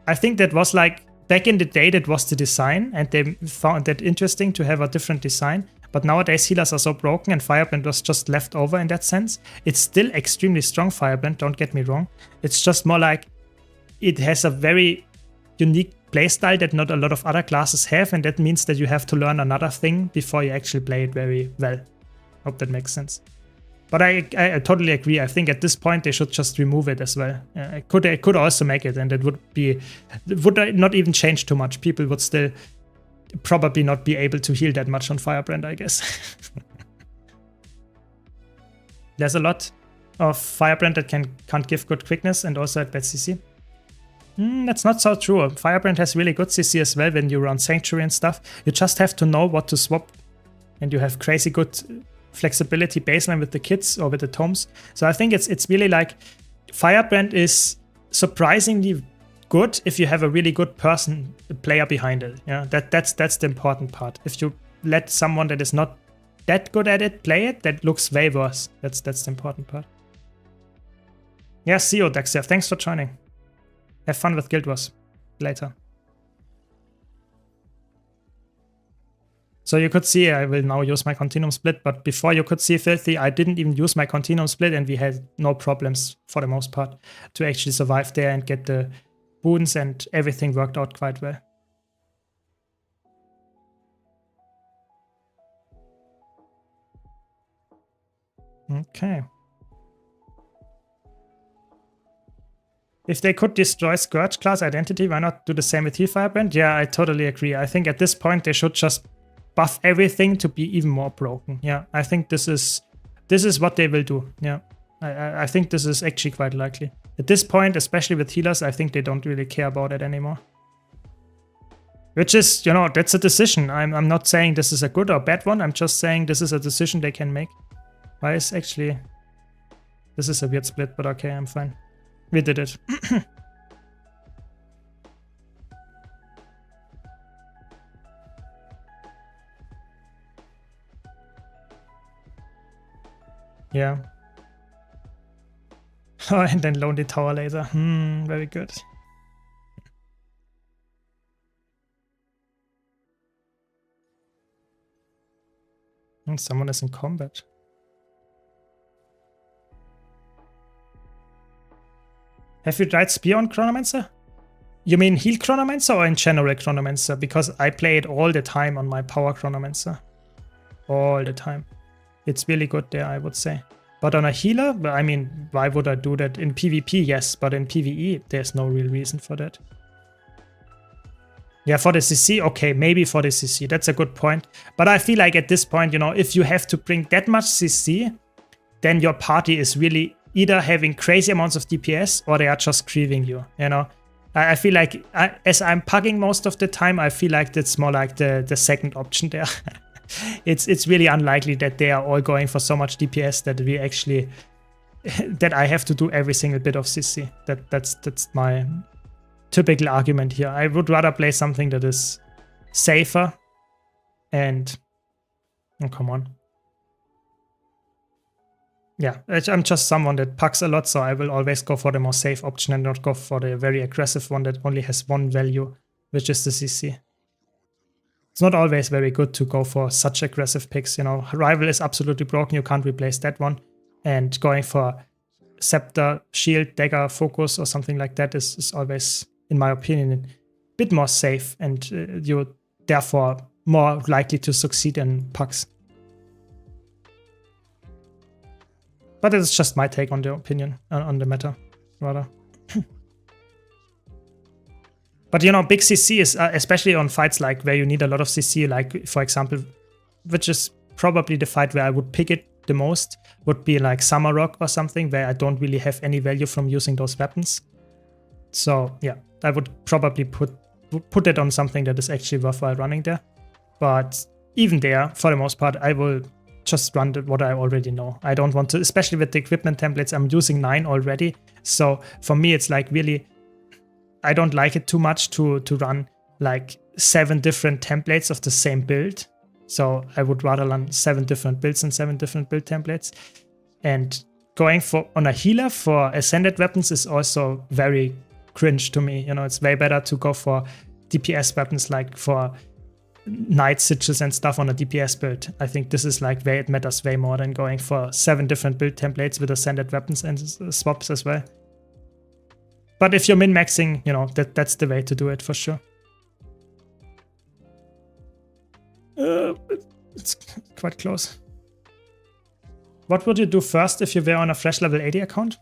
I think that was like, back in the day that was the design, and they found that interesting to have a different design. But nowadays healers are so broken and Firebrand was just left over in that sense. It's still extremely strong Firebrand, don't get me wrong. It's just more like it has a very unique playstyle that not a lot of other classes have, and that means that you have to learn another thing before you actually play it very well. Hope that makes sense. But I totally agree. I think at this point they should just remove it as well. It could also make it, and it would not even change too much. People would still probably not be able to heal that much on Firebrand, I guess. There's a lot of Firebrand that can't give good quickness, and also at bad CC. That's not so true. Firebrand has really good CC as well when you run Sanctuary and stuff. You just have to know what to swap, and you have crazy good flexibility baseline with the kits or with the tomes. So I think it's really like Firebrand is surprisingly good if you have a really good player behind it. Yeah, that's the important part. If you let someone that is not that good at it play it, that looks way worse. That's the important part. Yeah, see you, Dexter. Thanks for joining. Have fun with Guild Wars later. So you could see I will now use my Continuum Split, but before you could see Filthy, I didn't even use my Continuum Split and we had no problems for the most part to actually survive there and get the wounds, and everything worked out quite well. Okay. If they could destroy Scourge class identity, why not do the same with Firebrand? Yeah, I totally agree. I think at this point they should just buff everything to be even more broken. Yeah, I think this is what they will do. Yeah, I think this is actually quite likely. At this point, especially with healers, I think they don't really care about it anymore. Which is, you know, that's a decision. I'm not saying this is a good or bad one. I'm just saying this is a decision they can make. Why is actually... This is a weird split, but okay, I'm fine. We did it. Yeah. Oh, and then Lonely Tower laser. Very good. And someone is in combat. Have you tried Spear on Chronomancer? You mean heal Chronomancer or in general Chronomancer? Because I play it all the time on my power Chronomancer. All the time. It's really good there, I would say. But on a healer, I mean, why would I do that? In PvP, yes, but in PvE, there's no real reason for that. Yeah, for the CC, okay, maybe for the CC, that's a good point. But I feel like at this point, you know, if you have to bring that much CC, then your party is really either having crazy amounts of DPS or they are just grieving you, you know. I feel like, as I'm pugging most of the time, I feel like that's more like the second option there. It's really unlikely that they are all going for so much DPS that we actually, that I have to do every single bit of CC. That's my typical argument here. I would rather play something that is safer and, oh, come on. Yeah, I'm just someone that pucks a lot, so I will always go for the more safe option and not go for the very aggressive one that only has one value, which is the CC. It's not always very good to go for such aggressive picks, you know. Rival is absolutely broken, you can't replace that one. And going for Scepter, Shield, Dagger, Focus or something like that is always, in my opinion, a bit more safe and you're therefore more likely to succeed in pucks. But it's just my take on the opinion, on the matter, rather. But, you know, big CC is, especially on fights like where you need a lot of CC, like, for example, which is probably the fight where I would pick it the most, would be like Summer Rock or something, where I don't really have any value from using those weapons. So, yeah, I would probably put it on something that is actually worthwhile running there. But even there, for the most part, I will just run what I already know. I don't want to, especially with the equipment templates, I'm using 9 already. So for me, it's like really, I don't like it too much to run like 7 different templates of the same build. So I would rather run 7 different builds and 7 different build templates. And going for on a healer for ascended weapons is also very cringe to me. You know, it's way better to go for DPS weapons like for Night Sigils and stuff on a DPS build. I think this is like where it matters way more than going for 7 different build templates with ascended weapons and swaps as well. But if you're min-maxing, you know, that's the way to do it for sure. It's quite close. What would you do first if you were on a fresh level 80 account?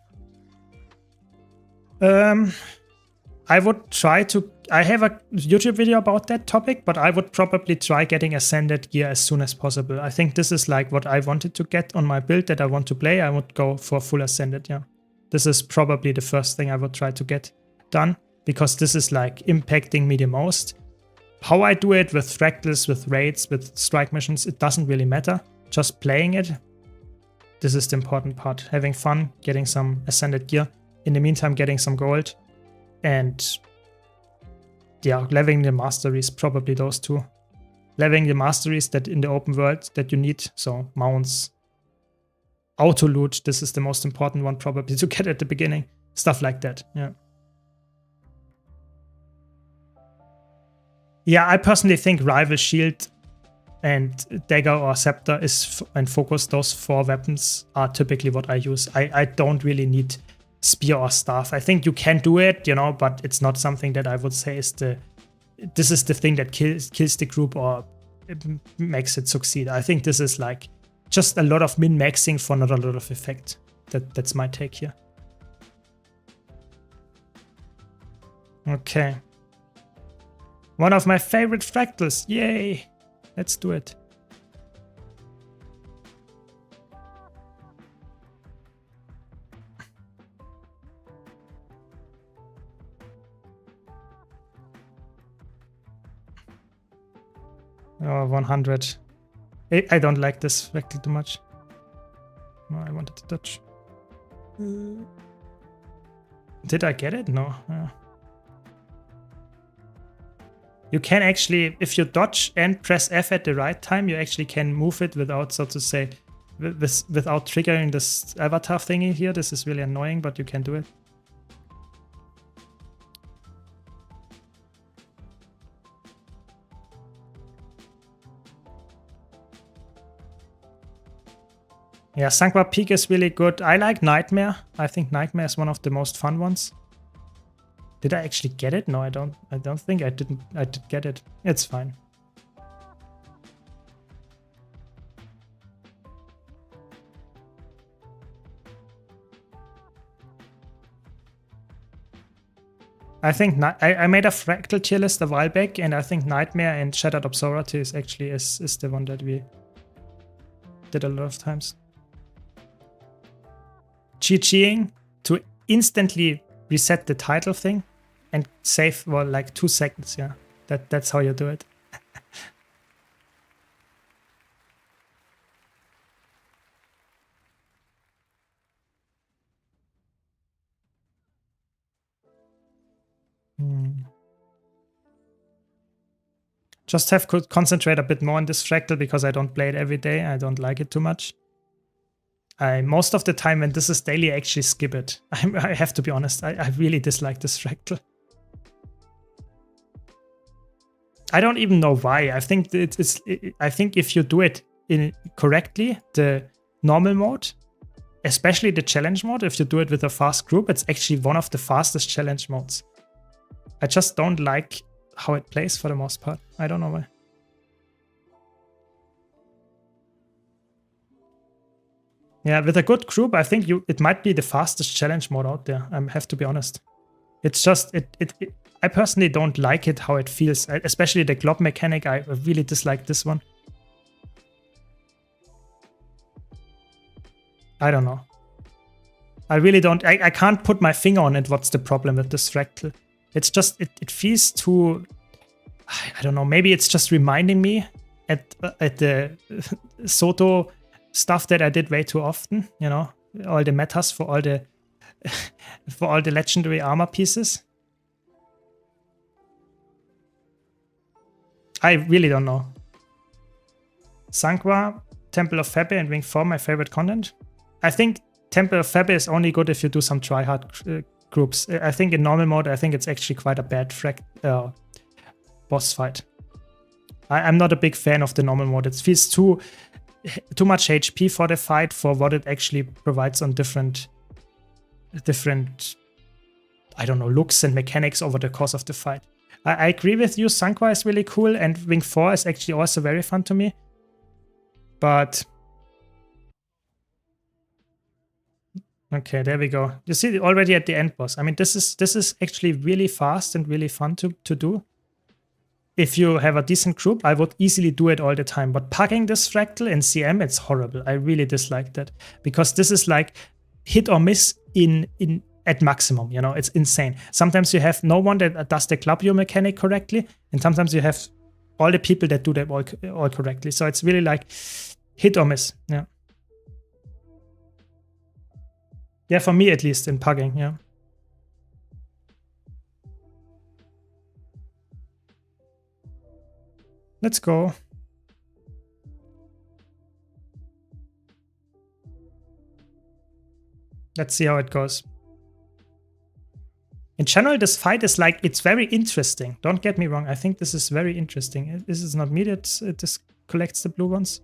I would try to... I have a YouTube video about that topic, but I would probably try getting Ascended gear as soon as possible. I think this is like what I wanted to get on my build that I want to play. I would go for full Ascended, yeah. This is probably the first thing I would try to get done, because this is like impacting me the most. How I do it with fractals, with raids, with strike missions, it doesn't really matter. Just playing it, this is the important part. Having fun, getting some Ascended gear. In the meantime, getting some gold. And yeah, leveling the masteries, probably those two. leveling the masteries that in the open world that you need. So mounts, auto loot, this is the most important one probably to get at the beginning. Stuff like that, yeah. Yeah, I personally think Rival, Shield, and Dagger or Scepter and Focus, those 4 weapons are typically what I use. I don't really need Spear or Staff. I think you can do it, you know, but it's not something that I would say is this is the thing that kills the group or makes it succeed. I think this is like just a lot of min-maxing for not a lot of effect. That's my take here. Okay. One of my favorite fractals. Yay! Let's do it. Oh, 100. I don't like this fractal too much. No, I wanted to touch. Did I get it? No. You can actually, if you dodge and press F at the right time, you actually can move it without, so to say, without triggering this avatar thingy here. This is really annoying, but you can do it. Yeah, Sankwa Peak is really good. I like Nightmare. I think Nightmare is one of the most fun ones. Did I actually get it? No, I don't think I did get it. It's fine. I think I made a fractal tier list a while back, and I think Nightmare and Shattered Obscurity is actually is the one that we did a lot of times. Chi-Chiing to instantly reset the title thing and save for like 2 seconds. Yeah, that's how you do it. Just have to concentrate a bit more on this fractal because I don't play it every day. I don't like it too much. Most of the time when this is daily, I actually skip it. I have to be honest. I really dislike this fractal. I don't even know why. I think I think if you do it correctly, the normal mode, especially the challenge mode, if you do it with a fast group, it's actually one of the fastest challenge modes. I just don't like how it plays for the most part. I don't know why. Yeah, with a good group, I think it might be the fastest challenge mode out there. I have to be honest. It's just I personally don't like it how it feels, especially the glob mechanic. I really dislike this one. I don't know. I really don't. I can't put my finger on it. What's the problem with this fractal? It's just it feels too. I don't know. Maybe it's just reminding me at the Soto stuff that I did way too often. You know, all the metas for all the legendary armor pieces. I really don't know. Sankwa, Temple of Febe, and Wing 4, my favorite content. I think Temple of Febe is only good if you do some tryhard groups. I think in normal mode, I think it's actually quite a bad boss fight. I'm not a big fan of the normal mode. It feels too much HP for the fight for what it actually provides on different I don't know, looks and mechanics over the course of the fight. I agree with you. Sankwa is really cool, and Wing 4 is actually also very fun to me. But okay, there we go. You see already at the end boss. I mean, this is actually really fast and really fun to do. If you have a decent group, I would easily do it all the time. But packing this fractal in CM, it's horrible. I really dislike that because this is like hit or miss at maximum. You know, it's insane. Sometimes you have no one that does the club view mechanic correctly, and sometimes you have all the people that do that all correctly. So it's really like hit or miss. Yeah. Yeah, for me at least in pugging, yeah. Let's go. Let's see how it goes. In general, this fight is like, it's very interesting. Don't get me wrong. I think this is very interesting. This is not me that this collects the blue ones.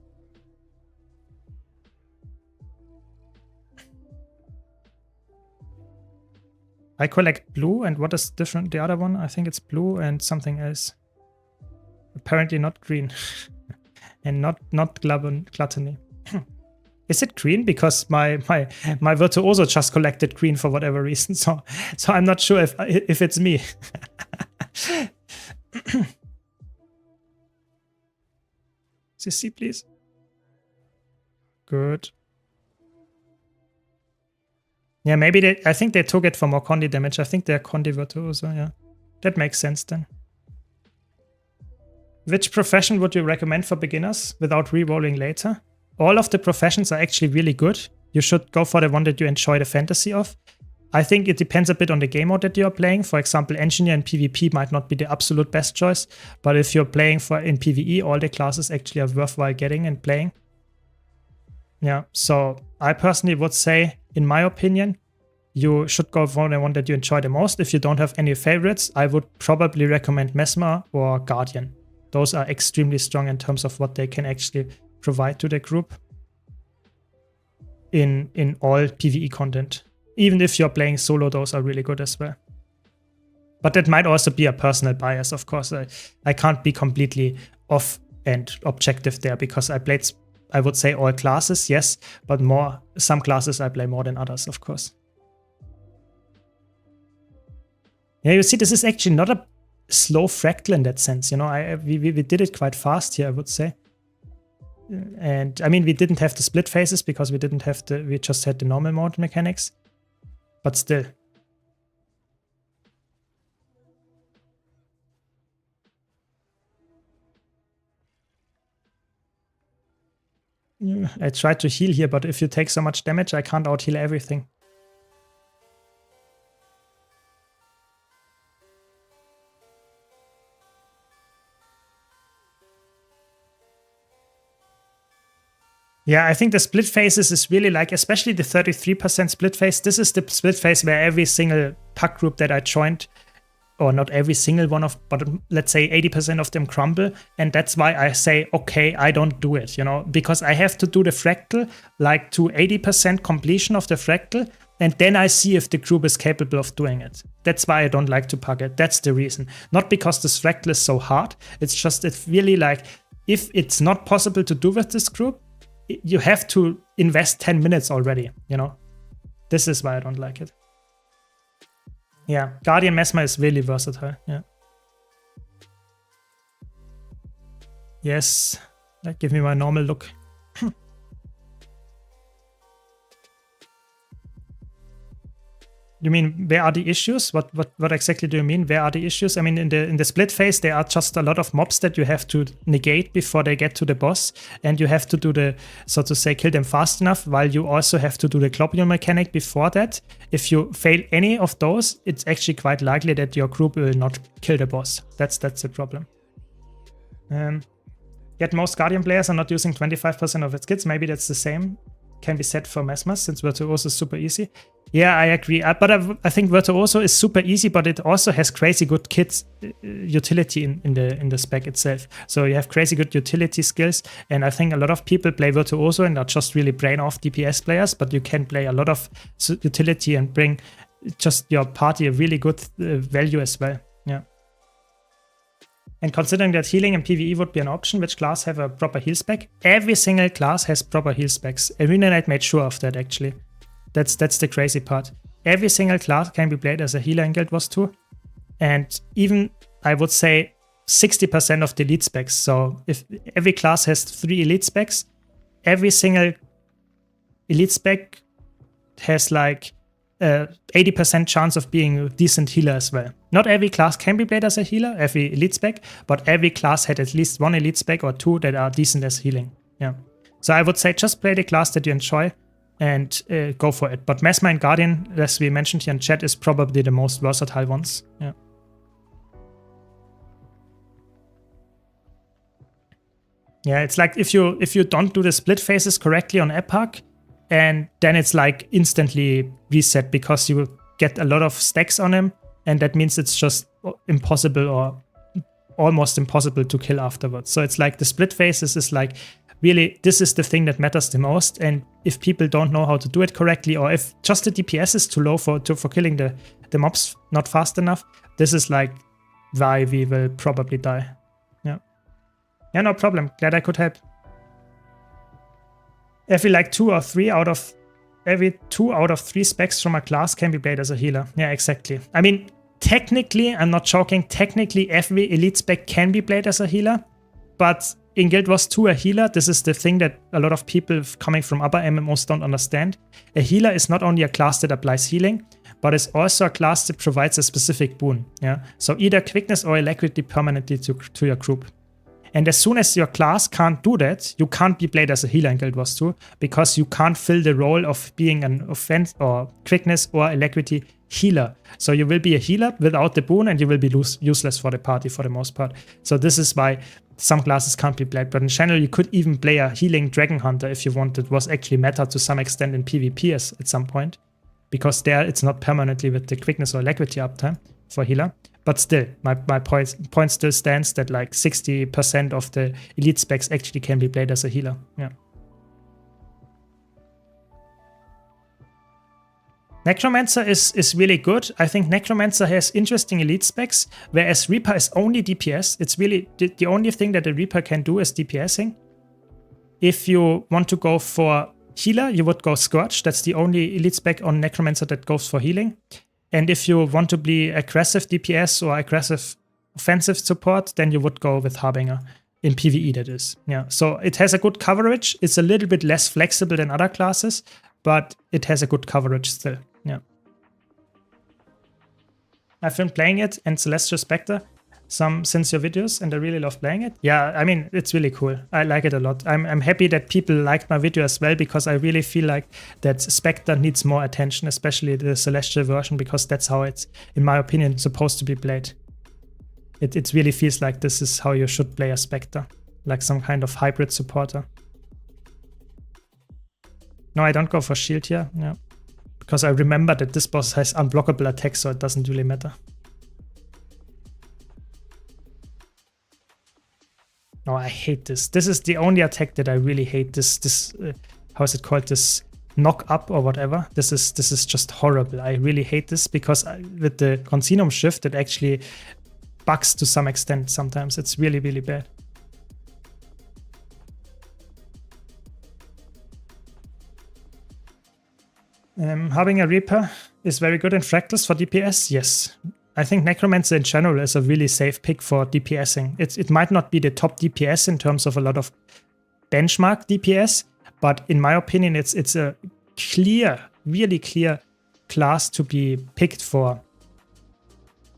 I collect blue, and what is different? The other one, I think it's blue and something else. Apparently not green. And not gluttony. Is it green? Because my Virtuoso just collected green for whatever reason. So I'm not sure if it's me. CC, please. Good. Yeah, maybe I think they took it for more Condi damage. I think they're Condi Virtuoso, yeah. That makes sense then. Which profession would you recommend for beginners without re-rolling later? All of the professions are actually really good. You should go for the one that you enjoy the fantasy of. I think it depends a bit on the game mode that you're playing. For example, engineer and PvP might not be the absolute best choice, but if you're playing in PvE, all the classes actually are worthwhile getting and playing. Yeah, so I personally would say, in my opinion, you should go for the one that you enjoy the most. If you don't have any favorites, I would probably recommend Mesmer or Guardian. Those are extremely strong in terms of what they can actually provide to the group in all PvE content. Even if you're playing solo, those are really good as well. But that might also be a personal bias, of course. I can't be completely off and objective there because I played, I would say, all classes, yes, but some classes I play more than others, of course. Yeah, you see, this is actually not a slow fractal in that sense, you know. We did it quite fast here, I would say. And I mean, we didn't have the split phases because we just had the normal mode mechanics, but still. I tried to heal here, but if you take so much damage, I can't out heal everything. Yeah, I think the split phases is really like, especially the 33% split phase. This is the split phase where every single pack group that I joined, or not every single one of, but let's say 80% of them crumble. And that's why I say, okay, I don't do it, you know, because I have to do the fractal like to 80% completion of the fractal. And then I see if the group is capable of doing it. That's why I don't like to pack it. That's the reason. Not because this fractal is so hard. It's just, it's really like, if it's not possible to do with this group, you have to invest 10 minutes already, you know? This is why I don't like it. Yeah, Guardian Mesmer is really versatile, yeah. Yes, like, give me my normal look. You mean, where are the issues? What exactly do you mean? Where are the issues? I mean, in the split phase, there are just a lot of mobs that you have to negate before they get to the boss, and you have to do the, so to say, kill them fast enough, while you also have to do the globule mechanic before that. If you fail any of those, it's actually quite likely that your group will not kill the boss. That's the problem. Yet most Guardian players are not using 25% of its kits. Maybe that's the same. Can be said for Mesmer, since Virtuoso is super easy. Yeah, I agree. But I think Virtuoso is super easy, but it also has crazy good kit utility in the spec itself. So you have crazy good utility skills, and I think a lot of people play Virtuoso and are just really brain off DPS players, but you can play a lot of utility and bring just your party a really good value as well. Yeah. And considering that healing in PvE would be an option, which class have a proper heal spec? Every single class has proper heal specs. Arena Knight made sure of that, actually. That's the crazy part. Every single class can be played as a healer in Guild Wars 2. And even, I would say, 60% of the elite specs. So if every class has 3 elite specs, every single elite spec has like 80% chance of being a decent healer as well. Not every class can be played as a healer, every elite spec, but every class had at least 1 elite spec or 2 that are decent as healing. Yeah. So I would say just play the class that you enjoy and go for it. But Mesmer and Guardian, as we mentioned here in chat, is probably the most versatile ones. Yeah. Yeah, it's like if you don't do the split phases correctly on Epoch, and then it's like instantly reset because you will get a lot of stacks on him, and that means it's just impossible or almost impossible to kill afterwards. So it's like the split phases is like really, this is the thing that matters the most, and if people don't know how to do it correctly, or if just the DPS is too low for killing the mobs not fast enough, this is like why we will probably die. Yeah, no problem. Glad I could help. Every 2 out of 3 specs from a class can be played as a healer. Yeah, exactly. I mean, technically, I'm not joking, technically every elite spec can be played as a healer, but in Guild Wars 2, a healer, this is the thing that a lot of people coming from other MMOs don't understand. A healer is not only a class that applies healing, but it's also a class that provides a specific boon. Yeah, so either quickness or alacrity permanently to your group. And as soon as your class can't do that, you can't be played as a healer in Guild Wars 2 because you can't fill the role of being an offense or quickness or alacrity healer. So you will be a healer without the boon, and you will be useless for the party for the most part. So this is why some classes can't be played. But in general, you could even play a healing Dragon Hunter if you wanted. It was actually meta to some extent in PvP at some point, because there it's not permanently with the quickness or alacrity uptime for healer. But still, my point still stands that like 60% of the elite specs actually can be played as a healer. Yeah. Necromancer is really good. I think Necromancer has interesting elite specs, whereas Reaper is only DPS. It's really the only thing that a Reaper can do is DPSing. If you want to go for healer, you would go Scourge. That's the only elite spec on Necromancer that goes for healing. And if you want to be aggressive DPS or aggressive offensive support, then you would go with Harbinger. In PvE, that is. Yeah. So it has a good coverage. It's a little bit less flexible than other classes, but it has a good coverage still. Yeah. I've been playing it and Celestial Spectre since your videos, and I really love playing it. Yeah, I mean, it's really cool. I like it a lot. I'm happy that people liked my video as well, because I really feel like that Spectre needs more attention, especially the Celestial version, because that's how it's, in my opinion, supposed to be played. It really feels like this is how you should play a Spectre, like some kind of hybrid supporter. No, I don't go for shield here, yeah, because I remember that this boss has unblockable attacks, so it doesn't really matter. No, I hate this. This is the only attack that I really hate. This how is it called? This knock up or whatever. This is just horrible. I really hate this because with the Continuum shift, it actually bugs to some extent sometimes. It's really, really bad. Having a Reaper is very good in Fractals for DPS, yes. I think Necromancer in general is a really safe pick for DPSing. It might not be the top DPS in terms of a lot of benchmark DPS, but in my opinion, it's a clear, really clear class to be picked for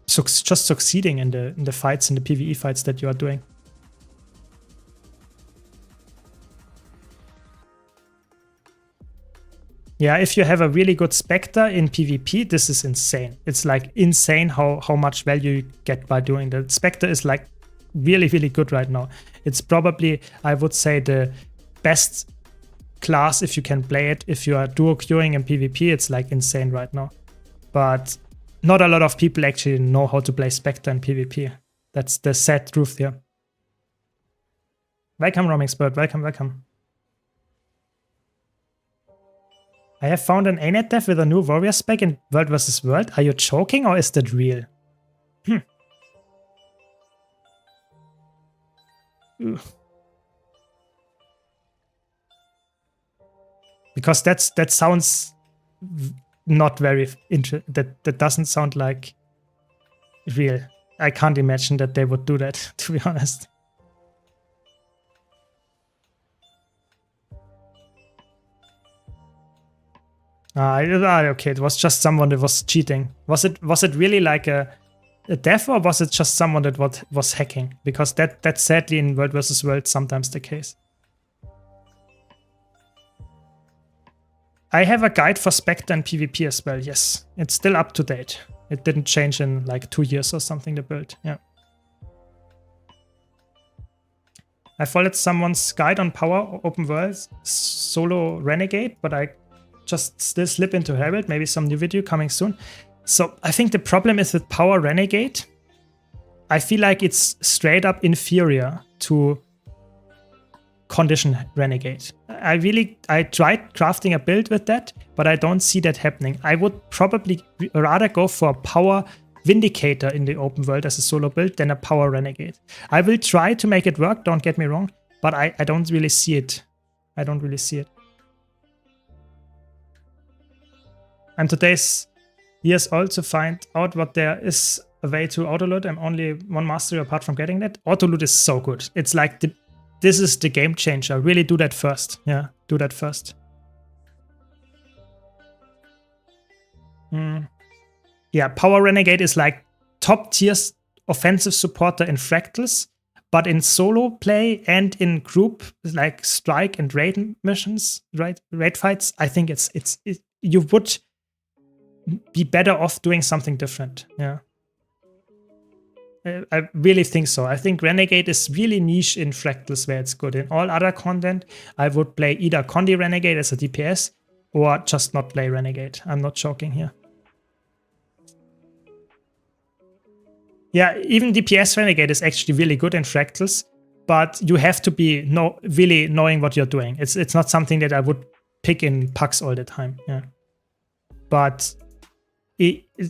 just succeeding in the fights, in the PvE fights that you are doing. Yeah, if you have a really good Spectre in PvP, this is insane. It's like insane how much value you get by doing that. Spectre is like really, really good right now. It's probably, I would say, the best class if you can play it. If you are duo queuing in PvP, it's like insane right now. But not a lot of people actually know how to play Spectre in PvP. That's the sad truth here. Welcome, Roaming Spirit. Welcome, welcome. I have found an ANET dev with a new warrior spec in World vs. World. Are you joking or is that real? Because that sounds not very interesting. That doesn't sound like real. I can't imagine that they would do that, to be honest. Okay, it was just someone that was cheating. Was it really like a dev, or was it just someone that was hacking? Because that's sadly in World vs. World sometimes the case. I have a guide for Spectre and PvP as well, yes. It's still up to date. It didn't change in like 2 years or something, the build, yeah. I followed someone's guide on Power Open World Solo Renegade, but I just still slip into Herald. Maybe some new video coming soon. So I think the problem is with Power Renegade, I feel like it's straight up inferior to Condition Renegade. I tried crafting a build with that, but I don't see that happening. I would probably rather go for a Power Vindicator in the open world as a solo build than a Power Renegade. I will try to make it work, don't get me wrong, but I don't really see it. I don't really see it. I'm today's years old to find out what there is a way to autoloot. I'm only one mastery apart from getting that. Autoloot is so good. It's like this is the game changer. Really do that first. Yeah, do that first. Yeah, Power Renegade is like top tier offensive supporter in Fractals, but in solo play and in group like strike and raid missions, raid fights, I think you would be better off doing something different. Yeah, I really think so. I think Renegade is really niche in Fractals where it's good. In all other content, I would play either Condi Renegade as a DPS or just not play Renegade. I'm not joking here. Yeah, even DPS Renegade is actually really good in Fractals, but you have to be really knowing what you're doing. It's not something that I would pick in pucks all the time. Yeah, but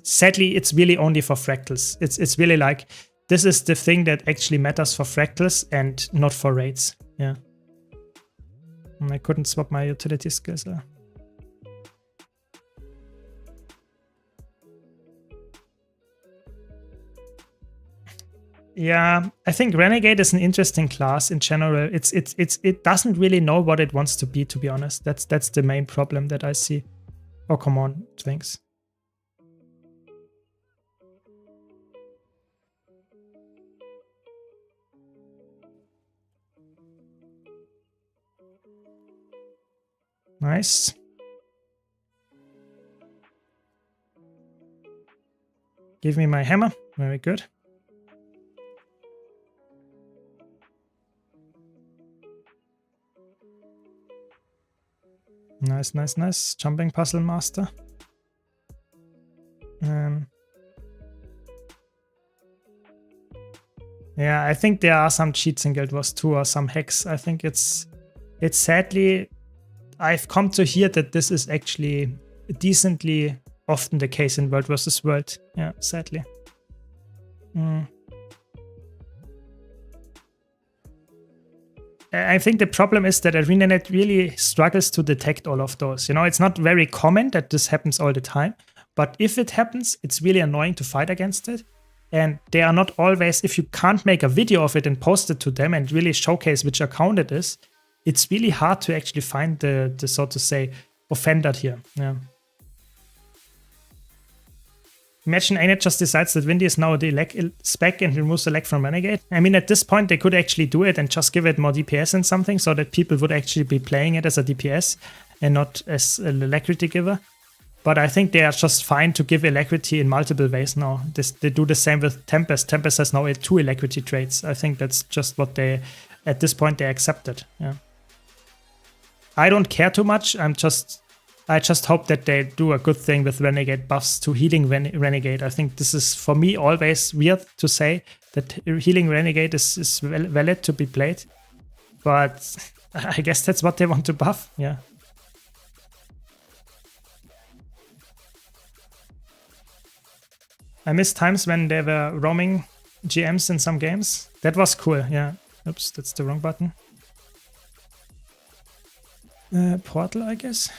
sadly, it's really only for Fractals. It's really like this is the thing that actually matters for Fractals and not for raids. Yeah, and I couldn't swap my utility skills. Yeah, I think Renegade is an interesting class in general. It doesn't really know what it wants to be honest. That's the main problem that I see. Oh, come on, Twinks. Nice. Give me my hammer. Very good. Nice, nice, nice. Jumping puzzle master. Yeah, I think there are some cheats in Guild Wars 2 or some hacks. I think it's sadly, I've come to hear that this is actually decently often the case in World vs. World. Yeah, sadly. I think the problem is that ArenaNet really struggles to detect all of those. You know, it's not very common that this happens all the time, but if it happens, it's really annoying to fight against it. And they are not always, if you can't make a video of it and post it to them and really showcase which account it is, it's really hard to actually find the so to say, offender here. Yeah. Imagine ANET just decides that Windy is now the leg spec and removes the leg from Renegade. I mean, at this point, they could actually do it and just give it more DPS and something so that people would actually be playing it as a DPS and not as a alacrity giver. But I think they are just fine to give alacrity in multiple ways now. They do the same with Tempest. Tempest has now 2 alacrity traits. I think that's just what they, at this point, they accepted. Yeah. I don't care too much. I just hope that they do a good thing with Renegade buffs to healing Renegade. I think this is, for me, always weird to say that healing Renegade is valid to be played. But I guess that's what they want to buff, yeah. I miss times when there were roaming GMs in some games. That was cool, yeah. Oops, that's the wrong button. Portal, I guess.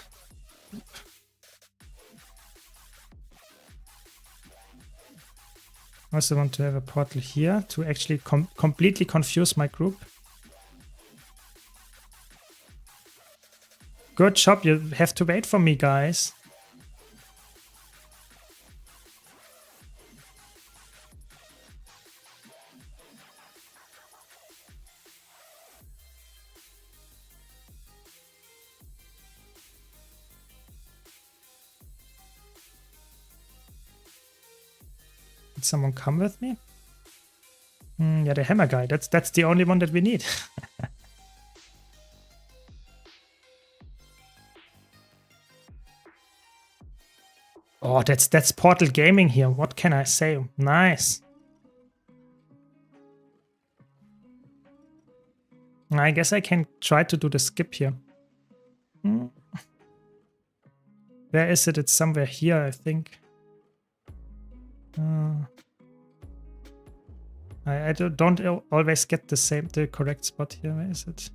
I also want to have a portal here to actually completely confuse my group. Good job, you have to wait for me, guys. Did someone come with me? Yeah, the hammer guy. That's the only one that we need. Oh, that's Portal Gaming here. What can I say? Nice. I guess I can try to do the skip here. Where is it? It's somewhere here, I think. I don't always get the correct spot here. Where is it?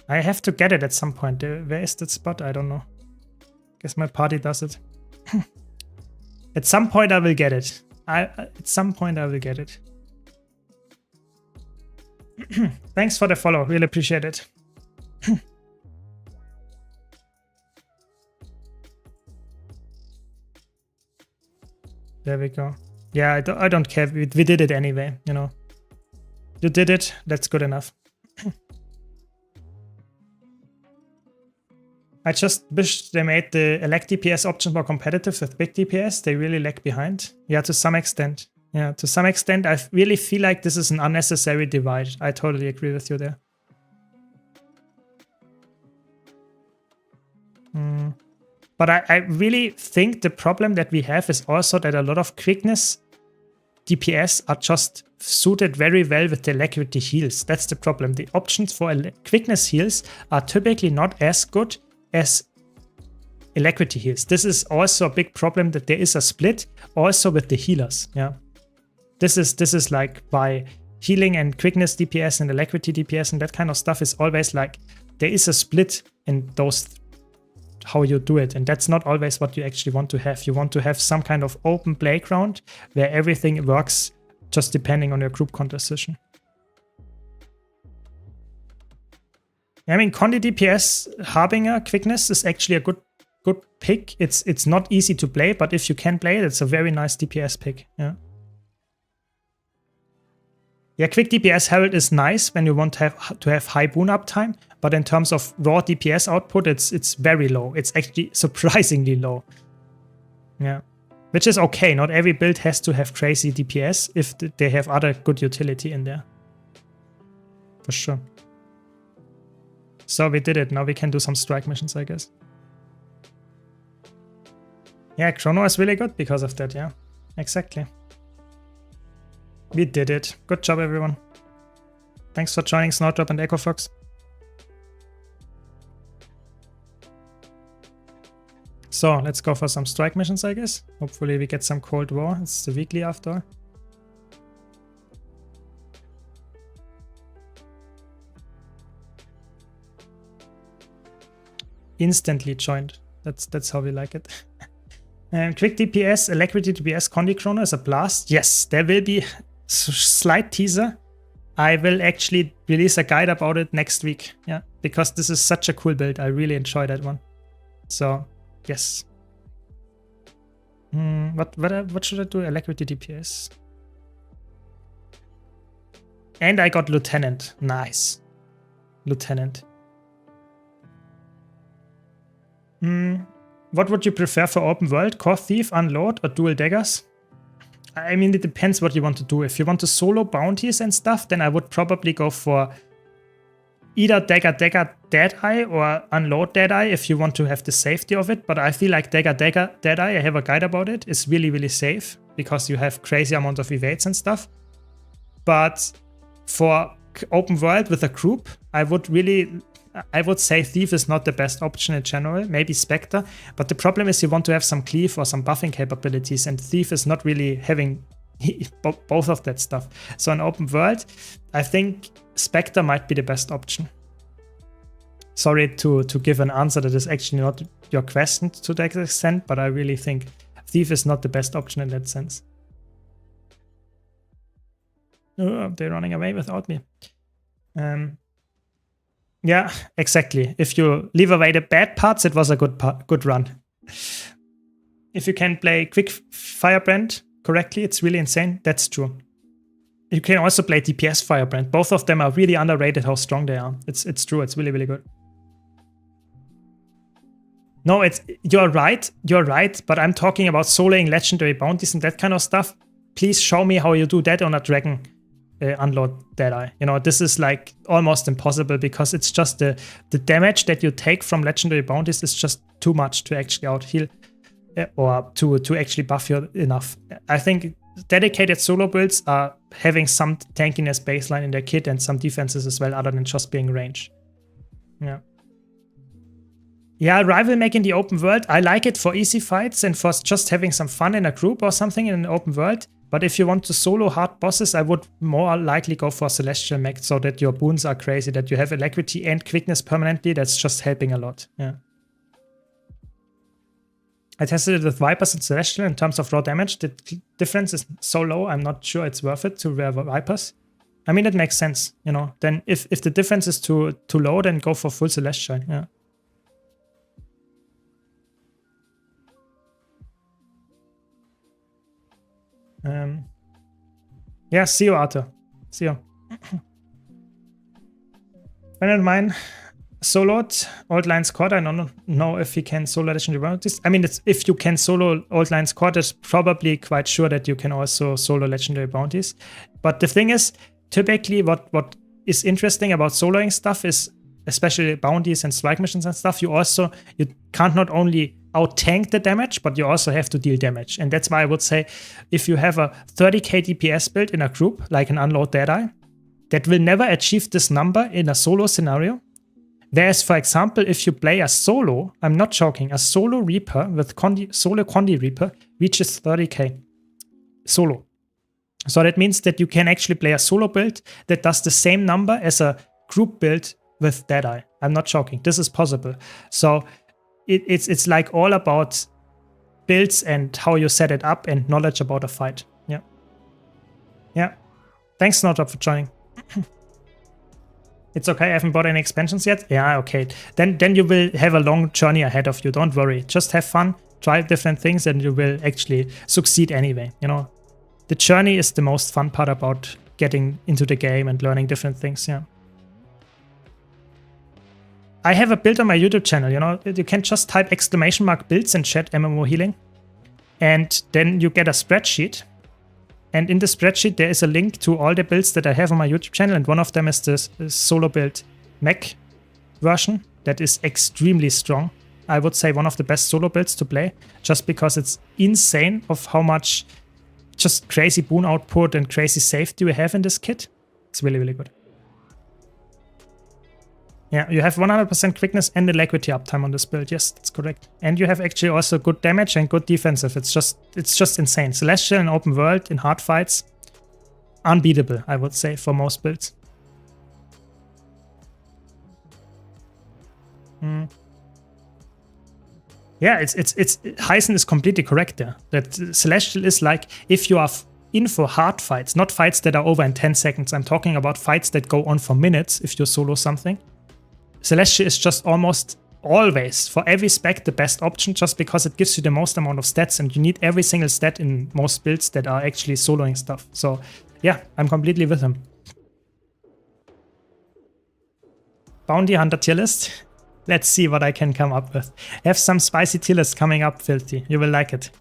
I have to get it at some point. Where is that spot? I don't know. Guess my party does it. At some point I will get it. At some point I will get it. Thanks for the follow. Really appreciate it. There we go. Yeah, I don't care. We did it anyway, you know. You did it. That's good enough. I just wish they made the elect DPS option more competitive with big DPS. They really lag behind. Yeah, to some extent. Yeah, to some extent, I really feel like this is an unnecessary divide. I totally agree with you there. But I really think the problem that we have is also that a lot of quickness DPS are just suited very well with the alacrity heals. That's the problem. The options for quickness heals are typically not as good as alacrity heals. This is also a big problem, that there is a split also with the healers. Yeah, this is like by healing and quickness DPS and alacrity DPS and that kind of stuff is always like there is a split in those how you do it, and that's not always what you actually want to have. You want to have some kind of open playground where everything works just depending on your group composition. I mean, Condi DPS Harbinger quickness is actually a good pick. It's not easy to play, but if you can play it, it's a very nice DPS pick. Yeah, quick DPS Herald is nice when you want to have high boon uptime, but in terms of raw DPS output, it's very low. It's actually surprisingly low. Yeah, which is okay. Not every build has to have crazy DPS if they have other good utility in there. For sure. So we did it. Now we can do some strike missions, I guess. Yeah, Chrono is really good because of that. Yeah, exactly. We did it. Good job, everyone. Thanks for joining Snowdrop and Echo Fox. So let's go for some strike missions, I guess. Hopefully we get some Cold War. It's the weekly after all. Instantly joined. That's how we like it. Quick DPS, Alacrity DPS, Condi Chrono is a blast. Yes, there will be slight teaser. I will actually release a guide about it next week. Yeah, because this is such a cool build. I really enjoy that one. So yes. What should I do? Alacrity DPS. And I got Lieutenant. Nice. Lieutenant. What would you prefer for open world? Core Thief, Unload, or Dual Daggers? I mean, it depends what you want to do. If you want to solo bounties and stuff, then I would probably go for either Dagger Deadeye or Unload Deadeye if you want to have the safety of it. But I feel like Dagger Deadeye, I have a guide about it, is really, really safe because you have crazy amount of evades and stuff. But for open world with a group, I would say Thief is not the best option in general, maybe Spectre, but the problem is you want to have some cleave or some buffing capabilities, and Thief is not really having both of that stuff. So in open world, I think Spectre might be the best option. Sorry to give an answer that is actually not your question to that extent, but I really think Thief is not the best option in that sense. Oh, they're running away without me. Yeah, exactly. If you leave away the bad parts, it was a good run. If you can play Quick Firebrand correctly, it's really insane. That's true. You can also play DPS Firebrand. Both of them are really underrated how strong they are. It's true. It's really, really good. No, you're right. You're right. But I'm talking about soloing legendary bounties and that kind of stuff. Please show me how you do that on a dragon. unload Deadeye. You know, this is like almost impossible because it's just the damage that you take from legendary bounties is just too much to actually out heal or to actually buff you enough. I think dedicated solo builds are having some tankiness baseline in their kit and some defenses as well, other than just being range. Yeah. Yeah, rival make in the open world. I like it for easy fights and for just having some fun in a group or something in an open world. But if you want to solo hard bosses, I would more likely go for Celestial Mech so that your boons are crazy, that you have alacrity and quickness permanently. That's just helping a lot. Yeah. I tested it with Vipers and Celestial in terms of raw damage. The difference is so low, I'm not sure it's worth it to wear Vipers. I mean, it makes sense, you know. Then if the difference is too low, then go for full Celestial. Yeah. Yeah, see you, Arthur. See you. Friend of mine soloed Old Lion Squad. I don't know if he can solo legendary bounties. I mean, if you can solo Old Lion Squad, it's probably quite sure that you can also solo legendary bounties. But the thing is, typically what is interesting about soloing stuff is, especially bounties and strike missions and stuff, you can't not only out-tank the damage, but you also have to deal damage. And that's why I would say if you have a 30k DPS build in a group, like an Unload Deadeye, that will never achieve this number in a solo scenario. Whereas, for example, if you play a solo, I'm not joking, a solo Reaper with solo Condi Reaper reaches 30k solo. So that means that you can actually play a solo build that does the same number as a group build with Deadeye. I'm not joking. This is possible. So it's like all about builds and how you set it up and knowledge about a fight. Yeah. Yeah. Thanks, Snowdrop, for joining. It's okay. I haven't bought any expansions yet. Yeah, okay. Then you will have a long journey ahead of you. Don't worry. Just have fun. Try different things and you will actually succeed anyway. You know, the journey is the most fun part about getting into the game and learning different things. Yeah. I have a build on my YouTube channel, you know, you can just type !builds and chat MMO healing. And then you get a spreadsheet. And in the spreadsheet, there is a link to all the builds that I have on my YouTube channel. And one of them is this solo build mech version that is extremely strong. I would say one of the best solo builds to play, just because it's insane of how much just crazy boon output and crazy safety we have in this kit. It's really, really good. Yeah, you have 100% quickness and alacrity uptime on this build. Yes, that's correct. And you have actually also good damage and good defensive. It's just insane. Celestial in open world, in hard fights, unbeatable, I would say, for most builds. Yeah, Heisen is completely correct there. That Celestial is like, if you are in for hard fights, not fights that are over in 10 seconds. I'm talking about fights that go on for minutes if you solo something. Celestial is just almost always, for every spec, the best option, just because it gives you the most amount of stats, and you need every single stat in most builds that are actually soloing stuff. So yeah, I'm completely with him. Bounty Hunter tier list. Let's see what I can come up with. Have some spicy tier list coming up, Filthy. You will like it.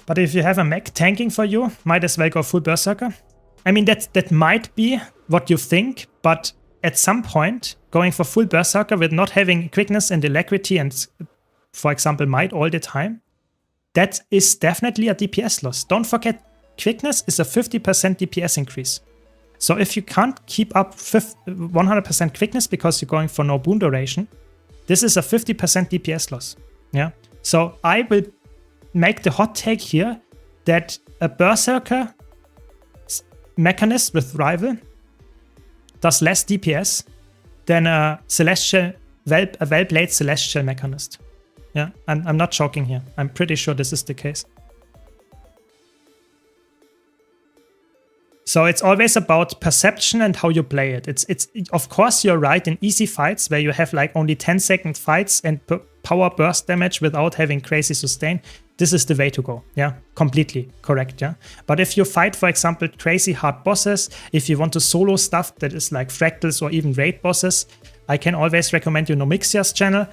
But if you have a mech tanking for you, might as well go full Berserker. I mean, that might be what you think, but at some point, going for full Berserker with not having quickness and alacrity and, for example, might all the time, that is definitely a DPS loss. Don't forget, quickness is a 50% DPS increase. So if you can't keep up 100% quickness because you're going for no boon duration, this is a 50% DPS loss. Yeah. So I will make the hot take here that a Berserker Mechanist with Rival does less DPS than a well-played Celestial Mechanist. Yeah, I'm not joking here. I'm pretty sure this is the case. So it's always about perception and how you play it. It's of course you're right in easy fights where you have like only 10-second fights and power burst damage without having crazy sustain. This is the way to go. Yeah, completely correct. Yeah, but if you fight, for example, crazy hard bosses, if you want to solo stuff that is like fractals or even raid bosses, I can always recommend you Nomixia's channel.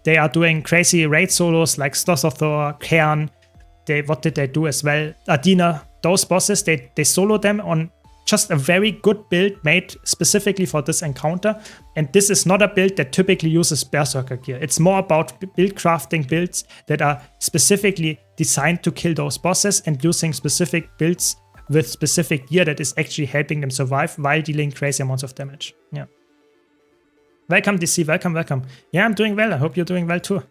They are doing crazy raid solos like Stossothor, Cairn. What did they do as well? Adina those bosses, they solo them on just a very good build made specifically for this encounter. And this is not a build that typically uses Berserker gear. It's more about build crafting builds that are specifically designed to kill those bosses and using specific builds with specific gear that is actually helping them survive while dealing crazy amounts of damage. Yeah. Welcome, DC. Welcome, welcome. Yeah, I'm doing well. I hope you're doing well too.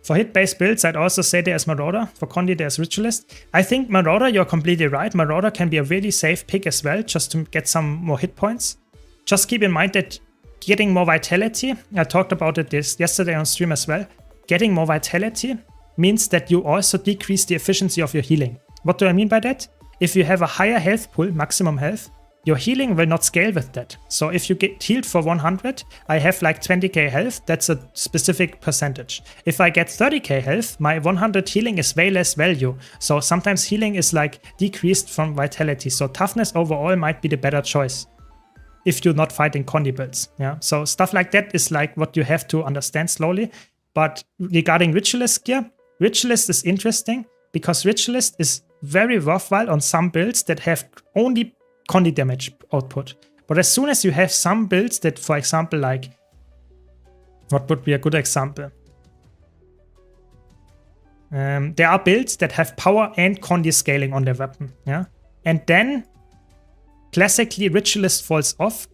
For hit-based builds, I'd also say there's Marauder. For Condi, there's Ritualist. I think Marauder, you're completely right. Marauder can be a really safe pick as well, just to get some more hit points. Just keep in mind that getting more vitality, I talked about it yesterday on stream as well, getting more vitality means that you also decrease the efficiency of your healing. What do I mean by that? If you have a higher health pool, maximum health, your healing will not scale with that. So if you get healed for 100, I have like 20k health, that's a specific percentage. If I get 30k health, my 100 healing is way less value. So sometimes healing is like decreased from vitality. So toughness overall might be the better choice if you're not fighting Condi builds. Yeah. So stuff like that is like what you have to understand slowly. But regarding Ritualist gear, Ritualist is interesting because Ritualist is very worthwhile on some builds that have only Condi damage output. But as soon as you have some builds that, for example, like, what would be a good example? There are builds that have power and Condi scaling on their weapon, yeah? And then, classically, Ritualist falls off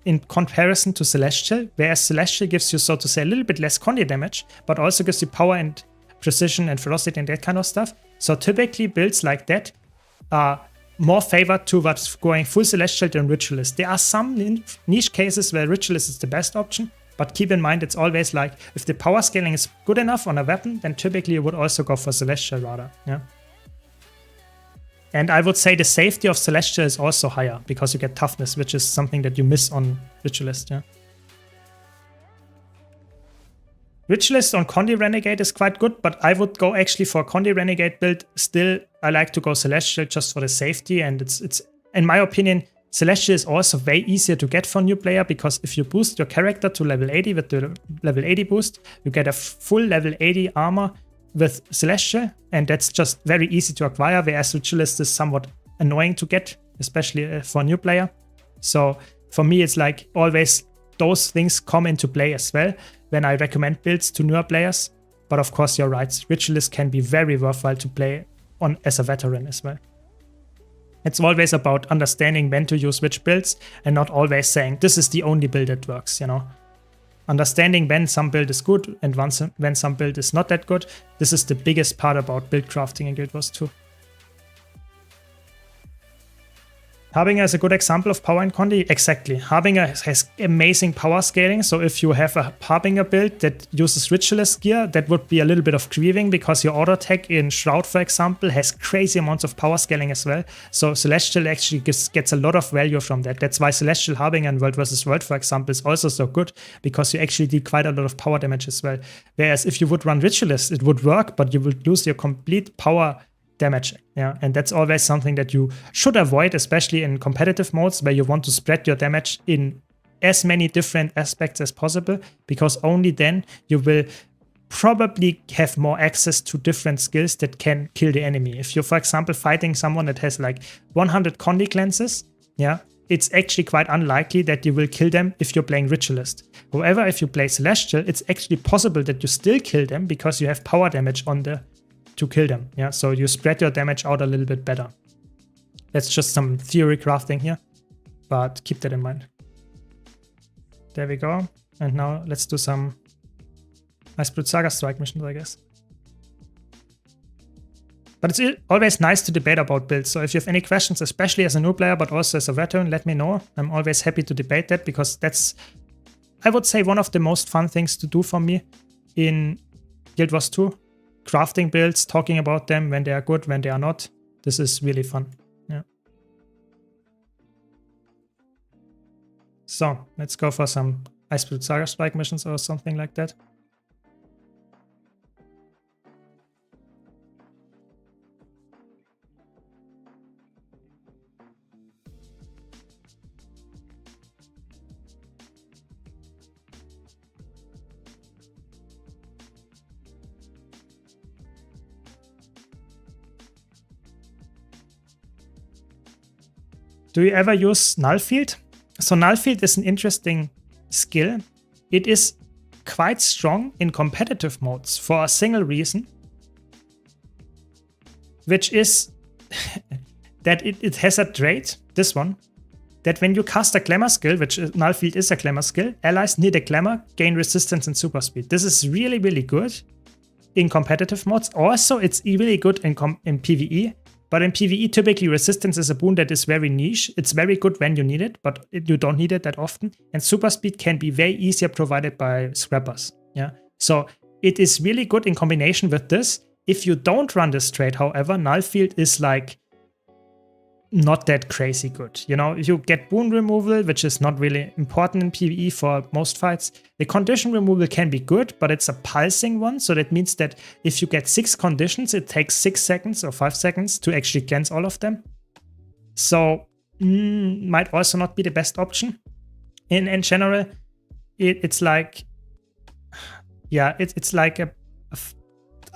in comparison to Celestial, whereas Celestial gives you, so to say, a little bit less Condi damage, but also gives you power and precision and ferocity and that kind of stuff. So typically, builds like that are more favored towards going full Celestial than Ritualist. There are some niche cases where Ritualist is the best option, but keep in mind it's always like, if the power scaling is good enough on a weapon, then typically you would also go for Celestial rather, yeah. And I would say the safety of Celestial is also higher, because you get toughness, which is something that you miss on Ritualist, yeah. Ritualist on Condi Renegade is quite good, but I would go actually for a Condi Renegade build. Still, I like to go Celestial just for the safety, and it's in my opinion, Celestial is also way easier to get for new player, because if you boost your character to level 80 with the level 80 boost, you get a full level 80 armor with Celestial, and that's just very easy to acquire, whereas Ritualist is somewhat annoying to get, especially for a new player. So for me, it's like always those things come into play as well when I recommend builds to newer players. But of course, you're right, Ritualist can be very worthwhile to play on as a veteran as well. It's always about understanding when to use which builds and not always saying this is the only build that works, you know. Understanding when some build is good and when some build is not that good, this is the biggest part about build crafting in Guild Wars 2. Harbinger is a good example of power in Condi. Exactly. Harbinger has amazing power scaling. So if you have a Harbinger build that uses Ritualist gear, that would be a little bit of grieving, because your auto attack in Shroud, for example, has crazy amounts of power scaling as well. So Celestial actually gets a lot of value from that. That's why Celestial Harbinger in World vs. World, for example, is also so good, because you actually do quite a lot of power damage as well. Whereas if you would run Ritualist, it would work, but you would lose your complete power damage, yeah, and that's always something that you should avoid, especially in competitive modes where you want to spread your damage in as many different aspects as possible, because only then you will probably have more access to different skills that can kill the enemy. If you're, for example, fighting someone that has like 100 Condi cleanses, yeah, it's actually quite unlikely that you will kill them if you're playing Ritualist. However, if you play Celestial, it's actually possible that you still kill them, because you have power damage on the to kill them, yeah, so you spread your damage out a little bit better. That's just some theory crafting here, but keep that in mind. There we go, and now let's do some Iceblood Saga Strike missions, I guess. But it's always nice to debate about builds, so if you have any questions, especially as a new player, but also as a veteran, let me know. I'm always happy to debate that, because that's, I would say, one of the most fun things to do for me in Guild Wars 2. Crafting builds, talking about them, when they are good, when they are not. This is really fun. Yeah. So let's go for some Iceblood Saga Strike missions or something like that. Do you ever use Nullfield? So Nullfield is an interesting skill. It is quite strong in competitive modes for a single reason, which is that it has a trait, this one, that when you cast a Glamour skill, which Nullfield is a Glamour skill, allies near the Glamour gain resistance and super speed. This is really, really good in competitive modes. Also, it's really good in PvE. But in PvE, typically resistance is a boon that is very niche. It's very good when you need it, but you don't need it that often. And super speed can be way easier provided by scrappers. Yeah. So it is really good in combination with this. If you don't run this trait, however, Nullfield is like not that crazy good. You know, you get boon removal, which is not really important in PvE for most fights. The condition removal can be good, but it's a pulsing one. So that means that if you get 6 conditions, it takes 6 seconds or 5 seconds to actually cleanse all of them. So might also not be the best option. In general, it's like, yeah, it's like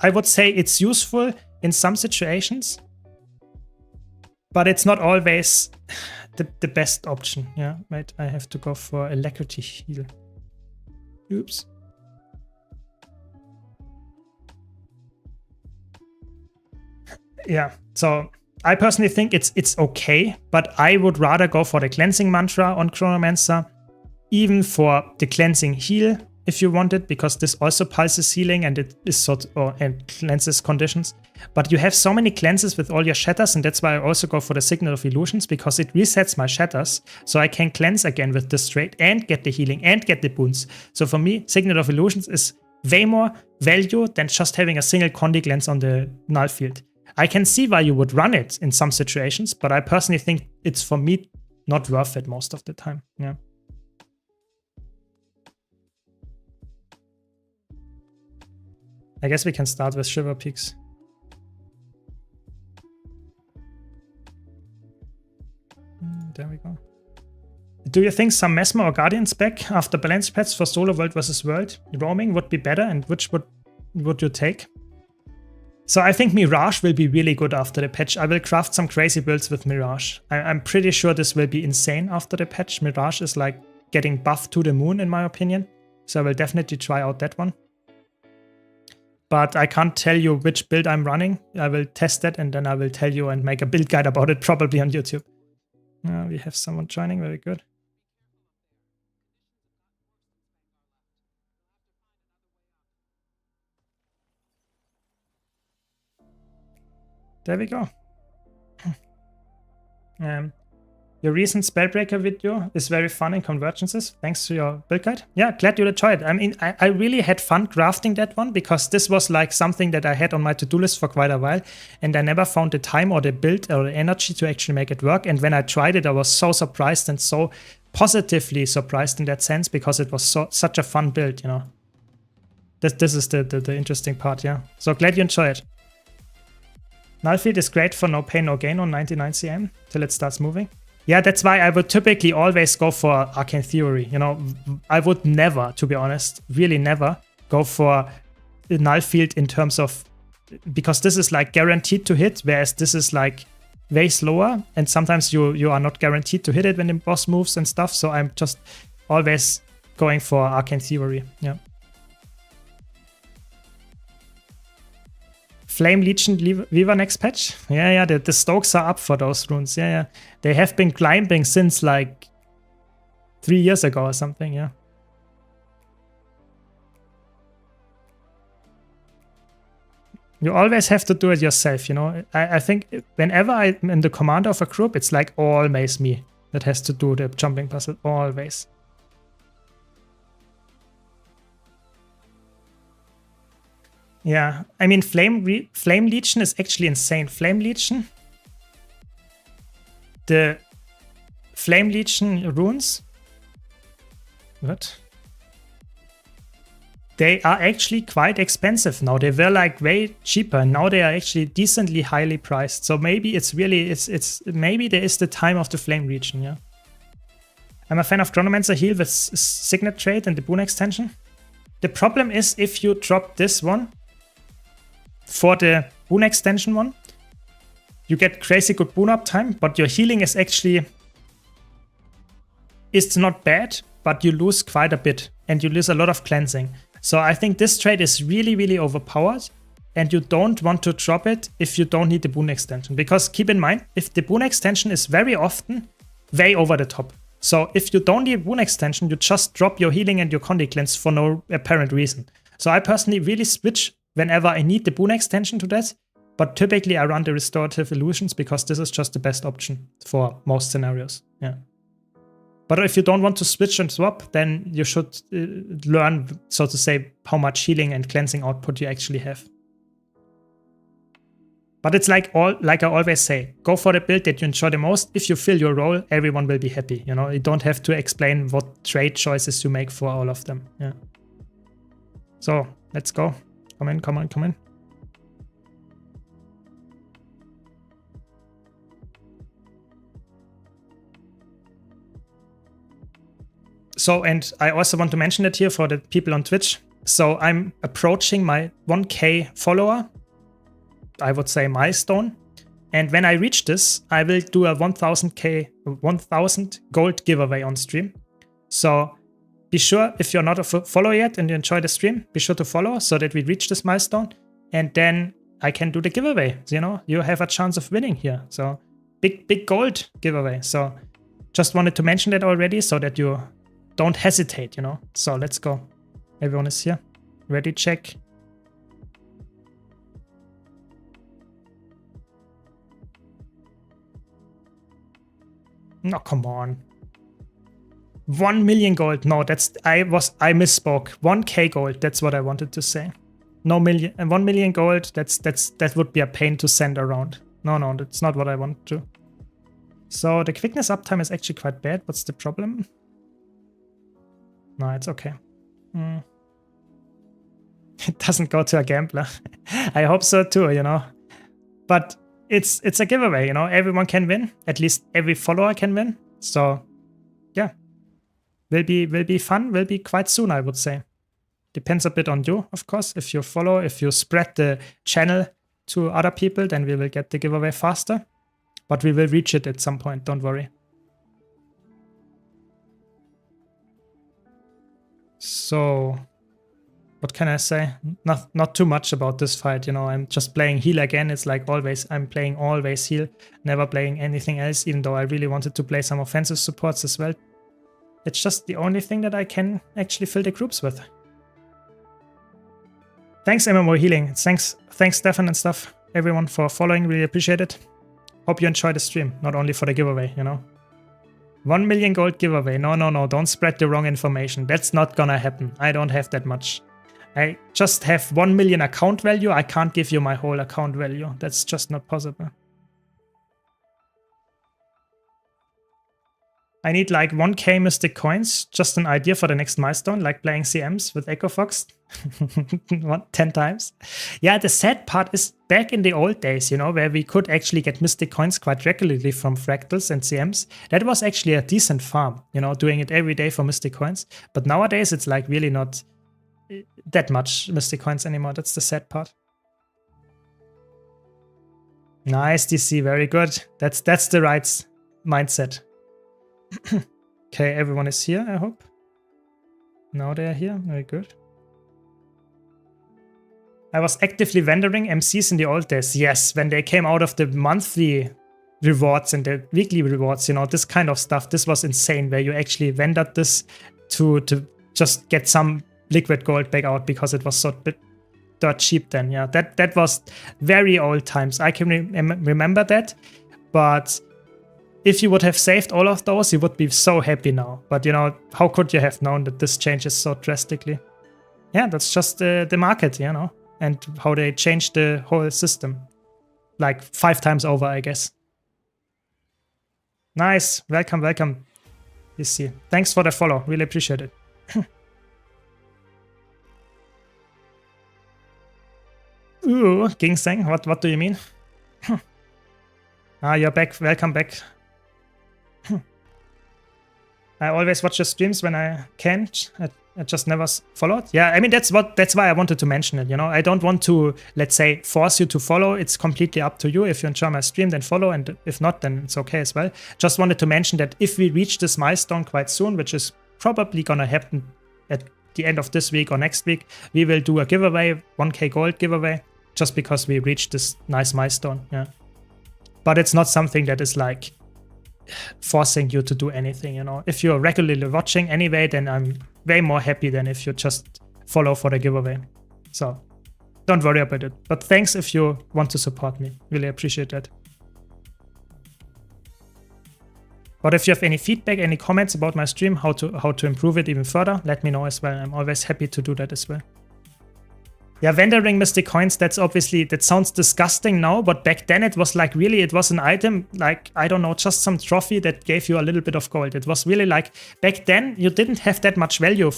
I would say it's useful in some situations, but it's not always the best option. Yeah, wait, I have to go for Alacrity heal. Oops. Yeah, so I personally think it's okay, but I would rather go for the Cleansing Mantra on Chronomancer, even for the Cleansing Heal if you want it, because this also pulses healing and it is and cleanses conditions. But you have so many cleanses with all your shatters, and that's why I also go for the Signal of Illusions, because it resets my shatters, so I can cleanse again with this trait and get the healing and get the boons. So for me, Signal of Illusions is way more value than just having a single Condi cleanse on the Nullfield. I can see why you would run it in some situations, but I personally think it's, for me, not worth it most of the time. Yeah. I guess we can start with Shiver Peaks. There we go. Do you think some Mesmer or Guardian spec after balance pets for solo world versus world roaming would be better, and which would you take? So I think Mirage will be really good after the patch. I will craft some crazy builds with Mirage. I'm pretty sure this will be insane after the patch. Mirage is like getting buffed to the moon in my opinion. So I will definitely try out that one. But I can't tell you which build I'm running. I will test it and then I will tell you and make a build guide about it probably on YouTube. We have someone joining, very good. There we go. Your recent Spellbreaker video is very fun in convergences. Thanks to your build guide. Yeah, glad you enjoyed it. I mean, I really had fun crafting that one because this was like something that I had on my to-do list for quite a while, and I never found the time or the build or the energy to actually make it work. And when I tried it, I was so surprised and so positively surprised in that sense because it was such a fun build, you know. This is the interesting part, yeah. So glad you enjoy it. Nullfield is great for no pain, no gain on 99 cm till it starts moving. Yeah, that's why I would typically always go for Arcane Theory. You know, I would never, to be honest, really never go for Nullfield in terms of, because this is like guaranteed to hit, whereas this is like way slower, and sometimes you are not guaranteed to hit it when the boss moves and stuff. So I'm just always going for Arcane Theory. Yeah. Flame Legion Weaver next patch? Yeah, the stokes are up for those runes. Yeah. They have been climbing since like 3 years ago or something, yeah. You always have to do it yourself, you know. I think whenever I'm in the commander of a group, it's like always me that has to do the jumping puzzle, always. Yeah, I mean, Flame Legion is actually insane. Flame Legion, the Flame Legion runes, what? They are actually quite expensive now. They were like way cheaper. Now they are actually decently highly priced. So maybe it's really, maybe there is the time of the Flame Legion, yeah. I'm a fan of Chronomancer heal with Signet trait and the boon extension. The problem is if you drop this one, for the boon extension one, you get crazy good boon uptime, but your healing is actually it's not bad, but you lose quite a bit and you lose a lot of cleansing. So I think this trade is really, really overpowered, and you don't want to drop it if you don't need the boon extension. Because keep in mind, if the boon extension is very often way over the top. So if you don't need boon extension, you just drop your healing and your Condi cleanse for no apparent reason. So I personally really switch whenever I need the boon extension to that. But typically I run the restorative illusions because this is just the best option for most scenarios. Yeah. But if you don't want to switch and swap, then you should learn, so to say, how much healing and cleansing output you actually have. But it's like I always say, go for the build that you enjoy the most. If you fill your role, everyone will be happy. You know, you don't have to explain what trade choices you make for all of them. Yeah. So let's go. Come in, come on, come in. So, and I also want to mention it here for the people on Twitch. So I'm approaching my 1K follower, I would say milestone. And when I reach this, I will do a 1000 gold giveaway on stream. So be sure, if you're not a follower yet and you enjoy the stream, be sure to follow so that we reach this milestone. And then I can do the giveaway. You know, you have a chance of winning here. So big gold giveaway. So just wanted to mention that already so that you don't hesitate, you know. So let's go. Everyone is here. Ready, check. No, come on. 1 million gold. No, I misspoke. 1K gold. That's what I wanted to say. No million, 1 million gold. That would be a pain to send around. No, that's not what I want to. So the quickness uptime is actually quite bad. What's the problem? No, it's okay. It doesn't go to a gambler. I hope so too, you know. But it's a giveaway, you know. Everyone can win. At least every follower can win. So yeah. Will be fun, will be quite soon, I would say. Depends a bit on you, of course. If you follow, if you spread the channel to other people, then we will get the giveaway faster. But we will reach it at some point, don't worry. So, what can I say? Not too much about this fight, you know. I'm just playing heal again. It's like always, I'm playing always heal, never playing anything else, even though I really wanted to play some offensive supports as well. It's just the only thing that I can actually fill the groups with. Thanks, MMO Healing. Thanks, Stefan and stuff, everyone, for following. Really appreciate it. Hope you enjoy the stream, not only for the giveaway, you know. 1 million gold giveaway. No, don't spread the wrong information. That's not gonna happen. I don't have that much. I just have 1 million account value. I can't give you my whole account value. That's just not possible. I need like 1K mystic coins. Just an idea for the next milestone, like playing CMs with Echo Fox 10 times. Yeah, the sad part is back in the old days, you know, where we could actually get mystic coins quite regularly from fractals and CMs. That was actually a decent farm, you know, doing it every day for mystic coins. But nowadays it's like really not that much mystic coins anymore. That's the sad part. Nice DC, very good. That's the right mindset. Okay, everyone is here, I hope. Now they are here, very good. I was actively vendoring MCs in the old days. Yes, when they came out of the monthly rewards and the weekly rewards, you know, this kind of stuff, this was insane, where you actually vendored this to just get some liquid gold back out because it was so dirt cheap then. Yeah, that was very old times. I can remember that, but if you would have saved all of those, you would be so happy now. But, you know, how could you have known that this changes so drastically? Yeah, that's just the market, you know, and how they changed the whole system. Like 5 times over, I guess. Nice. Welcome. You see. Thanks for the follow. Really appreciate it. Ooh, Ginseng. What do you mean? You're back. Welcome back. I always watch your streams when I can. I I just never followed. Yeah, I mean, that's why I wanted to mention it, you know. I don't want to, let's say, force you to follow. It's completely up to you. If you enjoy my stream, then follow, and if not, then it's okay as well. Just wanted to mention that if we reach this milestone quite soon, which is probably gonna happen at the end of this week or next week, we will do a giveaway, 1k gold giveaway, just because we reached this nice milestone. Yeah, but it's not something that is like forcing you to do anything, you know. If you're regularly watching anyway, then I'm way more happy than if you just follow for the giveaway. So don't worry about it. But thanks if you want to support me. Really appreciate that. But if you have any feedback, any comments about my stream, how to improve it even further, let me know as well. I'm always happy to do that as well. Yeah, vendoring mystic coins, that's obviously, that sounds disgusting now, but back then it was like really, it was an item, like, I don't know, just some trophy that gave you a little bit of gold. It was really like, back then you didn't have that much value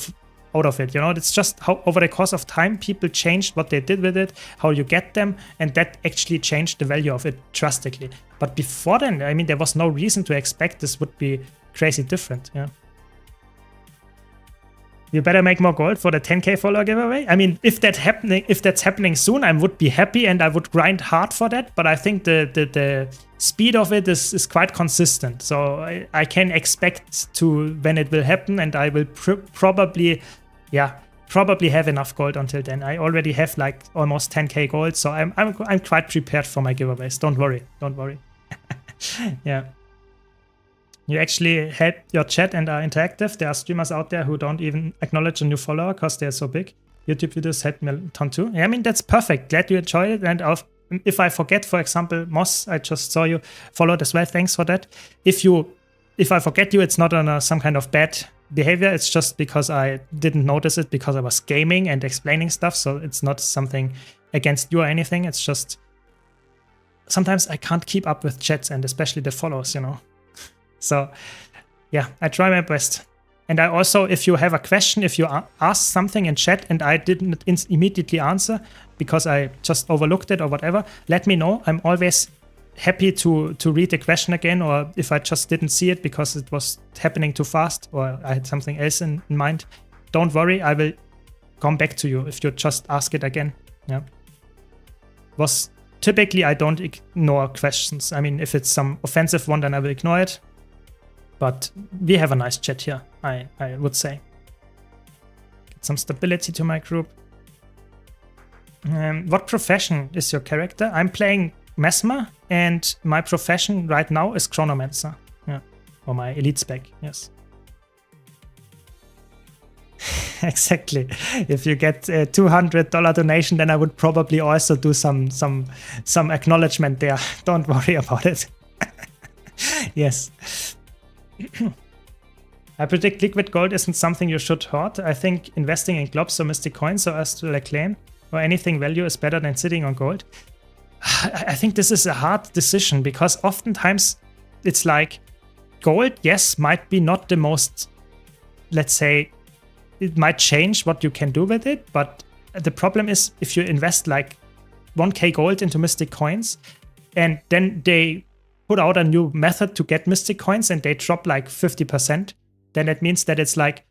out of it, you know. It's just how over the course of time people changed what they did with it, how you get them, and that actually changed the value of it drastically. But before then, I mean, there was no reason to expect this would be crazy different. Yeah. You better make more gold for the 10k follower giveaway. I mean, if that's happening soon, I would be happy and I would grind hard for that. But I think the speed of it is quite consistent. So I can expect to when it will happen, and I will probably have enough gold until then. I already have like almost 10k gold, so I'm quite prepared for my giveaways. Don't worry. Yeah. You actually help your chat and are interactive. There are streamers out there who don't even acknowledge a new follower because they're so big. YouTube videos help me a ton too. Yeah, I mean, that's perfect. Glad you enjoyed it. And if I forget, for example, Moss, I just saw you followed as well. Thanks for that. If I forget you, it's not on some kind of bad behavior. It's just because I didn't notice it because I was gaming and explaining stuff. So it's not something against you or anything. It's just sometimes I can't keep up with chats and especially the follows, you know. So, yeah, I try my best. And I also, if you have a question, if you ask something in chat and I didn't immediately answer because I just overlooked it or whatever, let me know. I'm always happy to read the question again, or if I just didn't see it because it was happening too fast or I had something else in mind. Don't worry, I will come back to you if you just ask it again. Yeah. Typically, I don't ignore questions. I mean, if it's some offensive one, then I will ignore it. But we have a nice chat here, I would say. Get some stability to my group. What profession is your character? I'm playing Mesmer, and my profession right now is Chronomancer. Yeah, or my elite spec, yes. Exactly. If you get a $200 donation, then I would probably also do some acknowledgement there. Don't worry about it. Yes. I predict liquid gold isn't something you should hoard. I think investing in globs or mystic coins so as to claim or anything value is better than sitting on gold. I think this is a hard decision because oftentimes it's like gold, yes, might be not the most, let's say, it might change what you can do with it. But the problem is if you invest like 1k gold into mystic coins and then they put out a new method to get mystic coins and they drop like 50%, then it means that it's like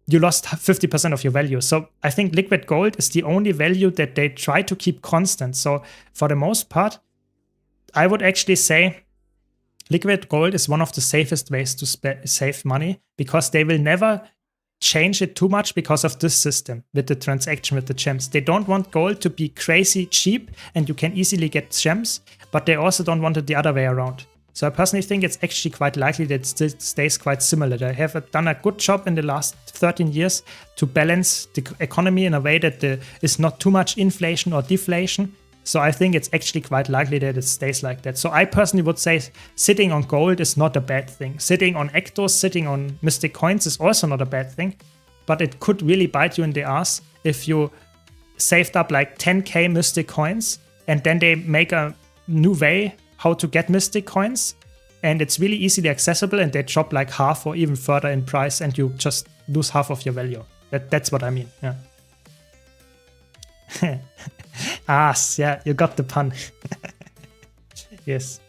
you lost 50% of your value. So I think liquid gold is the only value that they try to keep constant. So for the most part, I would actually say liquid gold is one of the safest ways to save money because they will never change it too much because of this system with the transaction with the gems. They don't want gold to be crazy cheap and you can easily get gems, but they also don't want it the other way around. So I personally think it's actually quite likely that it stays quite similar. They have done a good job in the last 13 years to balance the economy in a way that there is not too much inflation or deflation. So I think it's actually quite likely that it stays like that. So I personally would say sitting on gold is not a bad thing. Sitting on Ectos, sitting on mystic coins is also not a bad thing. But it could really bite you in the ass if you saved up like 10k mystic coins and then they make a new way how to get mystic coins and it's really easily accessible and they drop like half or even further in price and you just lose half of your value. That's what I mean. Yeah. Ass, yeah, you got the pun. Yes.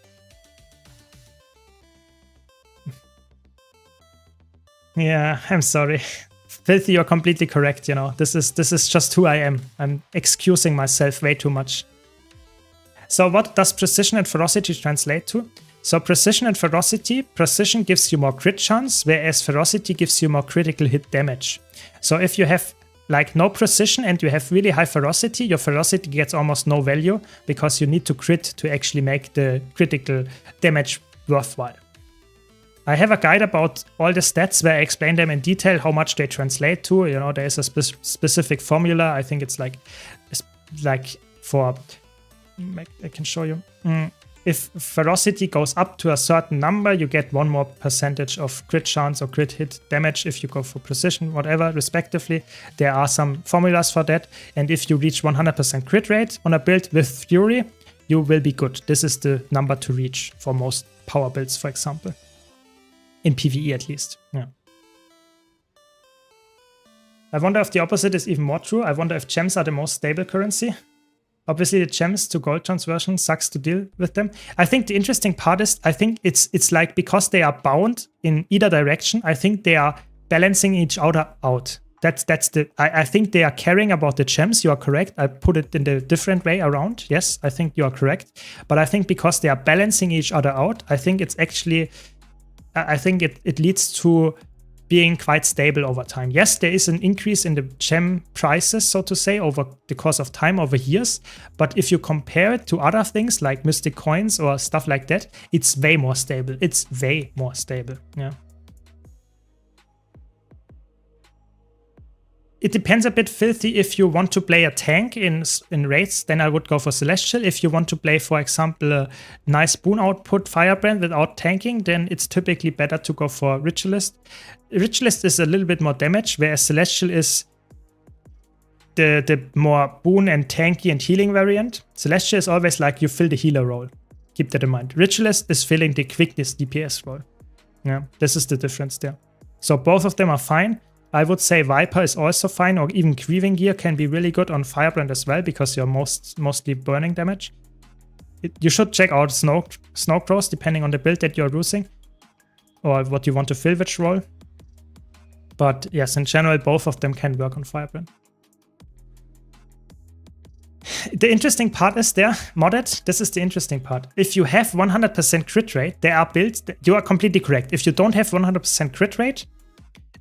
Yeah, I'm sorry. Filthy, you're completely correct, you know. This is just who I am. I'm excusing myself way too much. So what does precision and ferocity translate to? So precision and ferocity, precision gives you more crit chance, whereas ferocity gives you more critical hit damage. So if you have like no precision and you have really high ferocity, your ferocity gets almost no value because you need to crit to actually make the critical damage worthwhile. I have a guide about all the stats where I explain them in detail, how much they translate to. You know, there is a specific formula. I think it's like for, I can show you. If ferocity goes up to a certain number, you get 1 more percentage of crit chance or crit hit damage if you go for precision, whatever, respectively. There are some formulas for that. And if you reach 100% crit rate on a build with Fury, you will be good. This is the number to reach for most power builds, for example. In PvE at least, yeah. I wonder if the opposite is even more true. I wonder if gems are the most stable currency. Obviously, the gems to gold transversion sucks to deal with them. I think the interesting part is, I think it's like because they are bound in either direction, I think they are balancing each other out. I think they are caring about the gems. You are correct. I put it in the different way around. Yes, I think you are correct. But I think because they are balancing each other out, I think it's actually, I think it leads to being quite stable over time. Yes, there is an increase in the gem prices, so to say, over the course of time, over years. But if you compare it to other things like mystic coins or stuff like that, it's way more stable. It's way more stable. Yeah. It depends a bit, Filthy. If you want to play a tank in raids, then I would go for Celestial. If you want to play, for example, a nice boon output Firebrand without tanking, then it's typically better to go for Ritualist. Ritualist is a little bit more damage, whereas Celestial is the more boon and tanky and healing variant. Celestial is always like you fill the healer role. Keep that in mind. Ritualist is filling the quickness DPS role. Yeah, this is the difference there. So both of them are fine. I would say Viper is also fine, or even Grieving Gear can be really good on Firebrand as well, because you're mostly burning damage. You should check out Snow Crows, depending on the build that you're using, or what you want to fill which role. But yes, in general, both of them can work on Firebrand. The interesting part is there, modded, this is the interesting part. If you have 100% crit rate, there are builds, you are completely correct. If you don't have 100% crit rate,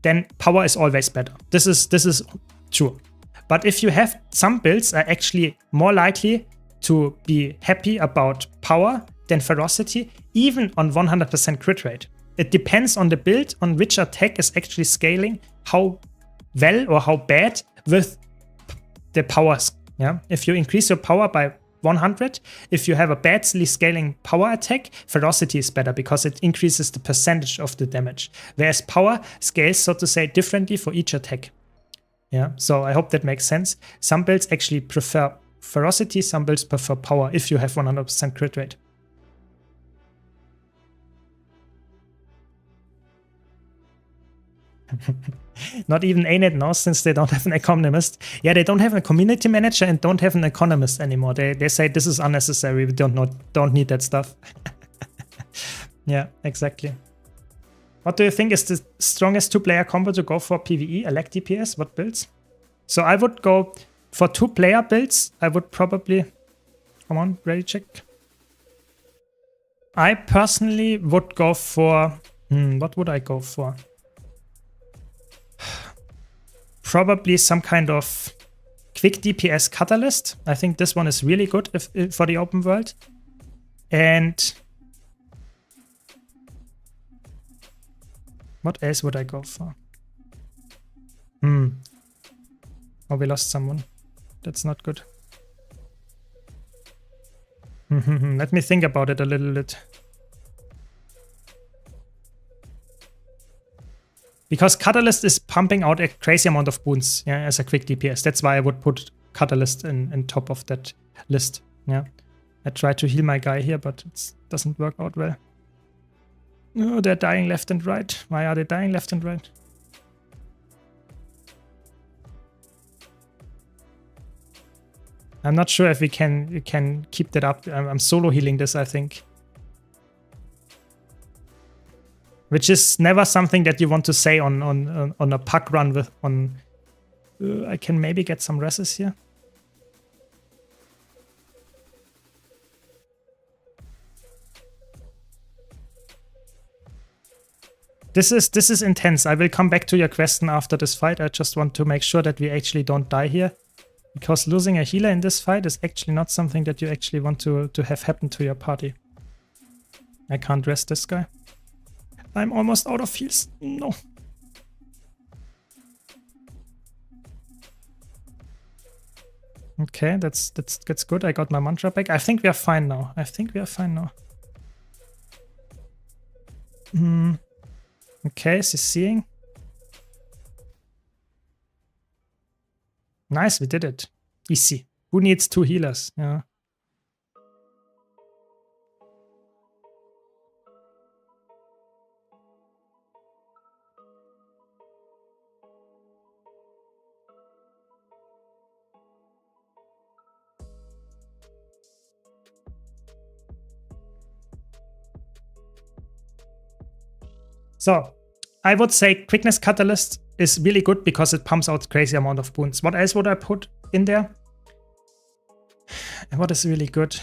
then power is always better. This is true. But if you have some builds are actually more likely to be happy about power than ferocity, even on 100% crit rate. It depends on the build, on which attack is actually scaling, how well or how bad with the powers. Yeah? If you increase your power by 100, if you have a badly scaling power attack, ferocity is better because it increases the percentage of the damage. Whereas power scales, so to say, differently for each attack. Yeah, so I hope that makes sense. Some builds actually prefer ferocity, some builds prefer power if you have 100% crit rate. Not even ANET knows, since they don't have an economist. Yeah, they don't have a community manager and don't have an economist anymore. They say this is unnecessary. We don't need that stuff. Yeah, exactly. What do you think is the strongest two-player combo to go for PvE? Elect DPS? What builds? So I would go for two-player builds. I would probably... Come on, ready check. I personally would go for... what would I go for? Probably some kind of quick DPS catalyst. I think this one is really good if for the open world. And what else would I go for? Oh, we lost someone. That's not good. Let me think about it a little bit. Because Catalyst is pumping out a crazy amount of boons, yeah, as a quick DPS. That's why I would put Catalyst in top of that list. Yeah, I tried to heal my guy here, but it doesn't work out well. Oh, they're dying left and right. Why are they dying left and right? I'm not sure if we can keep that up. I'm solo healing this, I think. which is never something that you want to say on a puck run with on. I can maybe get some reses here. This is intense. I will come back to your question after this fight. I just want to make sure that we actually don't die here. Because losing a healer in this fight is actually not something that you actually want to have happen to your party. I can't rest this guy. I'm almost out of heals. No. Okay, that's good. I got my mantra back. I think we are fine now. Okay, CCing. Nice, we did it. Easy. Who needs 2 healers? Yeah. So, I would say Quickness Catalyst is really good because it pumps out crazy amount of boons. What else would I put in there? What is really good?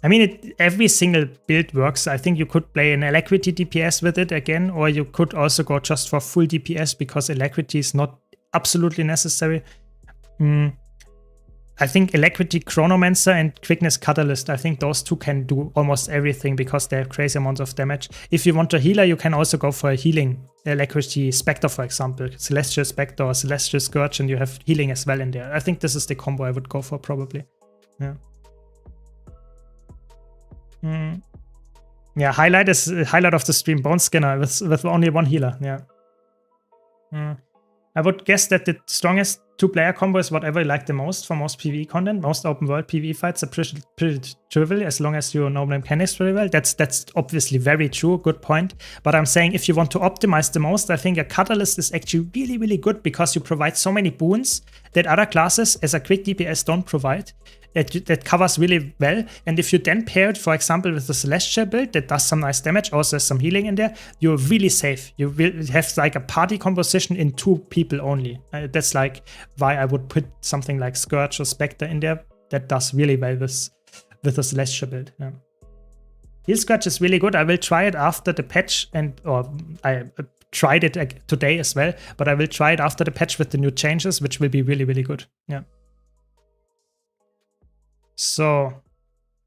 I mean, every single build works. I think you could play an Alacrity DPS with it again, or you could also go just for full DPS because Alacrity is not absolutely necessary. I think Alacrity, Chronomancer, and Quickness Catalyst, I think those 2 can do almost everything because they have crazy amounts of damage. If you want a healer, you can also go for a healing Alacrity Spectre, for example. Celestial Spectre or Celestial Scourge, and you have healing as well in there. I think this is the combo I would go for, probably. Yeah. Yeah, highlight of the stream, Bone Skinner with only 1 healer. Yeah. I would guess that the strongest 2-player combo is whatever you like the most for most PvE content. Most open world PvE fights are pretty trivial as long as you know the mechanics very well. That's obviously very true, good point. But I'm saying if you want to optimize the most, I think a Catalyst is actually really, really good because you provide so many boons that other classes as a quick DPS don't provide. That covers really well. And if you then pair it, for example, with the Celestial build that does some nice damage, also has some healing in there, you're really safe. You will have like a party composition in 2 people only. That's like why I would put something like Scourge or Spectre in there. That does really well with the Celestial build. Yeah. Heal Scourge is really good. I will try it after the patch, or I tried it today as well, but I will try it after the patch with the new changes, which will be really, really good. Yeah. So,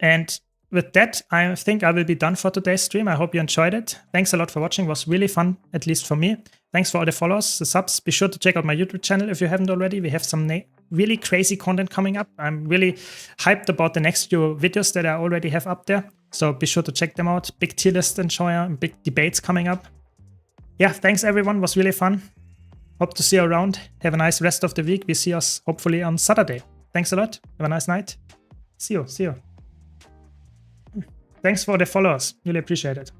and with that, I think I will be done for today's stream. I hope you enjoyed it. Thanks a lot for watching. It was really fun, at least for me. Thanks for all the follows, the subs. Be sure to check out my YouTube channel if you haven't already. We have some really crazy content coming up. I'm really hyped about the next few videos that I already have up there. So be sure to check them out. Big tier list enjoyer, big debates coming up. Yeah, thanks everyone. It was really fun. Hope to see you around. Have a nice rest of the week. We see us hopefully on Saturday. Thanks a lot. Have a nice night. See you. Thanks for the followers. Really appreciate it.